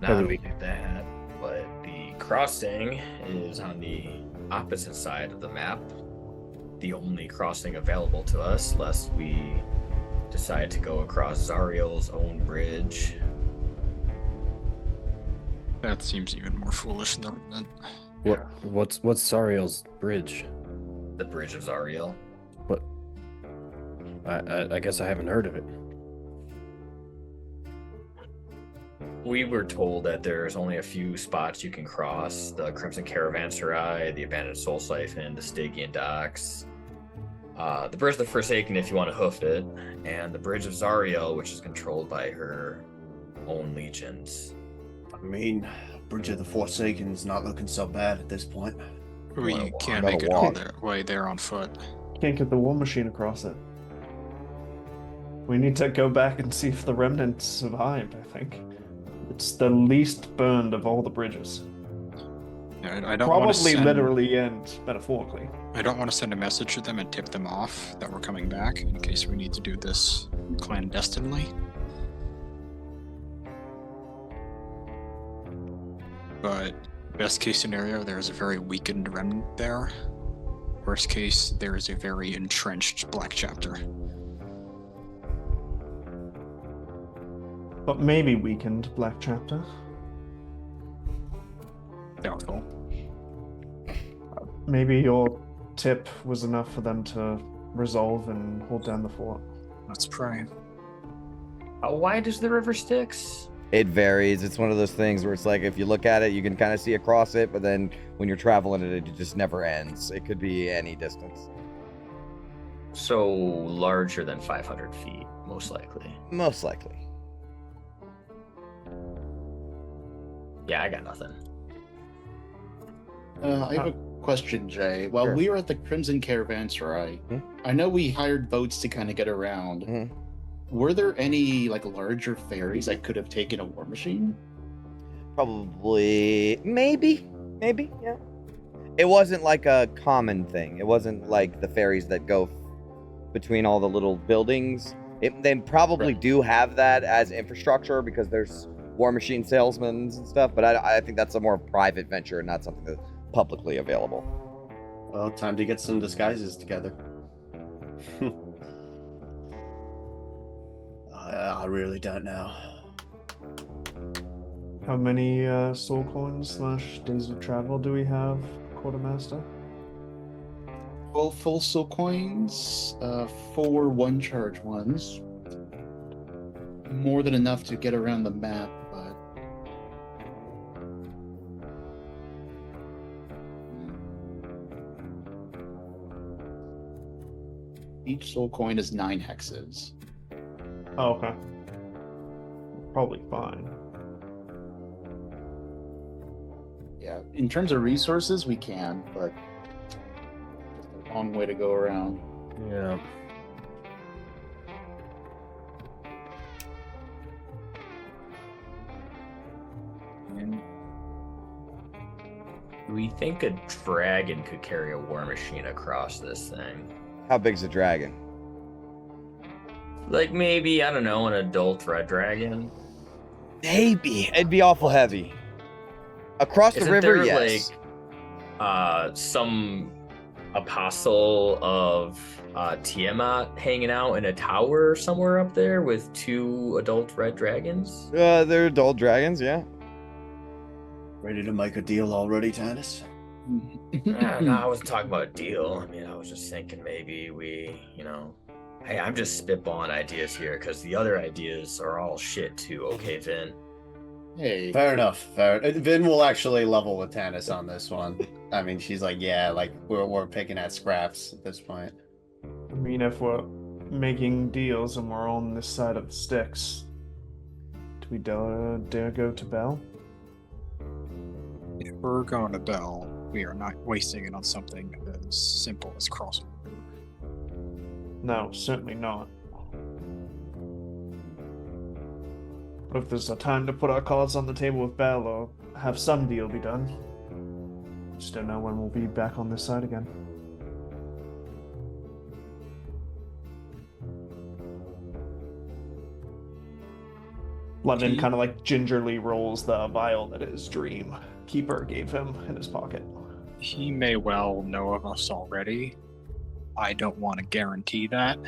Not only that, but the crossing is on the opposite side of the map. The only crossing available to us, lest we decide to go across Zariel's own bridge. That seems even more foolish than that. What's Zariel's bridge? The Bridge of Zariel. What? I guess I haven't heard of it. We were told that there's only a few spots you can cross: the Crimson Caravanserai, the Abandoned Soul Siphon, the Stygian Docks. the Bridge of the Forsaken, if you want to hoof it, and the Bridge of Zariel, which is controlled by her own legions. I mean, Bridge of the Forsaken's not looking so bad at this point. We can't Gotta make it walk. all the way there on foot. Can't get the war machine across it. We need to go back and see if the remnants survived, I think. It's the least burned of all the bridges. Yeah, I don't want to Probably send, literally and metaphorically. I don't want to send a message to them and tip them off that we're coming back in case we need to do this clandestinely. But best case scenario, there is a very weakened remnant there. Worst case, there is a very entrenched Black Chapter. But maybe weakened Black Chapter. Doubtful. Maybe your tip was enough for them to resolve and hold down the fort. Let's pray. How wide is the river Styx? It varies. It's one of those things where it's like if you look at it, you can kind of see across it, but then when you're traveling it just never ends. It could be any distance. So larger than 500 feet, most likely. Most likely. Yeah, I got nothing. I have a question, Jay. While Sure. we were at the Crimson Caravanserai, I know we hired boats to kind of get around. Mhm. Were there any like larger ferries that could have taken a war machine? Probably, maybe, yeah. It wasn't like a common thing. It wasn't like the ferries that go between all the little buildings. They probably Right. do have that as infrastructure because there's war machine salesmen and stuff, but I think that's a more private venture and not something that's publicly available. Well, time to get some disguises together. I really don't know. How many soul coins / days of travel do we have, Quartermaster? 12 full soul coins, 4 one-charge ones. More than enough to get around the map, but... Each soul coin is 9 hexes. Oh, okay. Probably fine. Yeah, in terms of resources, we can, but just a long way to go around. Yeah. And do we think a dragon could carry a war machine across this thing? How big's a dragon? Like maybe, I don't know, an adult red dragon? Maybe. It'd be awful heavy. Across the Isn't river, there, yes. some apostle of Tiamat hanging out in a tower somewhere up there with 2 adult red dragons? They're adult dragons, yeah. Ready to make a deal already, Tannis? No, I wasn't talking about a deal. I mean, I was just thinking maybe we, hey, I'm just spitballing ideas here because the other ideas are all shit too, okay, Vin? Hey, Fair enough. Vin will actually level with Tannis on this one. I mean, she's like, yeah, like we're picking at scraps at this point. I mean, if we're making deals and we're on this side of the Styx, do we dare go to Bell? If we're going to Bell, we are not wasting it on something as simple as crossing. No, certainly not. But if there's a time to put our cards on the table with Bell or have some deal be done, just don't know when we'll be back on this side again. London kind of like gingerly rolls the vial that his dream keeper gave him in his pocket. He may well know of us already. I don't want to guarantee that.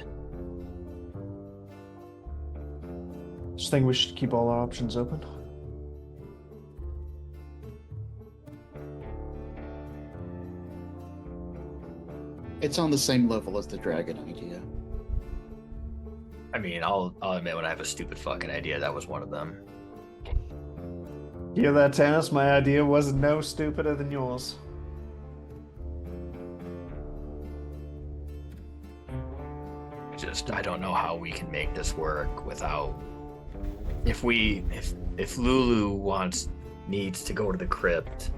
Just think we should keep all our options open. it's on the same level as the dragon idea. I mean, I'll admit when I have a stupid fucking idea, that was one of them. Hear that, Tannis? My idea was no stupider than yours. I don't know how we can make this work without. If Lulu needs to go to the crypt.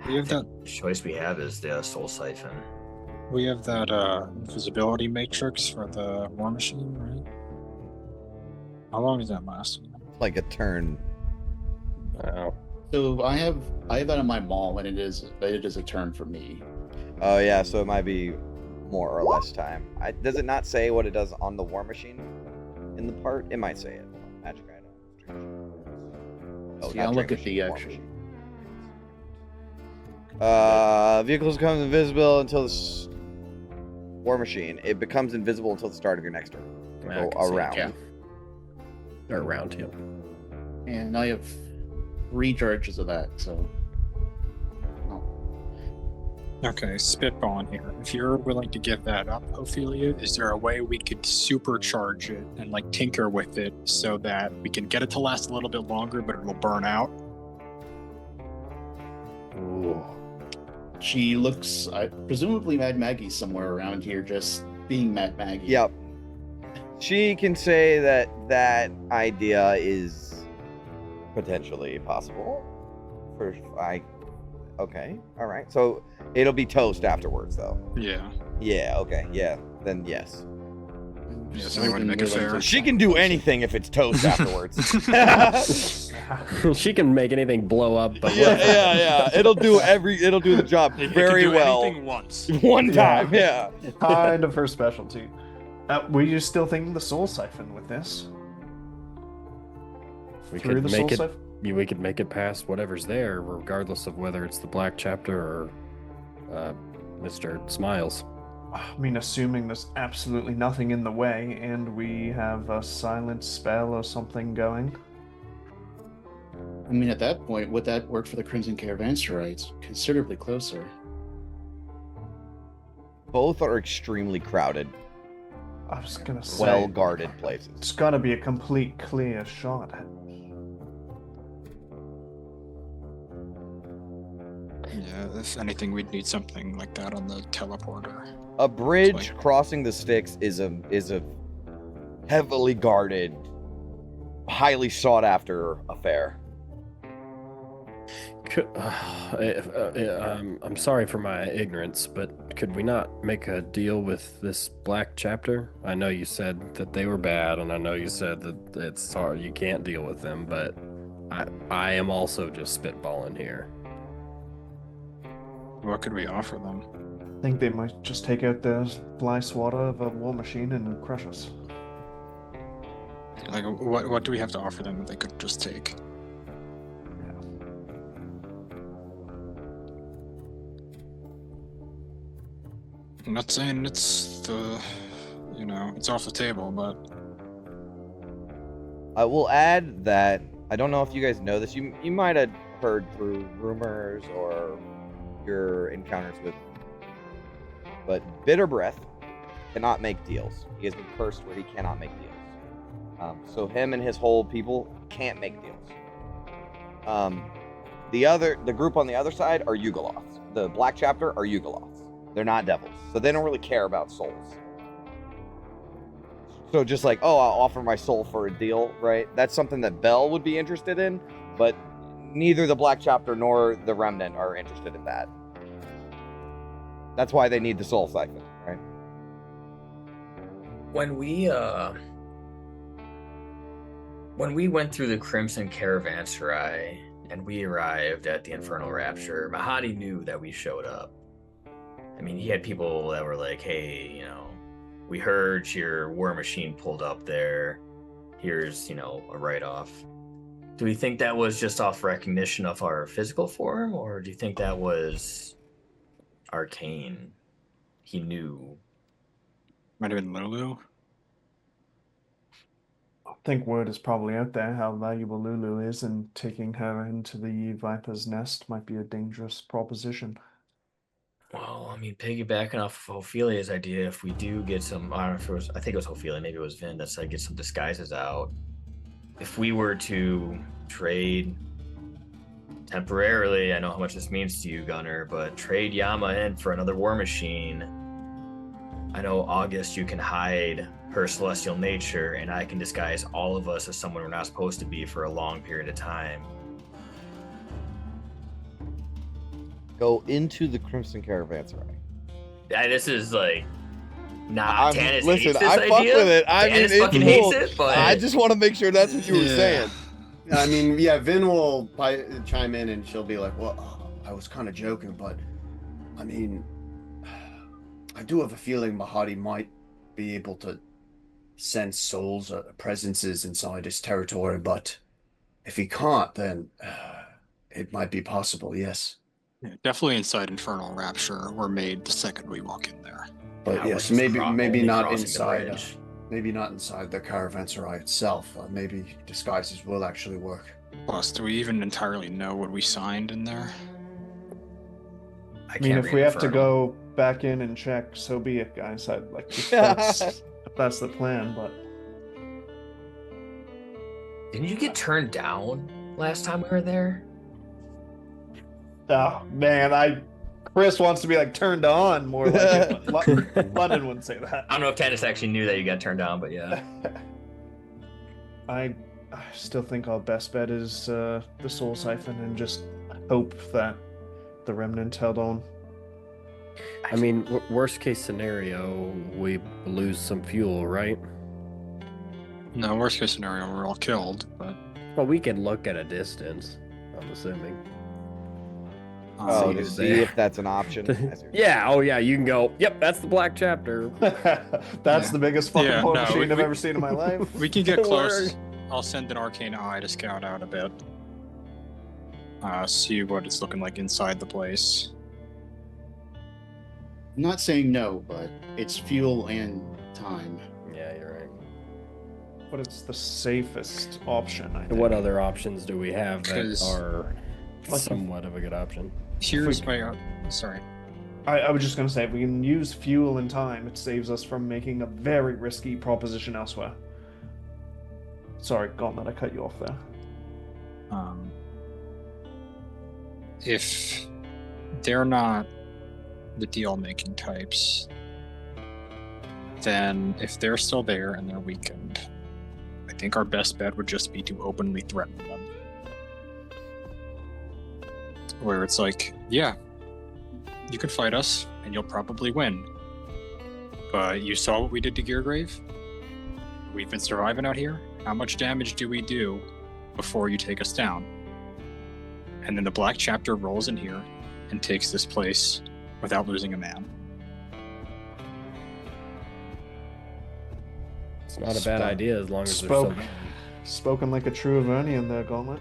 We have that. The choice we have is the soul siphon. We have that invisibility matrix for the war machine, right? How long is that lasting? Like a turn. Wow. So I have that on my mall, and it is a turn for me. Oh yeah, so it might be more or less time. Does it not say what it does on the war machine in the part? It might say it. Magic item. Oh, See, not I'll look trade at the machine, war actual. machine. Vehicles becomes invisible until the war machine. It becomes invisible until the start of your next turn. Yeah, I Go can see it, around. yeah. Or around him. And I have 3 charges of that, so. Oh. Okay, spitballing here. If you're willing to give that up, Ophelia, is there a way we could supercharge it and like tinker with it so that we can get it to last a little bit longer, but it will burn out? Ooh. She looks, presumably Mad Maggie's somewhere around here, just being Mad Maggie. Yep. She can say that idea is potentially possible. Okay, all right. So it'll be toast afterwards, though. Yeah. Yeah. Okay. Yeah. Then yes. Yeah, so we want to make it fair. She can do anything if it's toast afterwards. She can make anything blow up, but yeah. It'll do the job It very can do well. anything once. One time, yeah. Kind of her specialty. Were you still thinking the soul siphon with this? we Through could the make soul it. siphon? We could make it past whatever's there, regardless of whether it's the Black Chapter or Mr. Smiles. I mean, assuming there's absolutely nothing in the way, and we have a silent spell or something going. I mean, at that point, would that work for the Crimson Caravanserais? Considerably closer. Both are extremely crowded, I was gonna say, well-guarded places. it's gotta be a complete clear shot. Yeah, if anything, we'd need something like that on the teleporter. A bridge crossing the Styx is a heavily guarded, highly sought after affair. I'm sorry for my ignorance, but could we not make a deal with this Black Chapter? I know you said that they were bad, and I know you said that it's hard, you can't deal with them, but I am also just spitballing here. What could we offer them? I think they might just take out the fly swatter of a war machine and crush us. Like, what do we have to offer them that they could just take? I'm not saying it's it's off the table, but I will add that I don't know if you guys know this. You might have heard through rumors or your encounters with, but Bitter Breath cannot make deals. He has been cursed where he cannot make deals. So him and his whole people can't make deals. The group on the other side are Yugoloths. The Black Chapter are Yugoloths. They're not devils, so they don't really care about souls. So just like, oh, I'll offer my soul for a deal, right? That's something that Bell would be interested in, but neither the Black Chapter nor the Remnant are interested in that. That's why they need the soul siphon, right? When we went through the Crimson Caravanserai and we arrived at the Infernal Rapture, Mahadi knew that we showed up. I mean, he had people that were like, hey, we heard your war machine pulled up there. Here's, a write-off. Do we think that was just off recognition of our physical form, or do you think that was arcane? He knew. might have been Lulu. I think word is probably out there how valuable Lulu is, and taking her into the Viper's Nest might be a dangerous proposition. Well, I mean, piggybacking off of Ophelia's idea, if we do get some, I don't know if it was, I think it was Ophelia, maybe it was Vin that said get some disguises out. If we were to trade Temporarily, I know how much this means to you, Gunner, but trade Yama in for another war machine. I know, August, you can hide her celestial nature, and I can disguise all of us as someone we're not supposed to be for a long period of time. Go into the Crimson Caravanserai. Yeah, this is like, nah, Tannis hates Listen, this I fuck idea. with it. I Tannis mean, fucking it's cool. hates it, but I just want to make sure that's what you were saying. I mean, yeah, Vin will chime in and she'll be like, well, I was kind of joking, but I mean, I do have a feeling Mahadi might be able to sense souls or presences inside his territory, but if he can't, then it might be possible, yes. Yeah, definitely inside Infernal Rapture were made the second we walk in there. But we're yes, just maybe only not crossing the inside. bridge. Maybe not inside the caravanserai itself. Maybe disguises will actually work. Plus, do we even entirely know what we signed in there? I mean, if we have to go back in and check, so be it, guys. I'd like if that's the plan, but Didn't you get turned down last time we were there? oh man, Chris wants to be like turned on more like it, but London wouldn't say that. I don't know if Tannis actually knew that you got turned down, but yeah. I still think our best bet is the Soul Siphon and just hope that the Remnant held on. I mean, worst case scenario, we lose some fuel, right? No, worst case scenario, we're all killed, but... Well, we can look at a distance, I'm assuming. Oh, to who's see there. if that's an option. Yeah, oh yeah, you can go, yep, that's the black chapter. That's the biggest fucking Yeah, war no, machine I've we- ever seen in my life. We can get Don't close. worry. I'll send an arcane eye to scout out a bit. See what it's looking like inside the place. I'm not saying no, but it's fuel and time. Yeah, you're right. But it's the safest option, I think. And what other options do we have that 'Cause- are Like- somewhat of a good option? Here's my... sorry. I was just going to say, if we can use fuel and time, it saves us from making a very risky proposition elsewhere. Sorry, Gauntlet, I cut you off there. If they're not the deal-making types, then if they're still there and they're weakened, I think our best bet would just be to openly threaten them. Where it's like, yeah, you can fight us and you'll probably win. But you saw what we did to Geargrave? We've been surviving out here. How much damage do we do before you take us down? And then the Black Chapter rolls in here and takes this place without losing a man. It's not a bad idea as long as Spoke. there's Spoken like a true Avernian there, Gauntlet.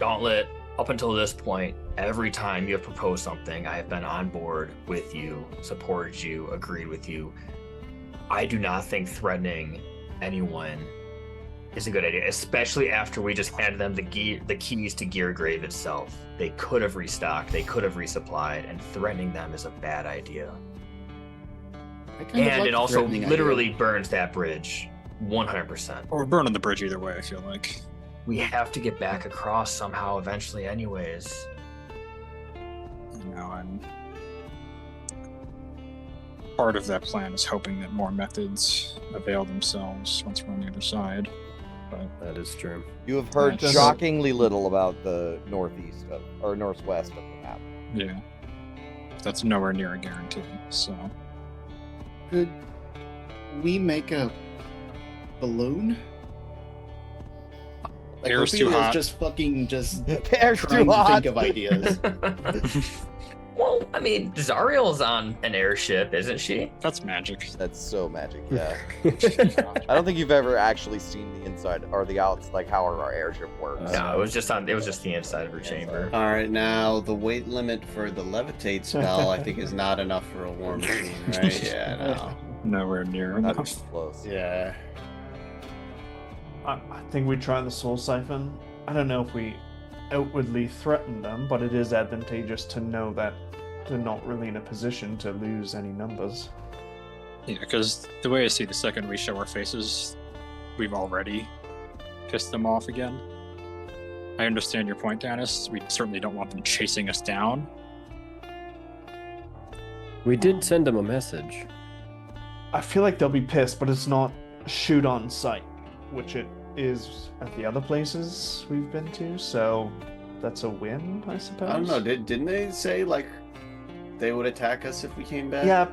Gauntlet, up until this point, every time you have proposed something, I have been on board with you, supported you, agreed with you. I do not think threatening anyone is a good idea, especially after we just handed them the keys to Geargrave itself. They could have restocked, they could have resupplied, and threatening them is a bad idea. I kind of And like it the also threatening literally idea. burns that bridge 100%. Or we're burning the bridge either way, I feel like. We have to get back across somehow eventually anyways. You know, and part of that plan is hoping that more methods avail themselves once we're on the other side. But that is true. You have heard That's- shockingly little about the northeast or northwest of the map. yeah, that's nowhere near a guarantee. So Could we make a balloon? Like, Air's too Ophelia's hot. just fucking The air's trying too to hot. think of ideas. Well, I mean, Zariel's on an airship, isn't she? that's magic. That's so magic, yeah. I don't think you've ever actually seen the inside or the outs, like how our airship works. No, it was just the inside of her chamber. All right, now the weight limit for the levitate spell, I think, is not enough for a war machine, right? Yeah, no. Nowhere near Not enough. even close. Yeah. I think we try the Soul Siphon. I don't know if we outwardly threaten them, but it is advantageous to know that they're not really in a position to lose any numbers. Yeah, because the way I see the second we show our faces, we've already pissed them off again. I understand your point, Dennis. We certainly don't want them chasing us down. We did send them a message. I feel like they'll be pissed, but it's not shoot on sight, which it is at the other places we've been to, so that's a win, I suppose. I don't know. Didn't they say like they would attack us if we came back? Yeah,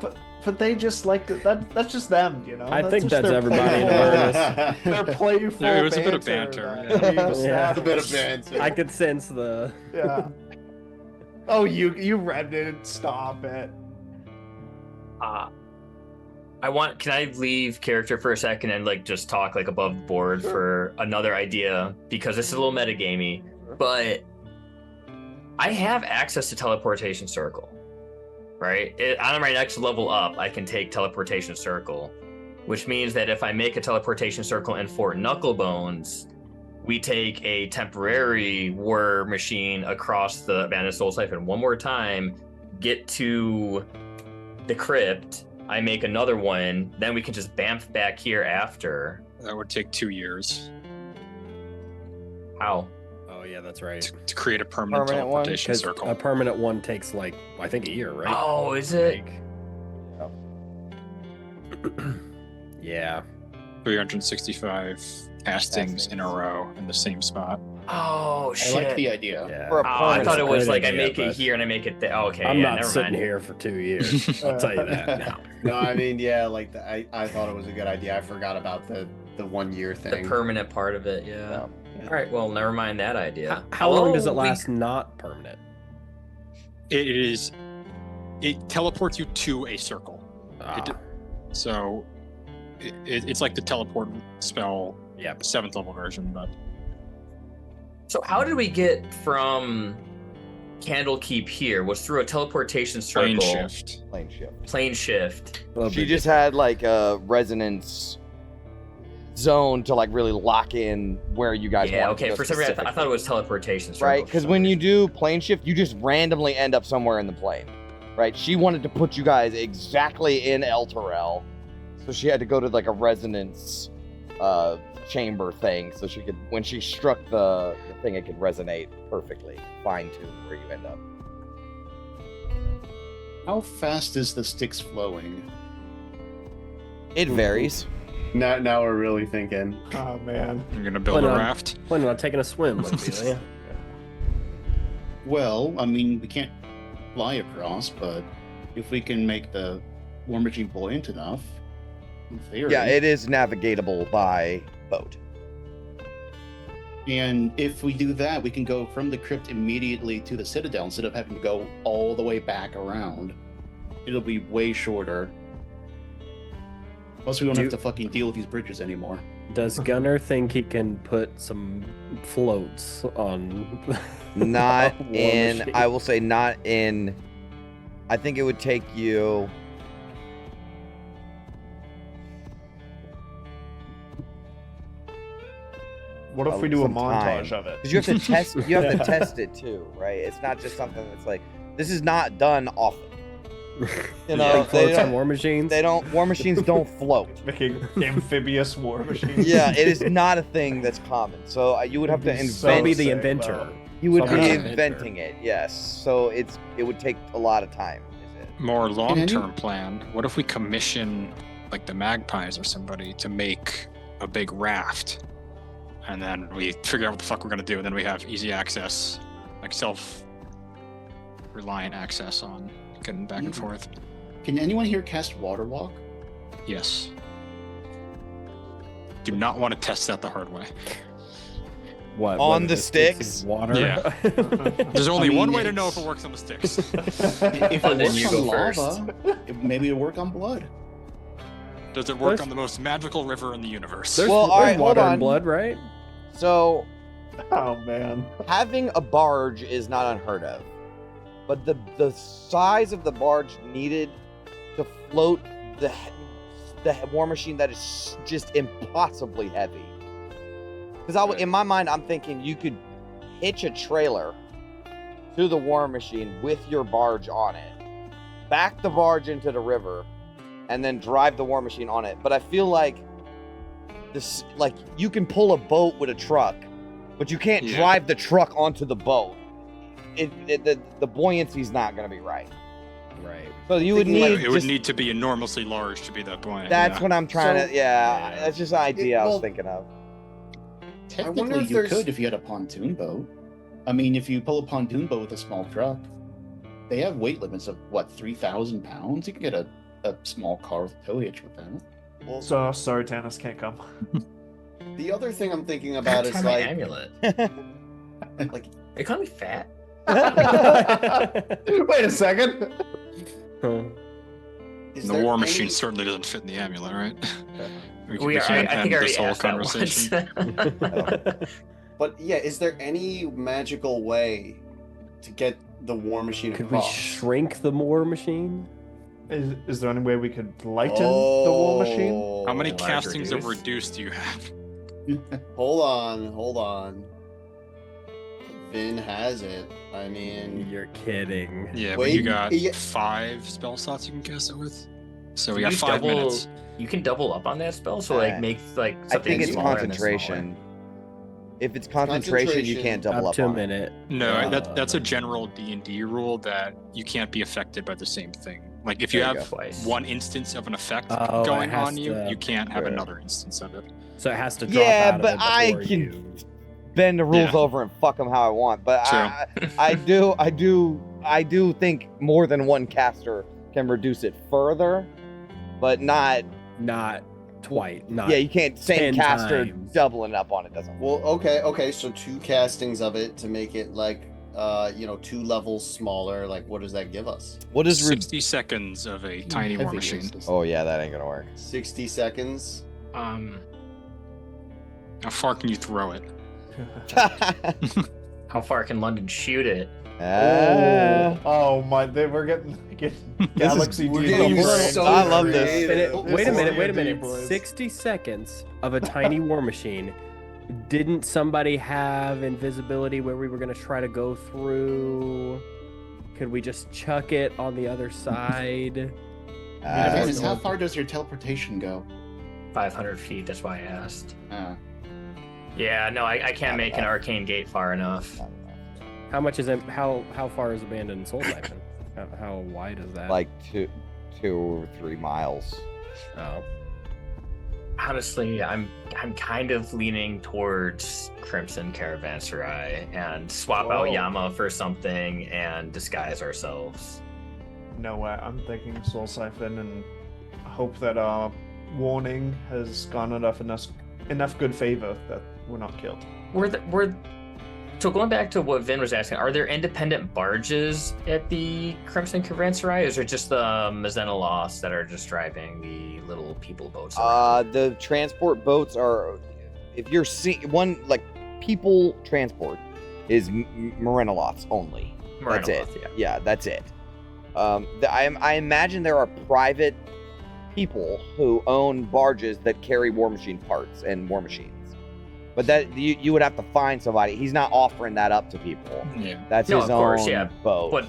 but they just like that. That's just them, you know. I think just that's their everybody in playful- Avernus. Their playful. There was a bit of banter, that yeah. we've Yeah. A bit of established. banter. I could sense the. Yeah. Oh, you read it. Stop it. Can I leave character for a second and like just talk like above board for another idea, because this is a little metagamey, but I have access to teleportation circle, right? On my next level up, I can take teleportation circle, which means that if I make a teleportation circle in Fort Knucklebones, we take a temporary war machine across the Abandoned Soul Siphon one more time, get to the crypt, I make another one, then we can just bamf back here after. That would take 2 years How? Oh yeah, that's right. to create a permanent teleportation Because circle. a permanent one takes like I think a year, right? Oh, is it? Yeah. 365 castings in a row in the same spot. Oh, I shit. like the idea. Yeah. For a Oh, I permanent- thought it was Great like I idea, make it but here and I make it there. Oh, okay, I'm yeah, not never sitting mind. here for 2 years. I'll tell you that. No, I mean, yeah, like I thought it was a good idea. I forgot about the 1 year The thing. permanent part of it, yeah. All right, well, never mind that idea. How long does it we- last not permanent? It teleports you to a circle. Ah, So it's like the teleport spell, yeah. 7th level version, but So how did we get from Candlekeep here? Was through a teleportation circle. plane shift. Plane shift. Plane shift. She just had like a resonance zone to like really lock in where you guys Yeah, wanted to okay. go For some reason, I specifically. thought it was teleportation circle. Right, for because some when you reason. do plane shift, you just randomly end up somewhere in the plane. Right? She wanted to put you guys exactly in Elturel, so she had to go to like a resonance chamber thing, so she could, when she struck the thing, it could resonate perfectly, fine tune where you end up. How fast is the Styx flowing? It varies. Now we're really thinking. Oh man. I'm gonna build Why a not? raft. Planning on taking a swim, Amelia. Well, I mean, we can't fly across, but if we can make the war machine buoyant enough, in theory. Yeah, it is navigatable by boat. And if we do that, we can go from the crypt immediately to the Citadel instead of having to go all the way back around. It'll be way shorter. Plus, we don't Do- have to fucking deal with these bridges anymore. Does Gunnar think he can put some floats on? Not a war in, machine? I will say not in, I think it would take you, What if we do a some montage time. of it? because you have to test, you have to test it too, right? It's not just something that's like, this is not done often. You know, Like floats they on don't, war machines? they don't, war machines don't float. Making amphibious war machines. Yeah, it is not a thing that's common. So you would have to It'd be so invent. I'll be the sick, inventor. though. You would So be I'm an inventing it, yes. So it would take a lot of time. Is it? More long-term plan. What if we commission like the Magpies or somebody to make a big raft, and then we figure out what the fuck we're gonna do, and then we have easy access, like self-reliant access on getting back and forth. Can anyone here cast Water Walk? Yes. Do not want to test that the hard way. What? On whether the sticks? is water? Yeah. There's only I mean, one way to know if it's- it works on the sticks. If London, it works you on go lava, maybe it'll work on blood. Does it work There's- on the most magical river in the universe? There's, Well, there's all right, hold water on. and blood, right? So Oh man. having a barge is not unheard of, but the size of the barge needed to float the war machine that is just impossibly heavy. Because in my mind, I'm thinking you could hitch a trailer to the war machine with your barge on it, back the barge into the river, and then drive the war machine on it. But I feel like this, like you can pull a boat with a truck, but you can't drive the truck onto the boat. The buoyancy's not going to be right. Right. So you would need It would need to be enormously large to be that buoyant. That's what I'm trying to. Yeah. That's just an idea I was thinking of. Technically, you could if you had a pontoon boat. I mean, if you pull a pontoon boat with a small truck, they have weight limits of what, 3,000 pounds. You can get a small car with towage with that. Well, So sorry, Tannis can't come. the other thing I'm thinking about is my like, amulet. like Are you calling me fat? Wait a second. is The there war any- machine certainly doesn't fit in the amulet, right? We are, can't I think I end already this whole asked that once. conversation. But yeah, is there any magical way to get the war machine Could we across? shrink the war machine? Is there any way we could lighten the war machine? How many Large castings of reduce. reduce do you have? Hold on. Vin has it. I mean, You're kidding. Yeah, but Wait, you got yeah. 5 spell slots you can cast it with. So we Can got you 5 double- minutes. You can double up on that spell, so like make like I something think it's smaller and then concentration. If it's concentration, you can't double up to a on it. minute. No, that's a general D&D rule that you can't be affected by the same thing. Like if you There you have go. Twice. one instance of an effect Oh, it going has on you, to- you can't have Sure. another instance of it. So it has to drop Yeah, out but of it I before can you... bend the rules Yeah. over and fuck them how I want. But True. I do think more than one caster can reduce it further, but not. Not twice. Not Yeah, you can't. Same 10 caster times. doubling up on it doesn't. well, okay, so 2 castings of it to make it like 2 levels smaller. Like, what does that give us? What is? 60 seconds of a tiny war Heavy machine. is this- Oh yeah, that ain't gonna work. 60 seconds. How far can you throw it? How far can London shoot it? Oh my! We're getting galaxy we're deep. getting brain. so I love this. creative. Wait a minute, is wait a D&D, boys. 60 seconds of a tiny war machine. Didn't somebody have invisibility where we were going to try to go through? Could we just chuck it on the other side? Avernus, how far does your teleportation go? 500 feet. That's why I asked. Yeah, no, I can't make an arcane gate far enough. How much is it? How far is Abandoned Soul Dive? How wide is that? Like 2 or 3 miles. Oh. Honestly, I'm kind of leaning towards Crimson Caravanserai and swap Whoa. out Yama for something and disguise ourselves. No way. I'm thinking Soul Siphon and hope that warning has gone enough good favor that we're not killed. So going back to what Vin was asking, are there independent barges at the Crimson Caravanserai, or is it just the Mazenalos that are just driving the little people boats around? The transport boats are, if you're seeing one like people transport, is Marinoloths only. That's it. Marinaloth, Yeah, that's it. I imagine there are private people who own barges that carry War Machine parts and War Machines. But that you would have to find somebody. He's not offering that up to people. Yeah. That's No, his of course, own yeah. boat. But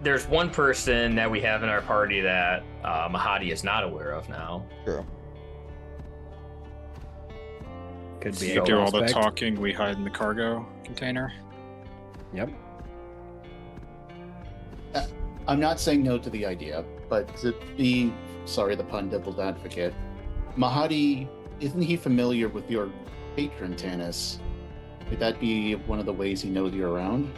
there's one person that we have in our party that Mahadi is not aware of now. True. Could be You a do all the prospect. talking, we hide in the cargo container. Yep. I'm not saying no to the idea, but to be, sorry, the pun, devil's advocate, Mahadi, isn't he familiar with your patron, Tannis? Could that be one of the ways he knows you're around?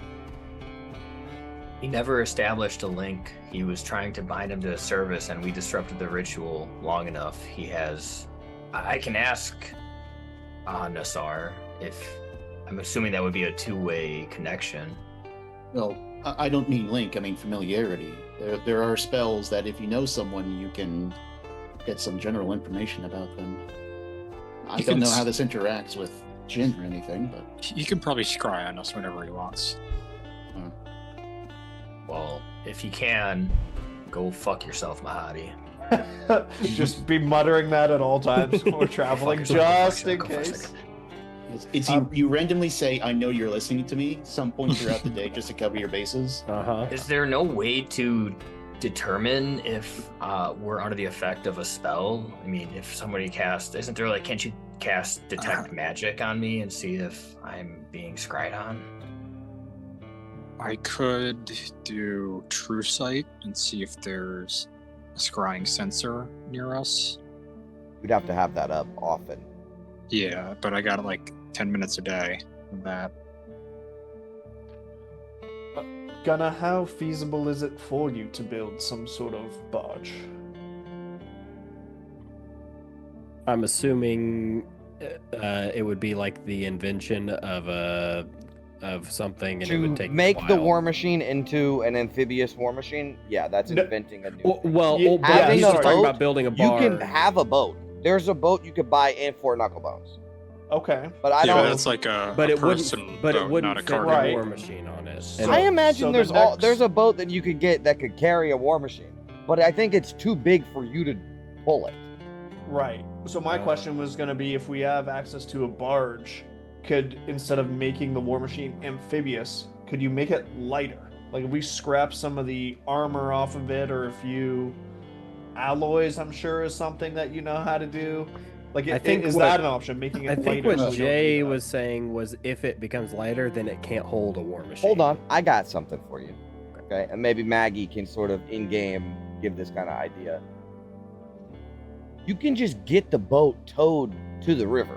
He never established a link. He was trying to bind him to a service, and we disrupted the ritual long enough. He has. I can ask Nassar if. I'm assuming that would be a two-way connection. Well, I don't mean link, I mean familiarity. There are spells that if you know someone, you can get some general information about them. I You don't can know s- how this interacts with Jin or anything, but He can probably scry on us whenever he wants. Well, if you can, go fuck yourself, Mahadi. Just be muttering that at all times when we're traveling, Fuck yourself, just in go fuck case. yourself. it's you randomly say, "I know you're listening to me" some point throughout the day just to cover your bases. Uh-huh. Is there no way to determine if we're under the effect of a spell? I mean, if somebody casts, isn't there like, can't you cast detect magic on me and see if I'm being scryed on? I could do True Sight and see if there's a scrying sensor near us. We'd have to have that up often. Yeah, but I got like 10 minutes a day of that. Gunnar, how feasible is it for you to build some sort of barge? I'm assuming it would be like the invention of something, and it would To take make a the while. war machine into an amphibious war machine, yeah, that's No. inventing a new thing. Well, Yeah, but having he's a just talking boat, about building a You barge. can have a boat. There's a boat you could buy in Fort Knucklebones. Okay. But I Yeah, don't. but that's like a but it person wouldn't. But boat, it wouldn't not a fit cargo. the Right. war machine on it. So- And I imagine the next- there's a boat that you could get that could carry a war machine, but I think it's too big for you to pull it. Right. So my question was going to be, if we have access to a barge, could, instead of making the war machine amphibious, could you make it lighter? Like if we scrap some of the armor off of it, or a few alloys, I'm sure is something that you know how to do. Like, I think is what- that an option? Making it I think lighter. what so we don't Jay need was saying was, if it becomes lighter, then it can't hold a war machine. Hold on, I got something for you. Okay, and maybe Maggie can sort of in game give this kind of idea. You can just get the boat towed to the river.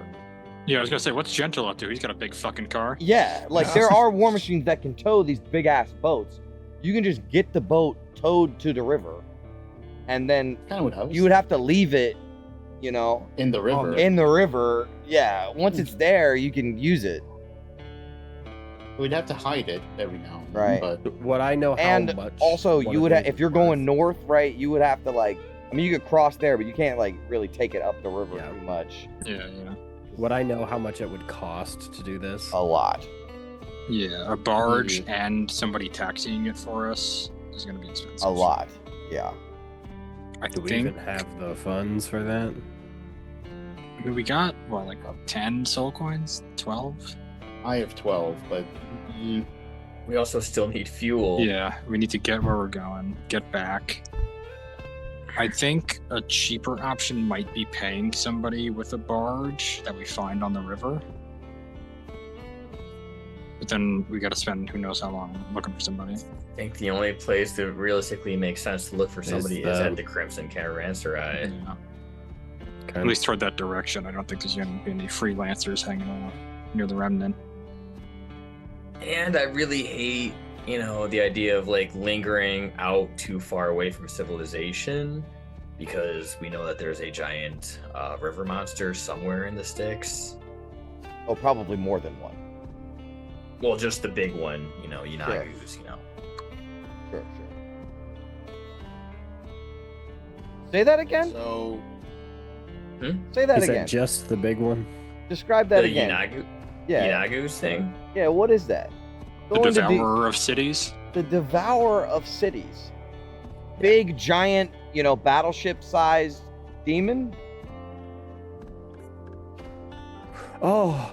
Yeah, I was gonna say, what's Gentle up to? He's got a big fucking car. Yeah, like there are war machines that can tow these big ass boats. You can just get the boat towed to the river, and then Kind of what I was you would have to leave it, you know, in the river. in the river. Yeah, once it's there, you can use it. We'd have to hide it every now and then. Right. But What I know how And much. also, one you of would have these if you're is going worth. north, right? You would have to like. I mean, you could cross there, but you can't like really take it up the river Yeah. too much. Yeah. Would I know how much it would cost to do this? A lot. Yeah, a barge and somebody taxiing it for us is gonna be expensive. A lot. Yeah. I Do we think even have the funds for that? we got what, like 10 soul coins, 12. I have 12, but We also still need fuel. Yeah, we need to get where we're going, get back. I think a cheaper option might be paying somebody with a barge that we find on the river. But then we gotta spend who knows how long looking for somebody. I think the only place that realistically makes sense to look for somebody is the- at the Crimson Caravanserai. Yeah. Okay. At least toward that direction. I don't think there's gonna be any freelancers hanging out near the remnant. And I really hate, the idea of like lingering out too far away from civilization, because we know that there's a giant river monster somewhere in the sticks. Oh, probably more than one. Well, just the big one, Yanagus, Sure. Say that again. so Say that Is again. that just the big one? Describe that The again. Yeah. Yanagus thing. Yeah. What is that? The Go into Devourer of Cities. the Devourer of Cities. Big, giant, battleship-sized demon. Oh,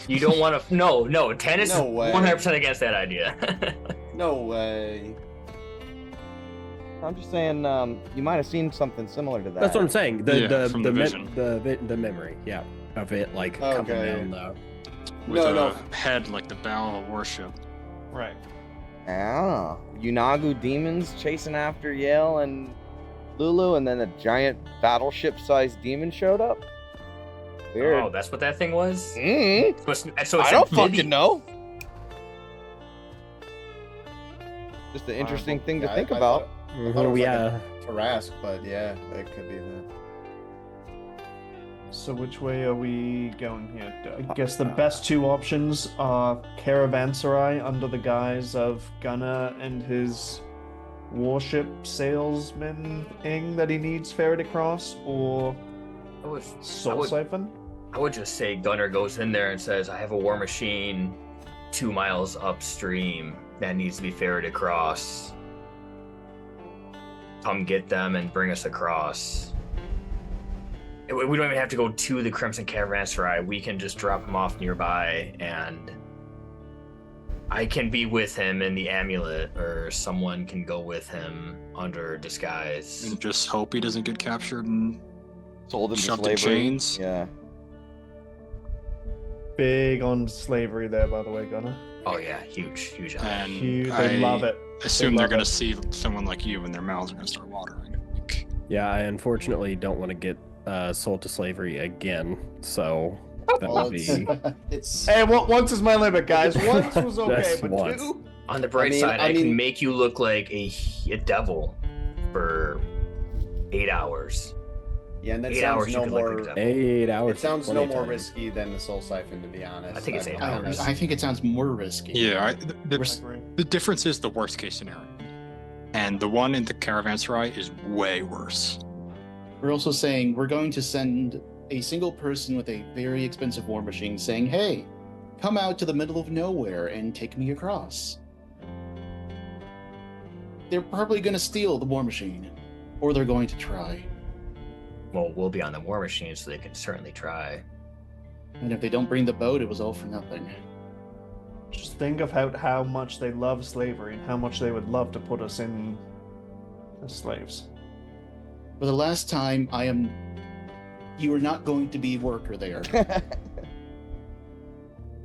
You don't want to. No. Tennis No is way. 100% against that idea. No way. I'm just saying, you might have seen something similar to that. that's what I'm saying. Yeah, from the vision. The memory, yeah, of it like coming Okay. down the. With No, a head like the bow of a warship. Right. Ah, Yunagu demons chasing after Yale and Lulu, and then a giant battleship-sized demon showed up. Weird. Oh, that's what that thing was? Mm, So it's I don't amphibious. fucking know. Just an interesting thing to Yeah, think I about. thought it was like Yeah. Tarask, but yeah, that could be that. So which way are we going here? I guess the best two options are Caravanserai under the guise of Gunnar and his warship salesman thing that he needs ferried across, or I would- Soul I would- Siphon? I would just say Gunnar goes in there and says, I have a war machine 2 miles upstream that needs to be ferried across. Come get them and bring us across. We don't even have to go to the Crimson Caravanserai. We can just drop him off nearby, and I can be with him in the amulet, or someone can go with him under disguise. And just hope he doesn't get captured and Sold into Shoved in slavery. chains. Yeah. big on slavery there, by the way, Gunnar. Oh yeah, huge. And Huge. I They love it. assume They they're love gonna it. see someone like you and their mouths are gonna start watering. Like, Yeah, I unfortunately don't want to get sold to slavery again, so that Well, would be... it's Hey, once is my limit, guys. Once was okay, That's but once. 2? On the bright side, I I mean- can make you look like a devil for 8 hours. yeah, and that 8 sounds hours you no could look like a more. devil. 8 hours. It sounds plenty no of more time. risky than the soul siphon, to be honest. I think it's 8 I- hours. I think it sounds more risky. yeah, We're- the difference is the worst case scenario, and the one in the caravanserai is way worse. We're also saying we're going to send a single person with a very expensive war machine saying, hey, come out to the middle of nowhere and take me across. They're probably going to steal the war machine, or they're going to try. Well, we'll be on the war machine, so they can certainly try. And if they don't bring the boat, it was all for nothing. Just think of how much they love slavery and how much they would love to put us in as slaves. For the last time, you are not going to be a worker there,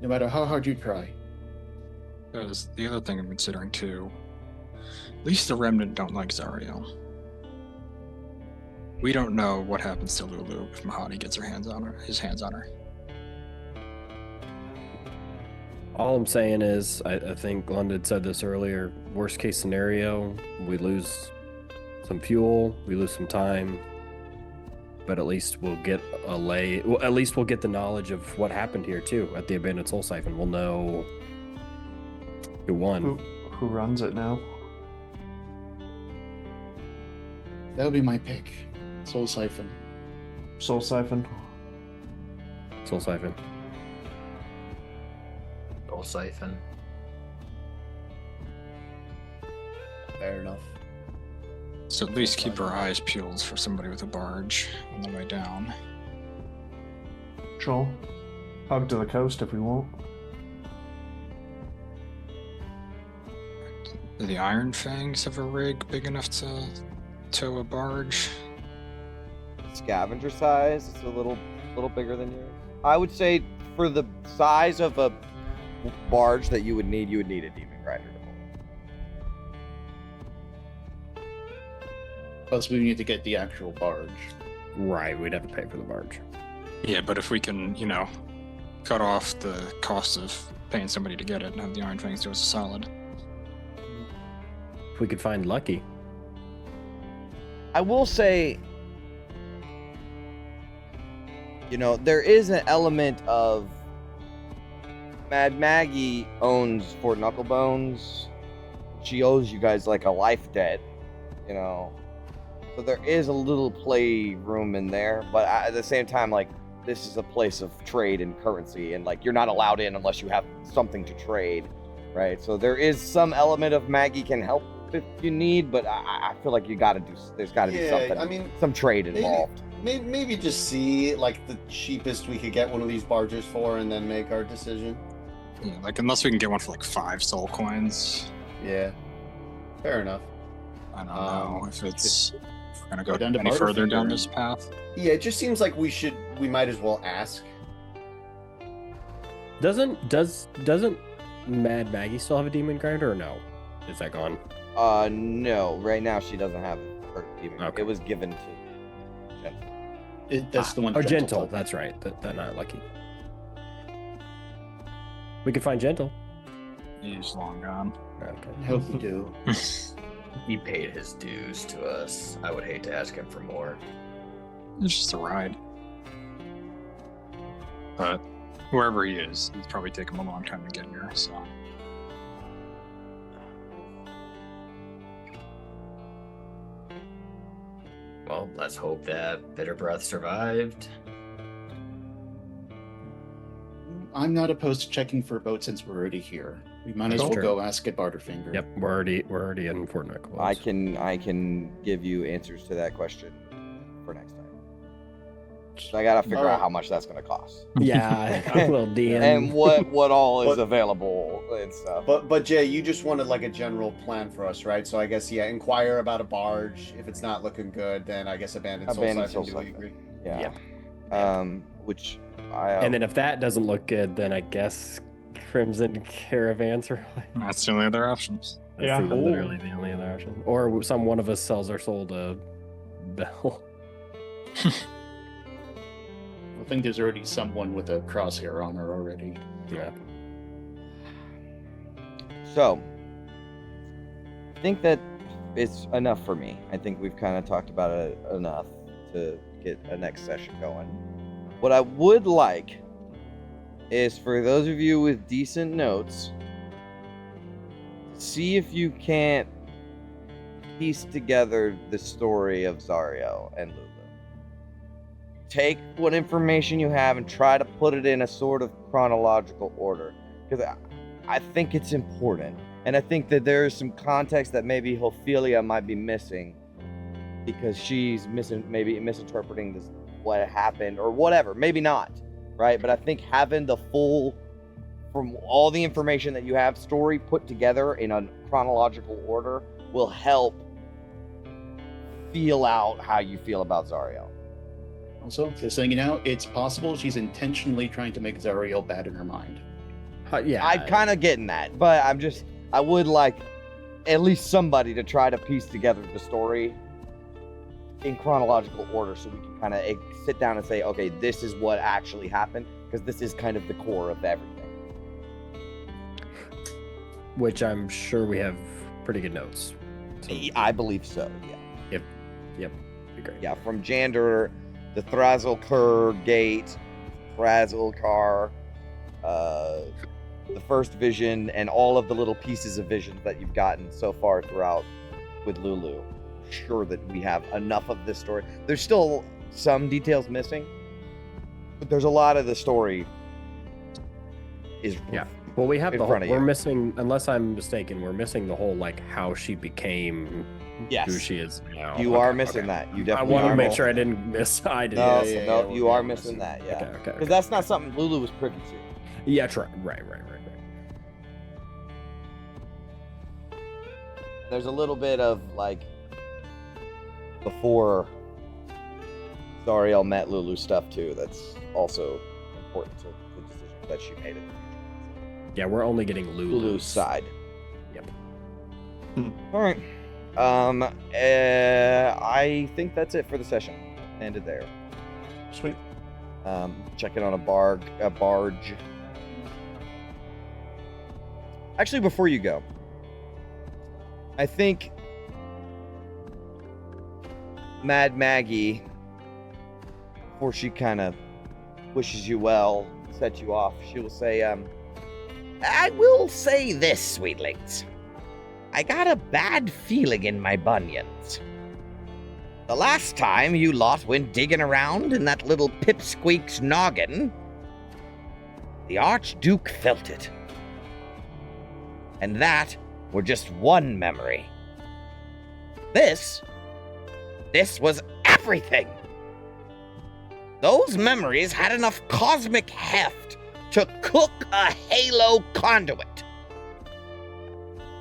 no matter how hard you try. Because the other thing I'm considering too, at least the remnant don't like Zariel. We don't know what happens to Lulu if Mahadi gets his hands on her. All I'm saying is, I think London said this earlier, worst case scenario, we lose some fuel, we lose some time, but at least we'll get at least we'll get the knowledge of what happened here too, at the Abandoned Soul Siphon. We'll know who won. Who runs it now? That would be my pick. Soul Siphon. Soul Siphon. Soul Siphon. Soul Siphon. Fair enough. So at least keep our eyes peeled for somebody with a barge on the way down. Sure. Hug to the coast if we want. Do the Iron Fangs have a rig big enough to tow a barge? Scavenger size, it's a little bigger than yours. I would say for the size of a barge that you would need a demon grinder to pull. Plus, we need to get the actual barge. Right, we'd have to pay for the barge. Yeah, but if we can, cut off the cost of paying somebody to get it and have the Iron Fangs do us a solid. If we could find Lucky. I will say, there is an element of Mad Maggie owns Fort Knucklebones. She owes you guys like a life debt, So there is a little play room in there, but at the same time, like, this is a place of trade and currency, and like, you're not allowed in unless you have something to trade, right? So there is some element of Maggie can help if you need, but I feel like there's gotta be something. I mean, some trade involved. maybe just see like the cheapest we could get one of these barges for, and then make our decision. Yeah, like unless we can get one for like 5 soul coins. Yeah, fair enough. I don't know if we're gonna go down to any further down Butterfinger. this path. Yeah, it just seems like we might as well ask. Doesn't Mad Maggie still have a demon grinder or no? Is that gone? No. Right now, she doesn't have her demon. Okay. It was given to Jen. That's the one. Oh, Gentle. took. That's right. That not Lucky. We could find Gentle. He's long gone. Okay. I hope we do. He paid his dues to us. I would hate to ask him for more. It's just a ride. But wherever he is, it'd probably take him a long time to get here, so. Well, let's hope that Bitter Breath survived. I'm not opposed to checking for a boat since we're already here. We might as That's well true. go ask at Barterfinger. Yep, we're already in Fort Knuckles. I can give you answers to that question for next time. So I gotta figure out how much that's gonna cost Yeah, I will DM. and what all is But- available and stuff. But Jay, you just wanted like a general plan for us, right? So I guess inquire about a barge. If it's not looking good, then I guess abandoned soul Abandoned siphon. soul Do we siphon. agree? Yeah. Yep. Which And then if that doesn't look good, then I guess Crimson Caravans are That's the only other options. Yeah. literally the only other option. Or one of us sells our soul to Bell. I think there's already someone with a crosshair on her already. Yeah. So, I think that it's enough for me. I think we've kind of talked about it enough to get a next session going. What I would like is for those of you with decent notes, see if you can't piece together the story of Zariel and Lulu. Take what information you have and try to put it in a sort of chronological order, because I think it's important, and I think that there is some context that maybe Ophelia might be missing because she's maybe misinterpreting this, what happened or whatever. Maybe not, right? But I think having the full, from all the information that you have, story put together in a chronological order will help feel out how you feel about Zariel. Also, just saying it now, it's possible she's intentionally trying to make Zariel bad in her mind. Yeah. I'm kind of getting that, but I would like at least somebody to try to piece together the story in chronological order so we can kind of sit down and say, okay, this is what actually happened, because this is kind of the core of everything. Which I'm sure we have pretty good notes. So, I believe so, yeah. Yep. Be great. Yeah, from Jander, the Thrasilkur Gate, Thrasilkar, the first vision, and all of the little pieces of vision that you've gotten so far throughout with Lulu. Sure that we have enough of this story. There's still some details missing, but there's a lot of the story is Well, we have in the whole, front of we're you. missing, unless I'm mistaken, we're missing the whole like how she became Yes. who she is now. You are missing that. You I definitely wanted are to make missing sure I that. didn't miss. I did. No, Yeah, you are missing that. Yeah, Okay. because that's not something Lulu was privy to. Yeah, right. There's a little bit of like before Zariel met Lulu stuff too. That's also important to the decision that she made in the future. Yeah, we're only getting Lulu's side. Yep. All right. I think that's it for the session. Ended there. Sweet. Checking on a barge. Actually, before you go, I think Mad Maggie, before she kind of wishes you well, set you off, she will say, I will say this, sweetlings. I got a bad feeling in my bunions. The last time you lot went digging around in that little pipsqueak's noggin, the Archduke felt it. And that were just one memory. This was everything. Those memories had enough cosmic heft to cook a Halo conduit.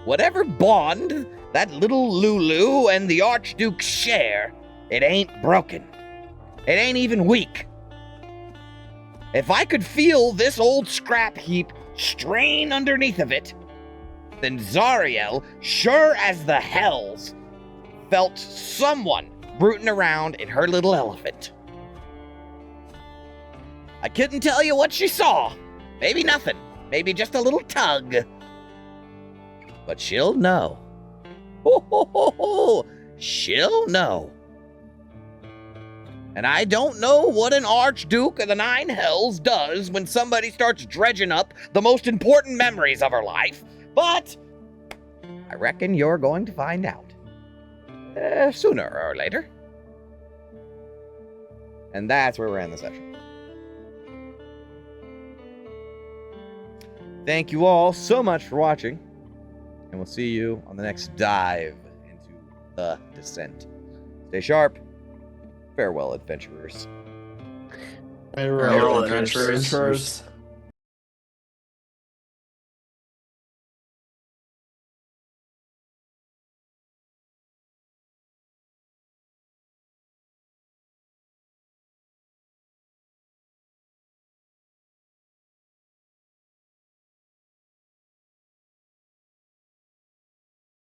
Whatever bond that little Lulu and the Archduke share, it ain't broken. It ain't even weak. If I could feel this old scrap heap strain underneath of it, then Zariel, sure as the hells, felt someone rooting around in her little elephant. I couldn't tell you what she saw. Maybe nothing. Maybe just a little tug. But she'll know. Ho, ho, ho, ho. She'll know. And I don't know what an Archduke of the Nine Hells does when somebody starts dredging up the most important memories of her life, but I reckon you're going to find out. Sooner or later. And that's where we're in the session. Thank you all so much for watching, and we'll see you on the next dive into the descent. Stay sharp. Farewell, adventurers. Farewell, adventurers. Adventurers.